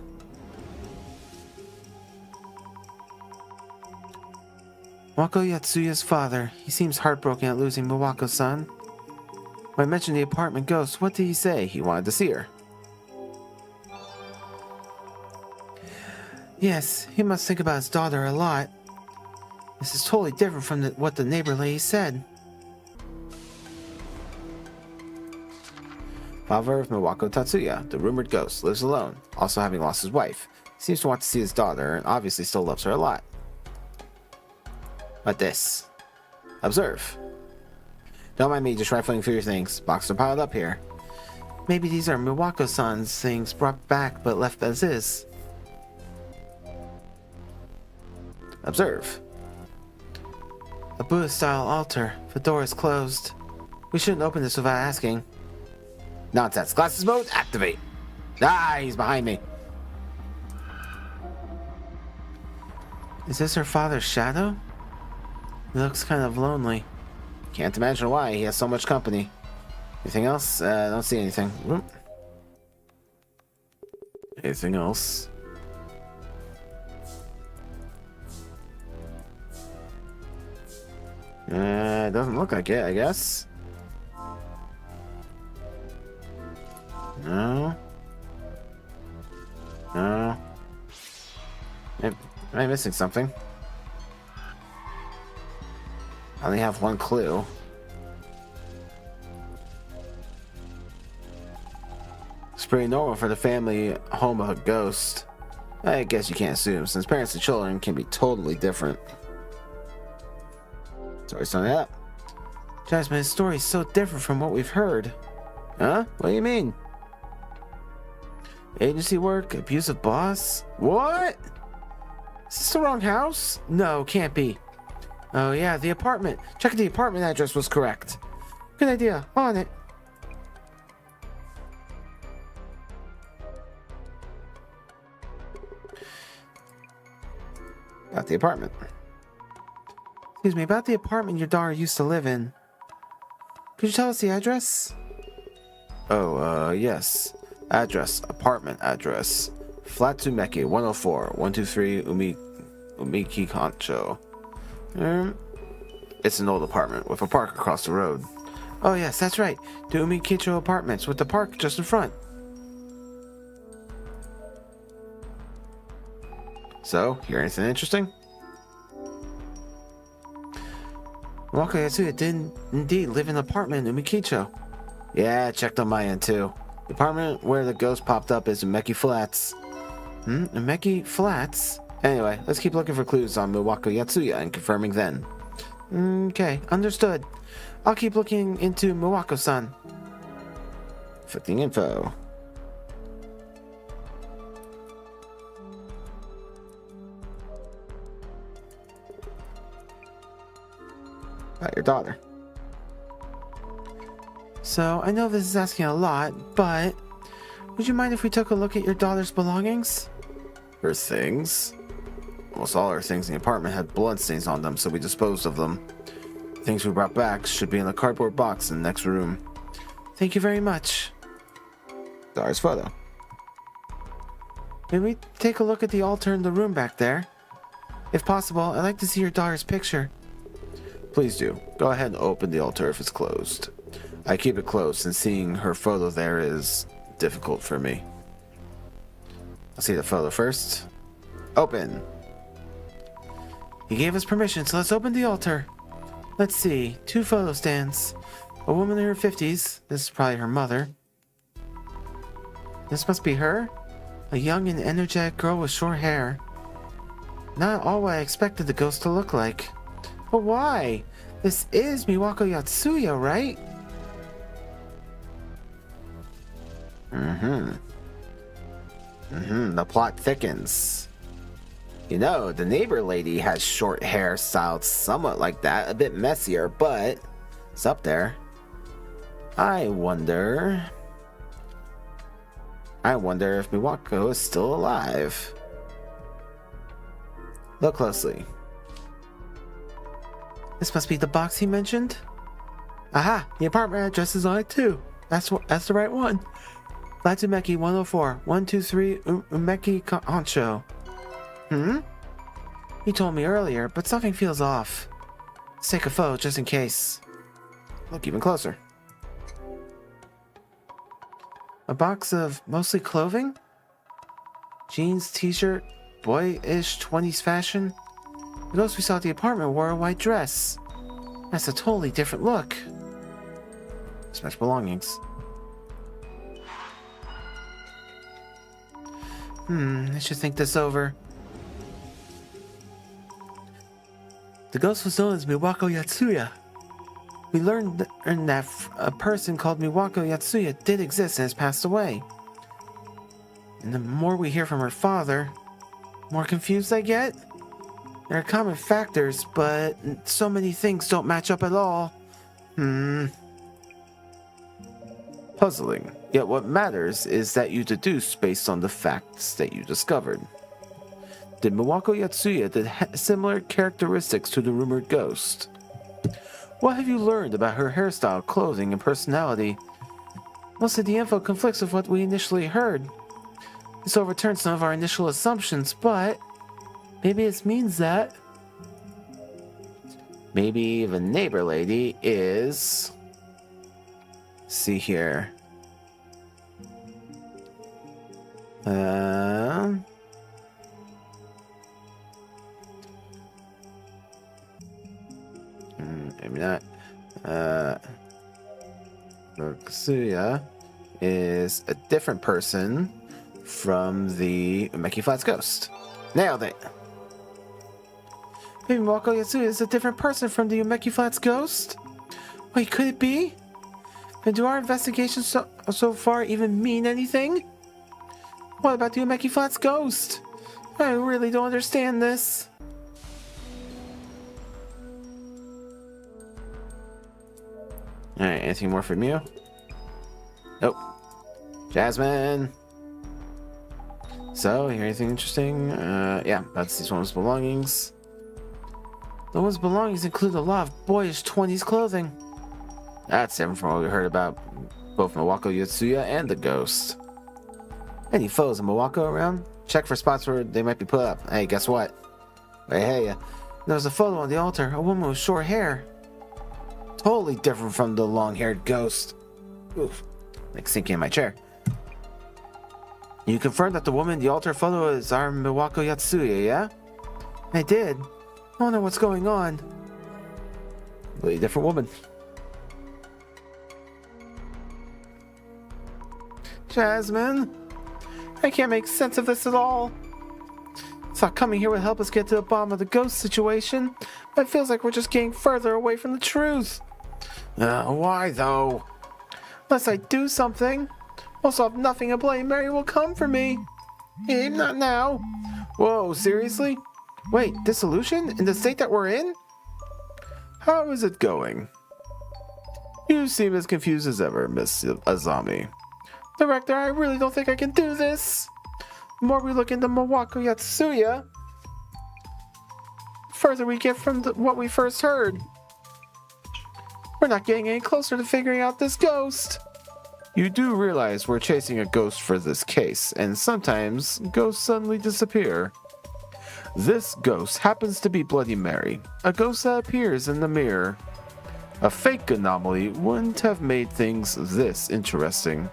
Wako Yatsuya's father. He seems heartbroken at losing Miwako-san. When I mentioned the apartment ghost, what did he say? He wanted to see her. Yes, he must think about his daughter a lot. This is totally different from what the neighbor lady said. Father of Miwako Tatsuya, the rumored ghost, lives alone, also having lost his wife. He seems to want to see his daughter and obviously still loves her a lot. But this. Observe. Don't mind me just rifling through your things. Boxes are piled up here. Maybe these are Miwako-san's things brought back but left as is. Observe. A Buddha-style altar. The door is closed. We shouldn't open this without asking. Nonsense. Glasses mode, activate. Ah, he's behind me. Is this her father's shadow? He looks kind of lonely. Can't imagine why. He has so much company. Anything else? I don't see anything. Whoop. Anything else? It doesn't look like it, I guess. No. No. Am I missing something? I only have one clue. It's pretty normal for the family home of a ghost. I guess you can't assume, since parents and children can be totally different. Sorry, son, that. Jasmine, his story is so different from what we've heard. Huh? What do you mean? Agency work, abusive boss. What? Is this the wrong house? No, can't be. Oh yeah, the apartment. Check if the apartment address was correct. Good idea. On it. About the apartment. Excuse me, about the apartment your daughter used to live in. Could you tell us the address? Oh, yes. Address, apartment address. Flat Tsumeki, 104, 123 Umiki Kancho. It's an old apartment with a park across the road. Oh yes, that's right. The Umikicho apartments with the park just in front. So, hear anything interesting? Wako Yatsuya did indeed live in an apartment in Umikicho. Yeah, I checked on my end too. The apartment where the ghost popped up is Umeki Flats. Umeki Flats? Anyway, let's keep looking for clues on Miwako Yatsuya and confirming then. Okay, understood. I'll keep looking into Miwako-san. Inflicting info. About your daughter. So, I know this is asking a lot, but would you mind if we took a look at your daughter's belongings? Her things? Almost all our things in the apartment had bloodstains on them, so we disposed of them. Things we brought back should be in the cardboard box in the next room. Thank you very much. Daughter's photo. May we take a look at the altar in the room back there? If possible, I'd like to see your daughter's picture. Please do. Go ahead and open the altar if it's closed. I keep it closed, and seeing her photo there is difficult for me. I'll see the photo first. Open. He gave us permission, so let's open the altar. Let's see, 2 photo stands. A woman in her 50s. This is probably her mother. This must be her. A young and energetic girl with short hair. Not all what I expected the ghost to look like. But why? This is Miwako Yatsuya, right? The plot thickens. You know, the neighbor lady has short hair styled somewhat like that, a bit messier, but it's up there. I wonder if Miwako is still alive. Look closely. This must be the box he mentioned. Aha! The apartment address is on it too. That's the right one. Flat Umeki 104, 123 Umeki Honcho. You told me earlier, but something feels off. Let's take a photo just in case. Look even closer. A box of mostly clothing? Jeans, t-shirt, boyish 20s fashion? The ghost we saw at the apartment wore a white dress. That's a totally different look. Smash belongings. I should think this over. The ghost was known as Miwako Yatsuya. We learned that a person called Miwako Yatsuya did exist and has passed away. And the more we hear from her father, the more confused I get. There are common factors, but so many things don't match up at all. Puzzling. Yet what matters is that you deduce based on the facts that you discovered. Did Miwako Yatsuya have similar characteristics to the rumored ghost? What have you learned about her hairstyle, clothing, and personality? Most of the info conflicts with what we initially heard. This overturns some of our initial assumptions, but maybe it means that maybe the neighbor lady is... see here. Maybe not. Yatsuya is a different person from the Umeki Flats ghost. Nailed it. Maybe Miwako Yatsuya is a different person from the Umeki Flats ghost? Wait, could it be? And do our investigations so far even mean anything? What about the Umeki Flats ghost? I really don't understand this. Alright, anything more from you? Nope. Jasmine! So, hear anything interesting? Yeah, that's these woman's belongings. The woman's belongings include a lot of boyish 20s clothing. That's different from what we heard about both Miwako Yatsuya and the ghost. Any foes of Miwako around? Check for spots where they might be put up. Hey, guess what? Hey, there was a photo on the altar, a woman with short hair. Totally different from the long-haired ghost. Oof, like sinking in my chair. You confirmed that the woman in the altar photo is our Miwako Yatsuya, yeah? I did. I don't know what's going on. Really different woman. Jasmine, I can't make sense of this at all. Thought coming here would help us get to the bottom of the ghost situation, but it feels like we're just getting further away from the truth. Why though? Unless I do something, also have nothing to blame, Mary will come for me. Not now. Whoa, seriously? Wait, dissolution? In the state that we're in? How is it going? You seem as confused as ever, Miss Azami. Director, I really don't think I can do this. The more we look into Miwako Yatsuya, the further we get from what we first heard. We're not getting any closer to figuring out this ghost. You do realize we're chasing a ghost for this case, and sometimes ghosts suddenly disappear. This ghost happens to be Bloody Mary, a ghost that appears in the mirror. A fake anomaly wouldn't have made things this interesting.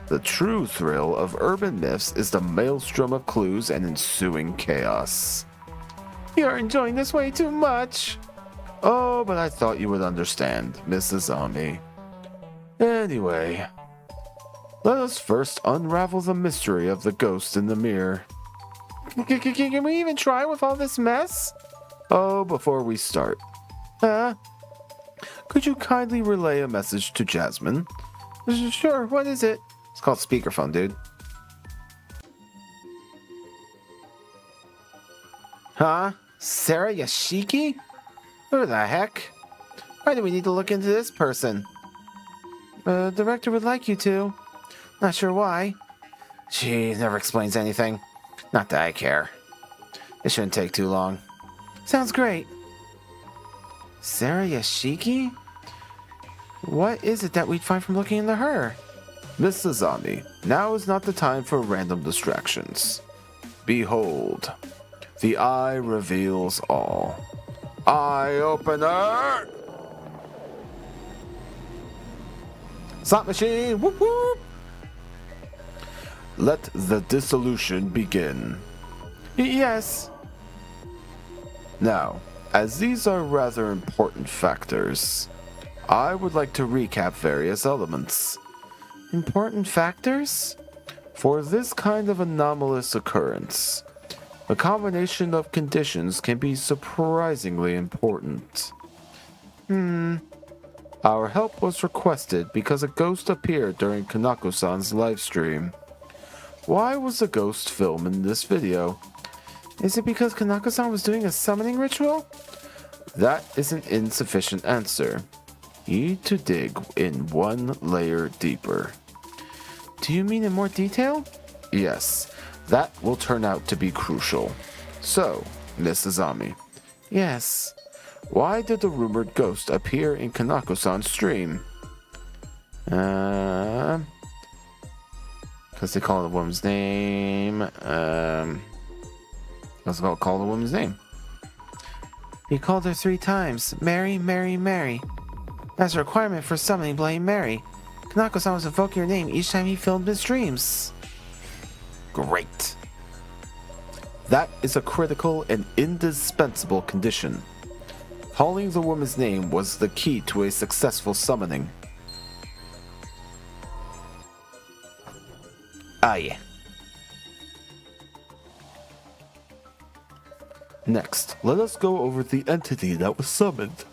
The true thrill of urban myths is the maelstrom of clues and ensuing chaos. You're enjoying this way too much. Oh, but I thought you would understand, Mrs. Zombie. Anyway, let us first unravel the mystery of the ghost in the mirror. Can we even try with all this mess? Oh, before we start, could you kindly relay a message to Jasmine? Sure, what is it? It's called speakerphone, dude. Huh? Sarah Yashiki? Who the heck? Why do we need to look into this person? Director would like you to. Not sure why. She never explains anything. Not that I care. It shouldn't take too long. Sounds great. Sarah Yashiki? What is it that we'd find from looking into her? Miss Azami, now is not the time for random distractions. Behold, the eye reveals all. Eye opener! Slot machine! Whoop whoop! Let the dissolution begin. Yes. Now, as these are rather important factors, I would like to recap various elements. Important factors? For this kind of anomalous occurrence, a combination of conditions can be surprisingly important. Our help was requested because a ghost appeared during Kanako-san's livestream. Why was the ghost filmed in this video? Is it because Kanako-san was doing a summoning ritual? That is an insufficient answer. You need to dig in one layer deeper. Do you mean in more detail? Yes, that will turn out to be crucial. So, Miss Azami, Yes. why did the rumored ghost appear in Kanako-san's stream? Because they call the woman's name. Let's go call the woman's name. He called her 3 times. Mary, Mary, Mary. That's a requirement for summoning Bloody Mary. Kanako-san was invoking her name each time he filmed his streams. Great. That is a critical and indispensable condition. Calling the woman's name was the key to a successful summoning. Ah, yeah. Next, let us go over the entity that was summoned.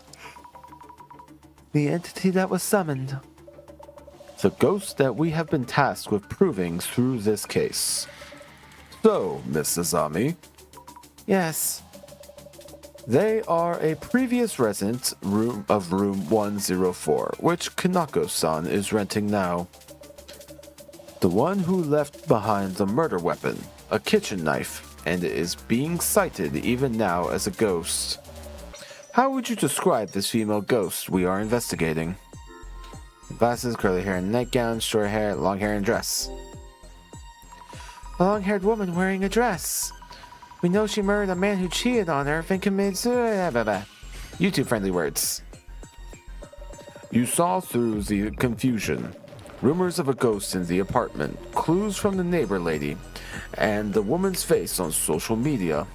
The entity that was summoned. The ghost that we have been tasked with proving through this case. So, Miss Azami, Yes. they are a previous resident of room 104, which Kanako-san is renting now. The one who left behind the murder weapon, a kitchen knife, and is being cited even now as a ghost. How would you describe this female ghost we are investigating? Glasses, curly hair and nightgown, short hair, long hair and dress. A long-haired woman wearing a dress. We know she murdered a man who cheated on her and committed suicide. YouTube-friendly words. You saw through the confusion. Rumors of a ghost in the apartment, clues from the neighbor lady, and the woman's face on social media.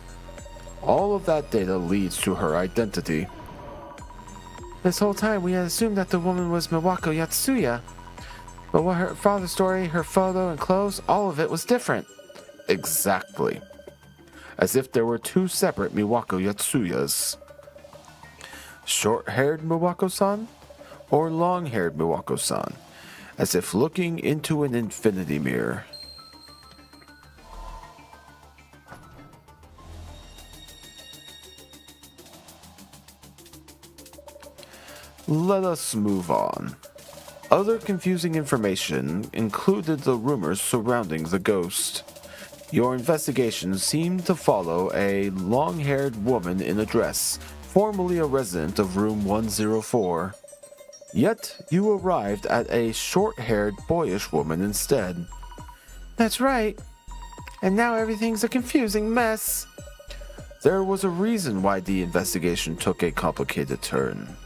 All of that data leads to her identity. This whole time we had assumed that the woman was Miwako Yatsuya. But what her father's story, her photo, and clothes, all of it was different. Exactly. As if there were 2 separate Miwako Yatsuyas. Short-haired Miwako-san? Or long-haired Miwako-san? As if looking into an infinity mirror. Let us move on. Other confusing information included the rumors surrounding the ghost. Your investigation seemed to follow a long-haired woman in a dress, formerly a resident of room 104. Yet, you arrived at a short-haired, boyish woman instead. That's right. And now everything's a confusing mess. There was a reason why the investigation took a complicated turn.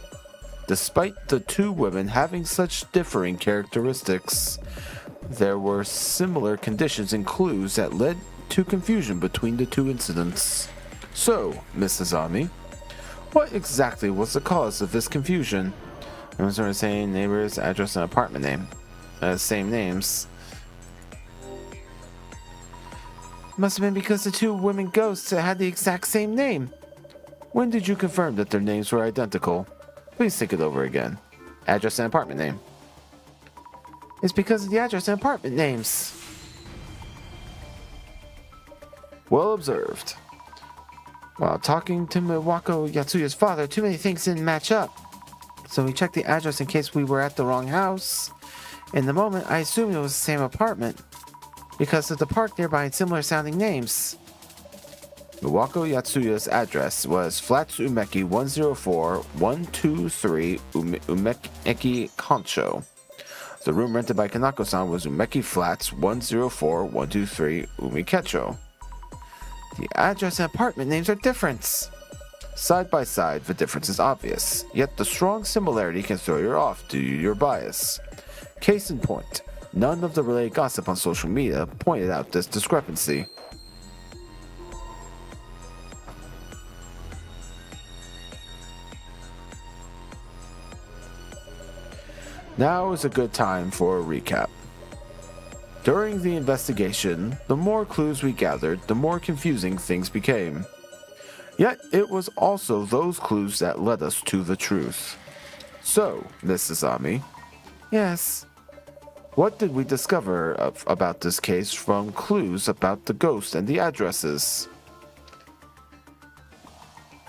Despite the 2 women having such differing characteristics, there were similar conditions and clues that led to confusion between the 2 incidents. So, Miss Azami, what exactly was the cause of this confusion? I was sort of saying neighbor's address and apartment name. Same names. Must have been because the 2 women ghosts had the exact same name. When did you confirm that their names were identical? Please think it over again. Address and apartment name. It's because of the address and apartment names. Well observed. While talking to Miwako Yatsuya's father, too many things didn't match up. So we checked the address in case we were at the wrong house. In the moment, I assumed it was the same apartment, because of the park nearby and similar sounding names. Miwako Yatsuya's address was Flats Umeki 104-123 Umeki Koncho. The room rented by Kanako-san was Umeki Flats 104-123 Umikecho. The address and apartment names are different. Side by side, the difference is obvious, yet the strong similarity can throw you off due to your bias. Case in point, none of the related gossip on social media pointed out this discrepancy. Now is a good time for a recap. During the investigation, the more clues we gathered, the more confusing things became. Yet it was also those clues that led us to the truth. So, Miss Izami. Yes. What did we discover about this case from clues about the ghost and the addresses?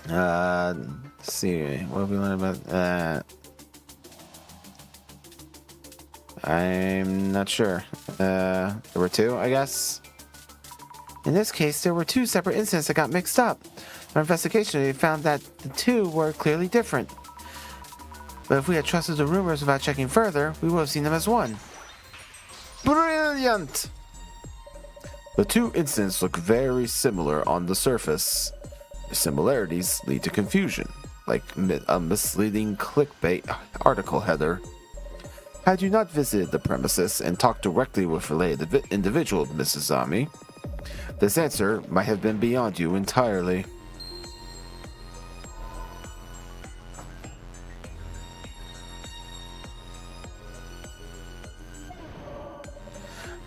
Let's see. What have we learned about I'm not sure. There were two, I guess. In this case, there were two separate incidents that got mixed up. Our investigation, we found that the two were clearly different. But if we had trusted the rumors without checking further, we would have seen them as one. Brilliant! The two incidents look very similar on the surface. The similarities lead to confusion, like a misleading clickbait article header. Had you not visited the premises and talked directly with related individual, Mrs. Izami, this answer might have been beyond you entirely.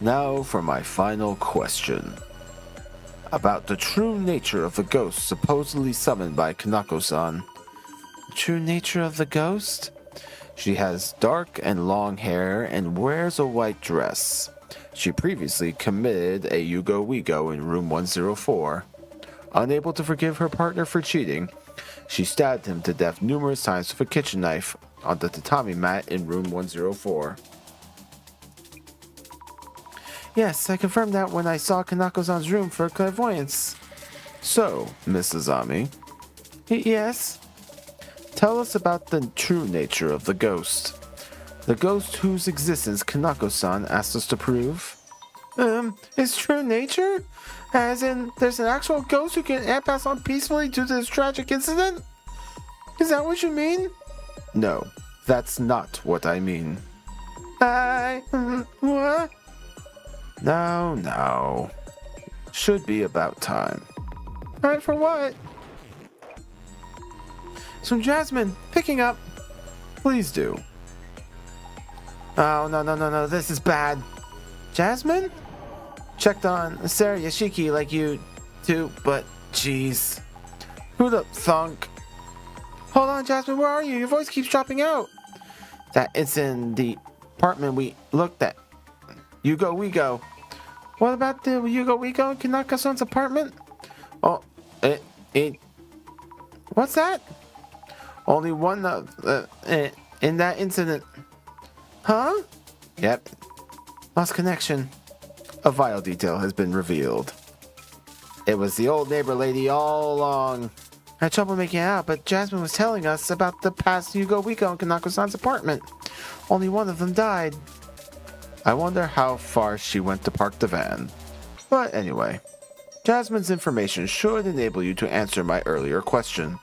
Now for my final question. About the true nature of the ghost supposedly summoned by Kanako-san. The true nature of the ghost? She has dark and long hair and wears a white dress. She previously committed a Yugo Wigo in room 104. Unable to forgive her partner for cheating, she stabbed him to death numerous times with a kitchen knife on the tatami mat in room 104. Yes, I confirmed that when I saw Kanako-san's room for clairvoyance. So, Miss Izami, Yes? tell us about the true nature of the ghost. The ghost whose existence Kanako-san asked us to prove. Its true nature? As in, there's an actual ghost who can pass on peacefully due to this tragic incident? Is that what you mean? No, that's not what I mean. What? No. Should be about time. Alright, for what? It's from Jasmine, picking up. Please do. Oh, no, this is bad. Jasmine? Checked on Sarah Yashiki like you too, but jeez. Who the thunk? Hold on, Jasmine, where are you? Your voice keeps dropping out. That it's in the apartment we looked at. Yugo Wigo. What about the Yugo Wigo in Kanako-san's apartment? Oh, What's that? only one In that incident. Huh? Yep, Lost connection. a vital detail has been revealed. It was the old neighbor lady all along. I had trouble making it out, but Jasmine was telling us about the past Yugo Wigo in Kanako-san's apartment. Only one of them died. I wonder how far she went to park the van. But anyway, Jasmine's information should enable you to answer my earlier question.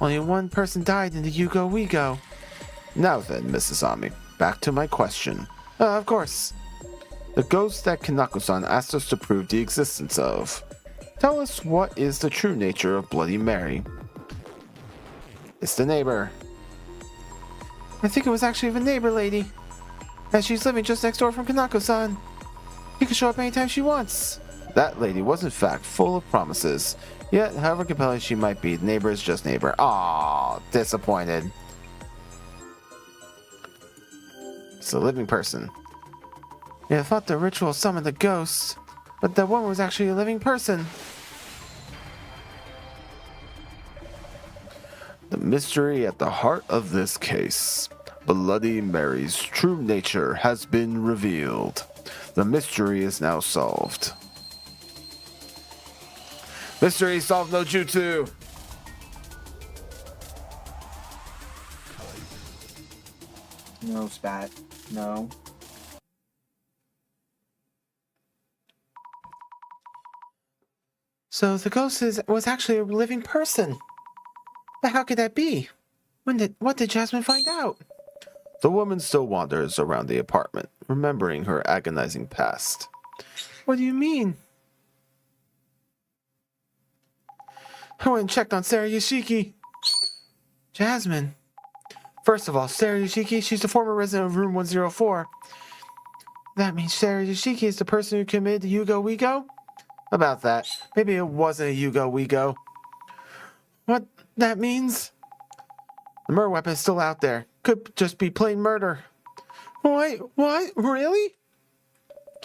Only one person died in the Yugo Wigo. Now then, Mrs. Ami, back to my question. Of course. The ghost that Kanako-san asked us to prove the existence of. Tell us what is the true nature of Bloody Mary. It's the neighbor. I think it was actually the neighbor lady. And she's living just next door from Kanako-san. She can show up anytime she wants. That lady was in fact full of promises. Yet, however compelling she might be, neighbor is just neighbor. Aww, disappointed. It's a living person. Yeah, I thought the ritual summoned the ghost, but that woman was actually a living person. The mystery at the heart of this case. Bloody Mary's true nature has been revealed. The mystery is now solved. Mystery solved no jutsu. No, Spat. No. So the ghost was actually a living person. But how could that be? What did Jasmine find out? The woman still wanders around the apartment, remembering her agonizing past. What do you mean? I went and checked on Sarah Yoshiki. Jasmine. First of all, Sarah Yoshiki, she's the former resident of room 104. That means Sarah Yoshiki is the person who committed the Yugo Wigo? About that. Maybe it wasn't a Yugo Wigo. What that means? The murder weapon is still out there. Could just be plain murder. Wait, what? Really?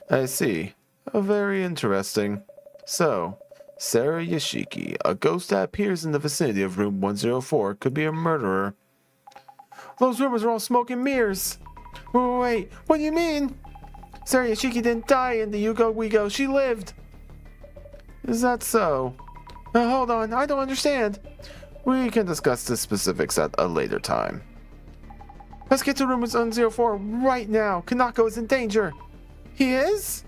I see. Very interesting. So, Sarah Yoshiki, a ghost that appears in the vicinity of room 104, could be a murderer. Those rumors are all smoke and mirrors. Wait, what do you mean? Sarah Yoshiki didn't die in the Yugo Wigo. She lived. Is that so? Hold on, I don't understand. We can discuss the specifics at a later time. Let's get to room 104 right now. Kanako is in danger. He is?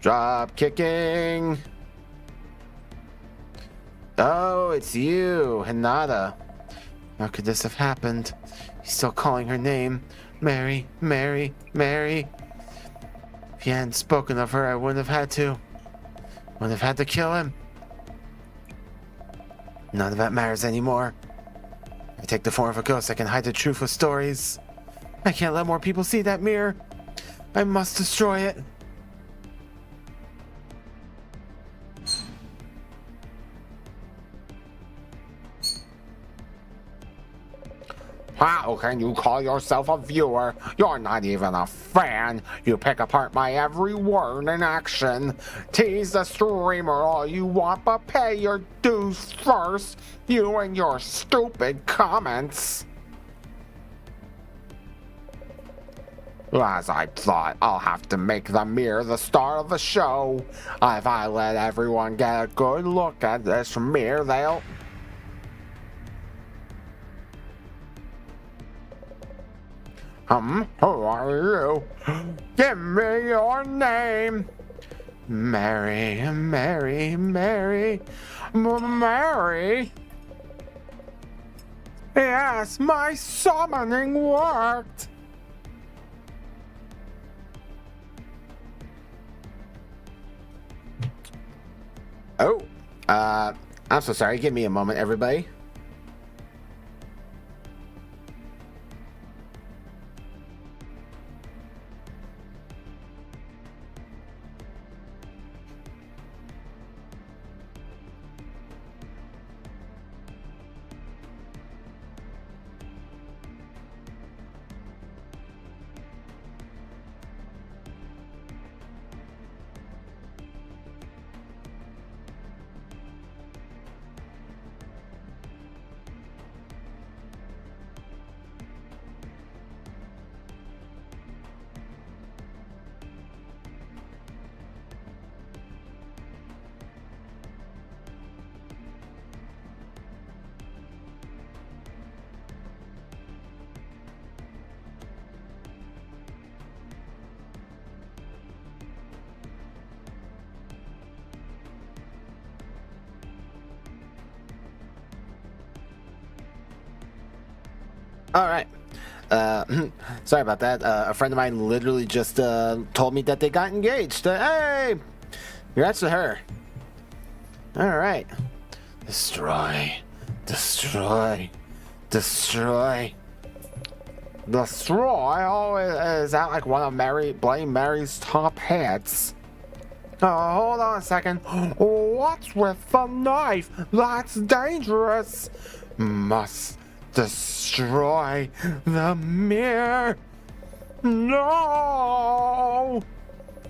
Drop kicking. Oh, it's you, Hinata. How could this have happened? He's still calling her name. Mary, Mary, Mary. If he hadn't spoken of her, I wouldn't have had to. Wouldn't have had to kill him. None of that matters anymore. I take the form of a ghost, I can hide the truth with stories. I can't let more people see that mirror. I must destroy it. How can you call yourself a viewer? You're not even a fan. You pick apart my every word and action. Tease the streamer all you want, but pay your dues first. You and your stupid comments. As I thought, I'll have to make the mirror the star of the show. If I let everyone get a good look at this mirror, they'll... Who are you? Give me your name. Mary, Mary, Mary. Mary? Yes, my summoning worked. Oh, I'm so sorry. Give me a moment, everybody. All right. Sorry about that. A friend of mine literally just told me that they got engaged. Hey, congrats to her. All right. Destroy, destroy, destroy, destroy. Oh, is that like one of Bloody Mary's top hits? Oh, hold on a second. What's with the knife? That's dangerous. Must destroy the mirror. No!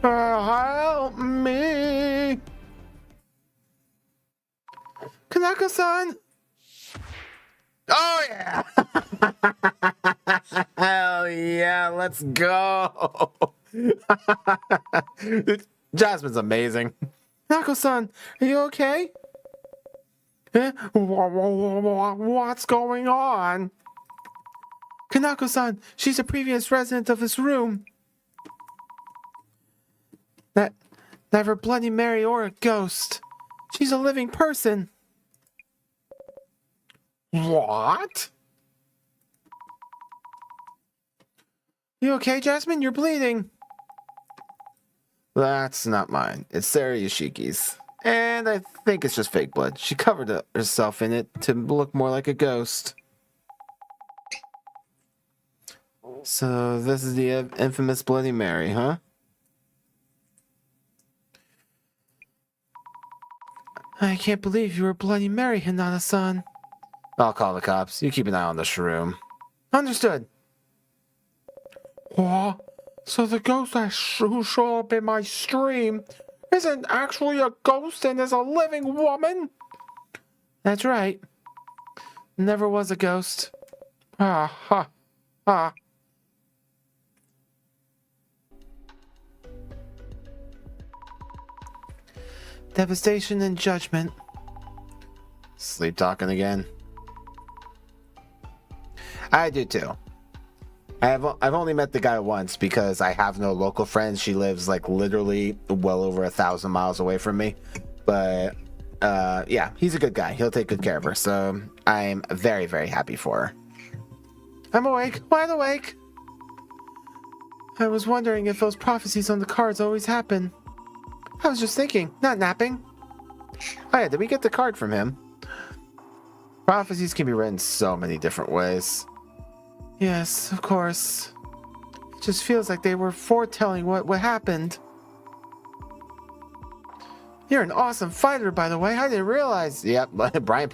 Help me! Kanako-san! Oh yeah! Hell yeah, let's go! Jasmine's amazing. Nako-san, are you okay? Eh? What's going on? Kanako-san, she's a previous resident of this room. That never Bloody Mary or a ghost. She's a living person. What? You okay, Jasmine? You're bleeding. That's not mine. It's Sarah Yoshiki's. And I think it's just fake blood. She covered herself in it to look more like a ghost. So this is the infamous Bloody Mary, huh? I can't believe you were Bloody Mary, Hinata-san. I'll call the cops. You keep an eye on the shroom. Understood. What? So the ghost who showed up in my stream isn't actually a ghost and is a living woman? That's right. Never was a ghost. Ha ha ha. Devastation and judgment. Sleep talking again. I do too. I've only met the guy once because I have no local friends. She lives like literally well over 1,000 miles away from me. But yeah, he's a good guy. He'll take good care of her. So I'm very, very happy for her. I'm awake, wide awake. I was wondering if those prophecies on the cards always happen. I was just thinking, not napping. Oh yeah, did we get the card from him? Prophecies can be written so many different ways. Yes, of course. It just feels like they were foretelling what happened. You're an awesome fighter, by the way. I didn't realize. Yep, Brian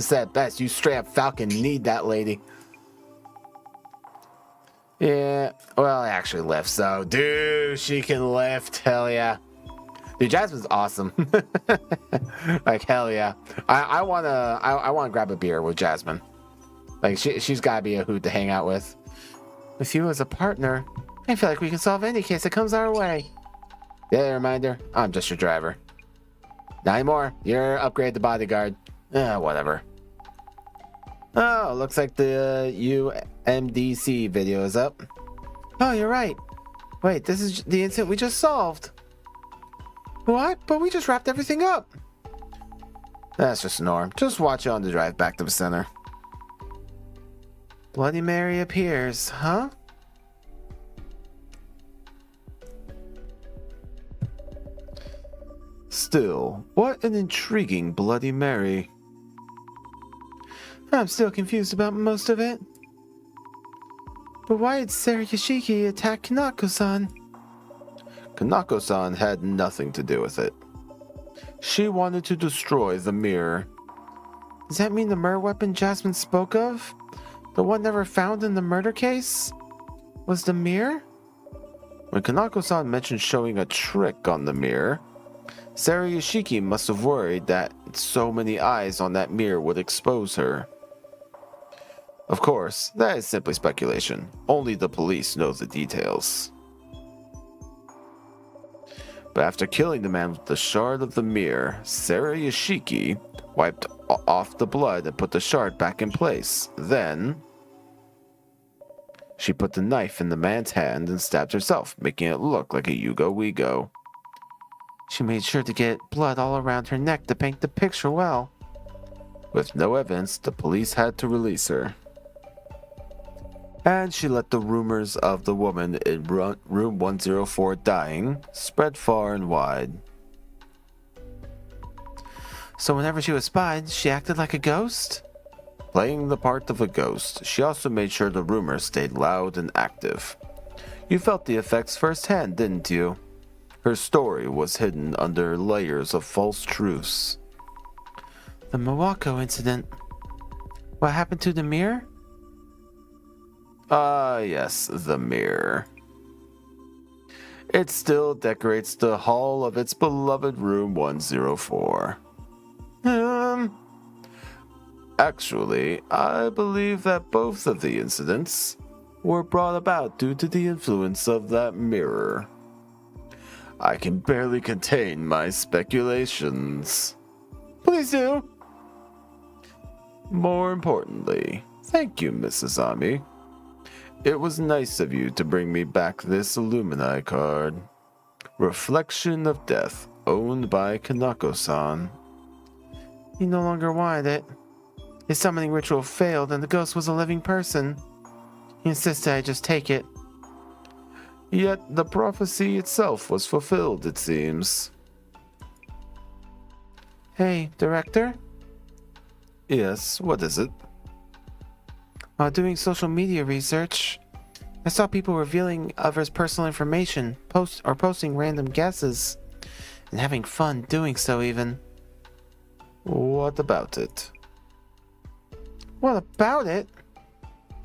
said best. You straight up Falcon need that lady. Yeah, well, I actually lift, so dude, she can lift. Hell yeah. Dude, Jasmine's awesome. Like hell yeah. I wanna grab a beer with Jasmine. Like she's gotta be a hoot to hang out with. With you as a partner, I feel like we can solve any case that comes our way. Yeah, reminder, I'm just your driver. Not anymore. You're upgrade to bodyguard. Whatever. Oh, looks like the UMDC video is up. Oh, you're right. Wait, this is the incident we just solved. What? But we just wrapped everything up. That's just Norm. Just watch it on the drive back to the center. Bloody Mary appears, huh? Still, what an intriguing Bloody Mary. I'm still confused about most of it. But why did Sarah Yoshiki attack Kanako-san? Kanako-san had nothing to do with it. She wanted to destroy the mirror. Does that mean the murder weapon Jasmine spoke of? The one never found in the murder case? Was the mirror? When Kanako-san mentioned showing a trick on the mirror, Sarah Yoshiki must have worried that so many eyes on that mirror would expose her. Of course, that is simply speculation. Only the police know the details. But after killing the man with the shard of the mirror, Sarah Yoshiki wiped off the blood and put the shard back in place. Then, she put the knife in the man's hand and stabbed herself, making it look like a Yugo-Wigo. She made sure to get blood all around her neck to paint the picture well. With no evidence, the police had to release her. And she let the rumors of the woman in room 104 dying spread far and wide. So whenever she was spied, she acted like a ghost? Playing the part of a ghost, she also made sure the rumors stayed loud and active. You felt the effects firsthand, didn't you? Her story was hidden under layers of false truths. The Mawako incident. What happened to the mirror? Yes, the mirror. It still decorates the hall of its beloved room 104. Actually, I believe that both of the incidents were brought about due to the influence of that mirror. I can barely contain my speculations. Please do. More importantly, thank you, Mrs. Ami. It was nice of you to bring me back this Illumini card. Reflection of Death, owned by Kanako-san. He no longer wanted it. His summoning ritual failed and the ghost was a living person. He insisted I just take it. Yet the prophecy itself was fulfilled, it seems. Hey, Director? Yes, what is it? While doing social media research, I saw people revealing others' personal information, posting random guesses, and having fun doing so even. What about it? What about it?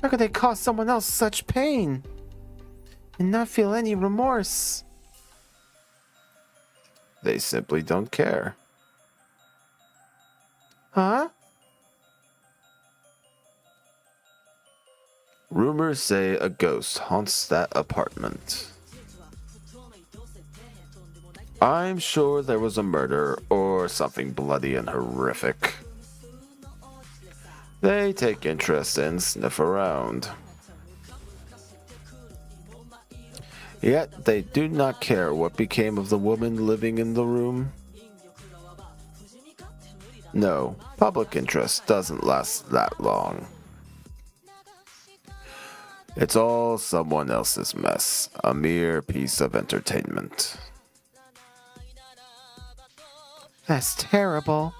How could they cause someone else such pain? And not feel any remorse? They simply don't care. Huh? Rumors say a ghost haunts that apartment. I'm sure there was a murder or something bloody and horrific. They take interest and sniff around. Yet they do not care what became of the woman living in the room. No, public interest doesn't last that long. It's all someone else's mess, a mere piece of entertainment. That's terrible.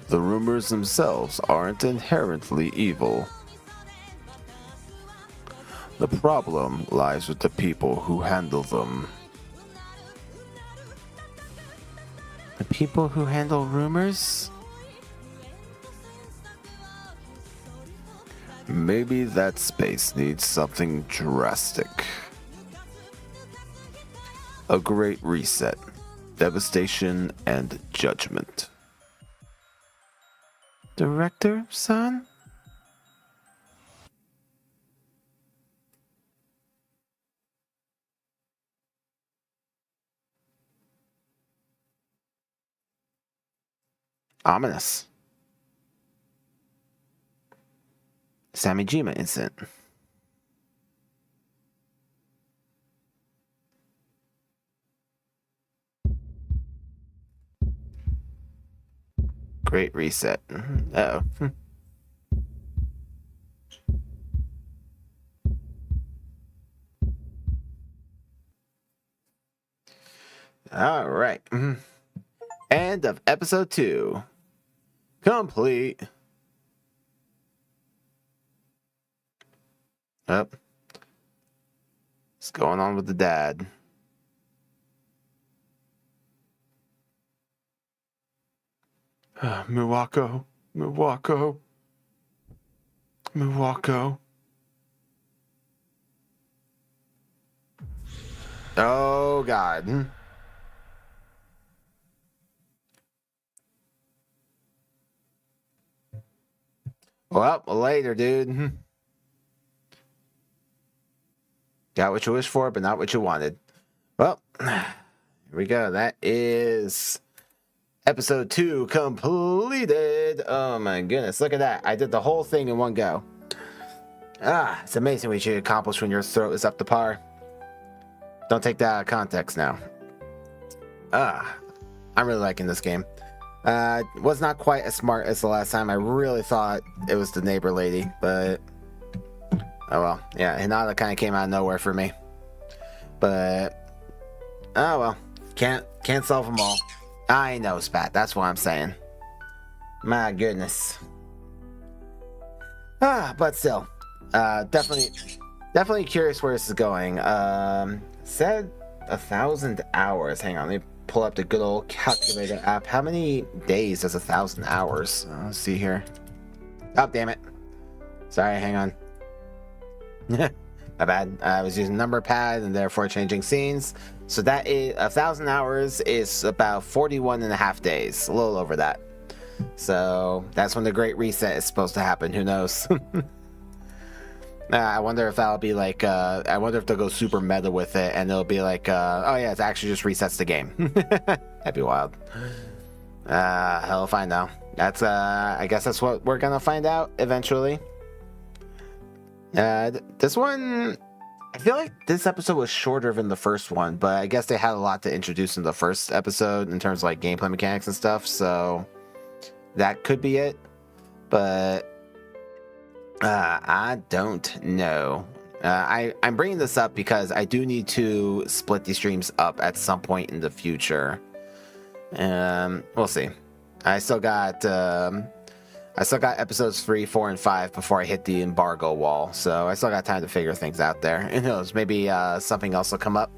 The rumors themselves aren't inherently evil. The problem lies with the people who handle them. The people who handle rumors? Maybe that space needs something drastic. A great reset, devastation, and judgment. Director, son? Ominous. Samijima incident. Great reset. Uh-oh. All right. End of episode 2. Complete. Up. What's going on with the dad? Miwako. Oh, God. Well, later, dude. Got what you wished for, but not what you wanted. Well, here we go. That is episode 2 completed. Oh my goodness, look at that. I did the whole thing in one go. It's amazing what you accomplish when your throat is up to par. Don't take that out of context now. I'm really liking this game. Was not quite as smart as the last time. I really thought it was the neighbor lady, but oh well. Yeah, Hinata kind of came out of nowhere for me. But oh well. Can't solve them all. I know, Spat. That's what I'm saying. My goodness. But still, definitely curious where this is going. Said 1,000 hours. Hang on, let me pull up the good old calculator app. How many days is 1,000 hours? Let's see here. Oh, damn it. Sorry, hang on. My bad. I was using number pad and therefore changing scenes. So that is 1,000 hours is about 41.5 days, a little over that. So that's when the Great Reset is supposed to happen. Who knows? I wonder if that'll be like, I wonder if they'll go super meta with it and it'll be like, oh yeah, it actually just resets the game. That'd be wild. Hell if I know. That's, I guess that's what we're gonna find out eventually. This one, I feel like this episode was shorter than the first one, but I guess they had a lot to introduce in the first episode in terms of like gameplay mechanics and stuff, so that could be it. But I don't know. I'm bringing this up because I do need to split these streams up at some point in the future. We'll see. I still got episodes 3, 4, and 5 before I hit the embargo wall, so I still got time to figure things out there. Who knows? Maybe something else will come up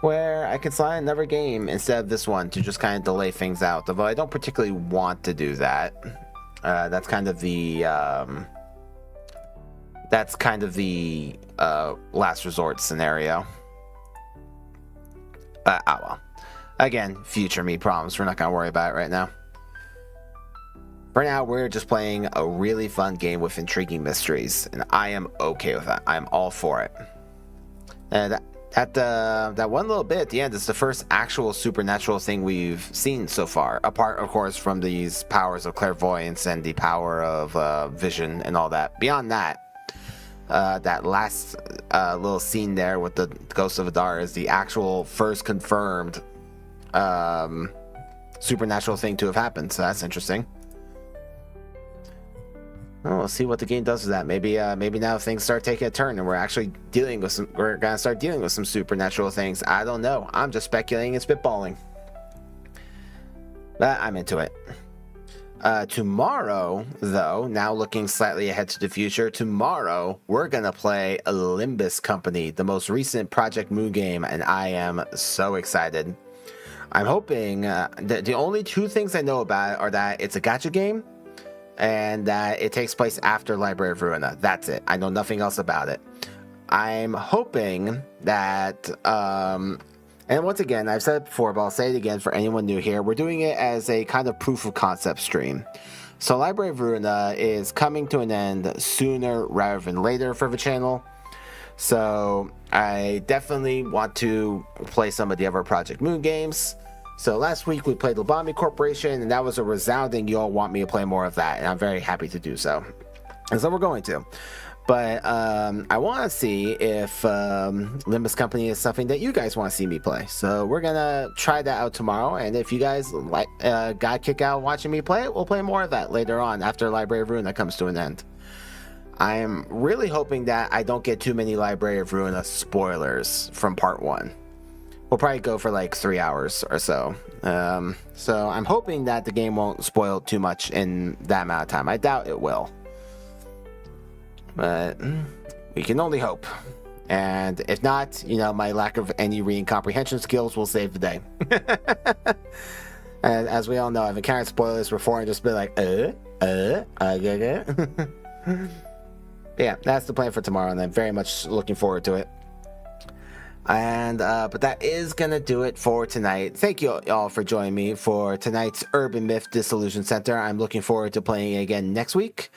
where I can slide another game instead of this one to just kind of delay things out. Although I don't particularly want to do that. That's kind of the last resort scenario. Well. Again, future me problems. We're not gonna worry about it right now. For now, we're just playing a really fun game with intriguing mysteries, and I am okay with that. I'm all for it. And that one little bit at the end is the first actual supernatural thing we've seen so far, apart, of course, from these powers of clairvoyance and the power of vision and all that. Beyond that, that last little scene there with the Ghost of Adar is the actual first confirmed supernatural thing to have happened, so that's interesting. Well, we'll see what the game does with that. Maybe now things start taking a turn and we're actually we're gonna start dealing with some supernatural things. I don't know. I'm just speculating and spitballing. But I'm into it. Tomorrow, though, now looking slightly ahead to the future, tomorrow we're gonna play Limbus Company, the most recent Project Moon game, and I am so excited. I'm hoping the only two things I know about it are that it's a gacha game and that it takes place after Library of Ruina. That's it. I know nothing else about it. I'm hoping that, and once again, I've said it before, but I'll say it again for anyone new here, we're doing it as a kind of proof of concept stream. So Library of Ruina is coming to an end sooner rather than later for the channel. So I definitely want to play some of the other Project Moon games. So last week we played Lobami Corporation, and that was a resounding y'all want me to play more of that, and I'm very happy to do so. And so we're going to. But I want to see if Limbus Company is something that you guys want to see me play. So we're going to try that out tomorrow, and if you guys got a kick out watching me play it, we'll play more of that later on after Library of Ruina comes to an end. I'm really hoping that I don't get too many Library of Ruina spoilers from part 1. We'll probably go for like 3 hours or so. So I'm hoping that the game won't spoil too much in that amount of time. I doubt it will. But we can only hope. And if not, my lack of any reading comprehension skills will save the day. And as we all know, I've encountered spoilers before and just been like, yeah, that's the plan for tomorrow, and I'm very much looking forward to it. And but that is gonna do it for tonight. Thank you all for joining me for tonight's Urban Myth Dissolution Center. I'm looking forward to playing it again next week.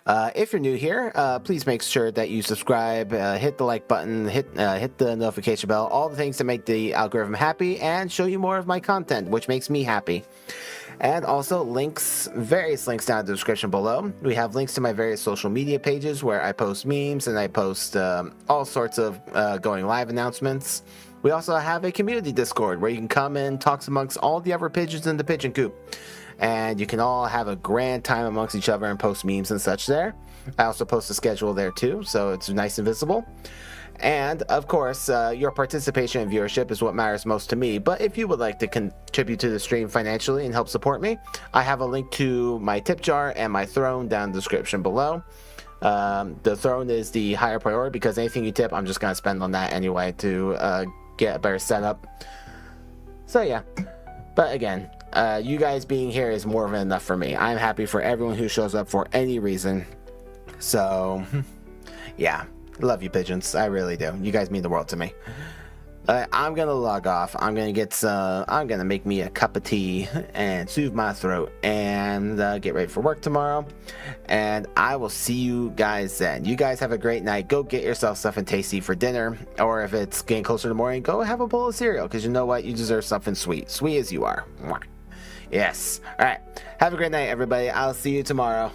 If you're new here, please make sure that you subscribe, hit the like button, hit the notification bell, all the things to make the algorithm happy and show you more of my content, which makes me happy. And also various links down in the description below. We have links to my various social media pages where I post memes and I post all sorts of going live announcements. We also have a community Discord where you can come and talk amongst all the other pigeons in the pigeon coop. And you can all have a grand time amongst each other and post memes and such there. I also post a schedule there too, so it's nice and visible. And, of course, your participation and viewership is what matters most to me. But if you would like to contribute to the stream financially and help support me, I have a link to my tip jar and my throne down in the description below. The throne is the higher priority because anything you tip, I'm just going to spend on that anyway to get a better setup. So, yeah. But, again, you guys being here is more than enough for me. I'm happy for everyone who shows up for any reason. So, yeah. Love you, pigeons. I really do. You guys mean the world to me. I'm gonna log off. I'm gonna get some. I'm gonna make me a cup of tea and soothe my throat and get ready for work tomorrow. And I will see you guys then. You guys have a great night. Go get yourself something tasty for dinner, or if it's getting closer to the morning, go have a bowl of cereal because you know what? You deserve something sweet, sweet as you are. Mwah. Yes. All right. Have a great night, everybody. I'll see you tomorrow.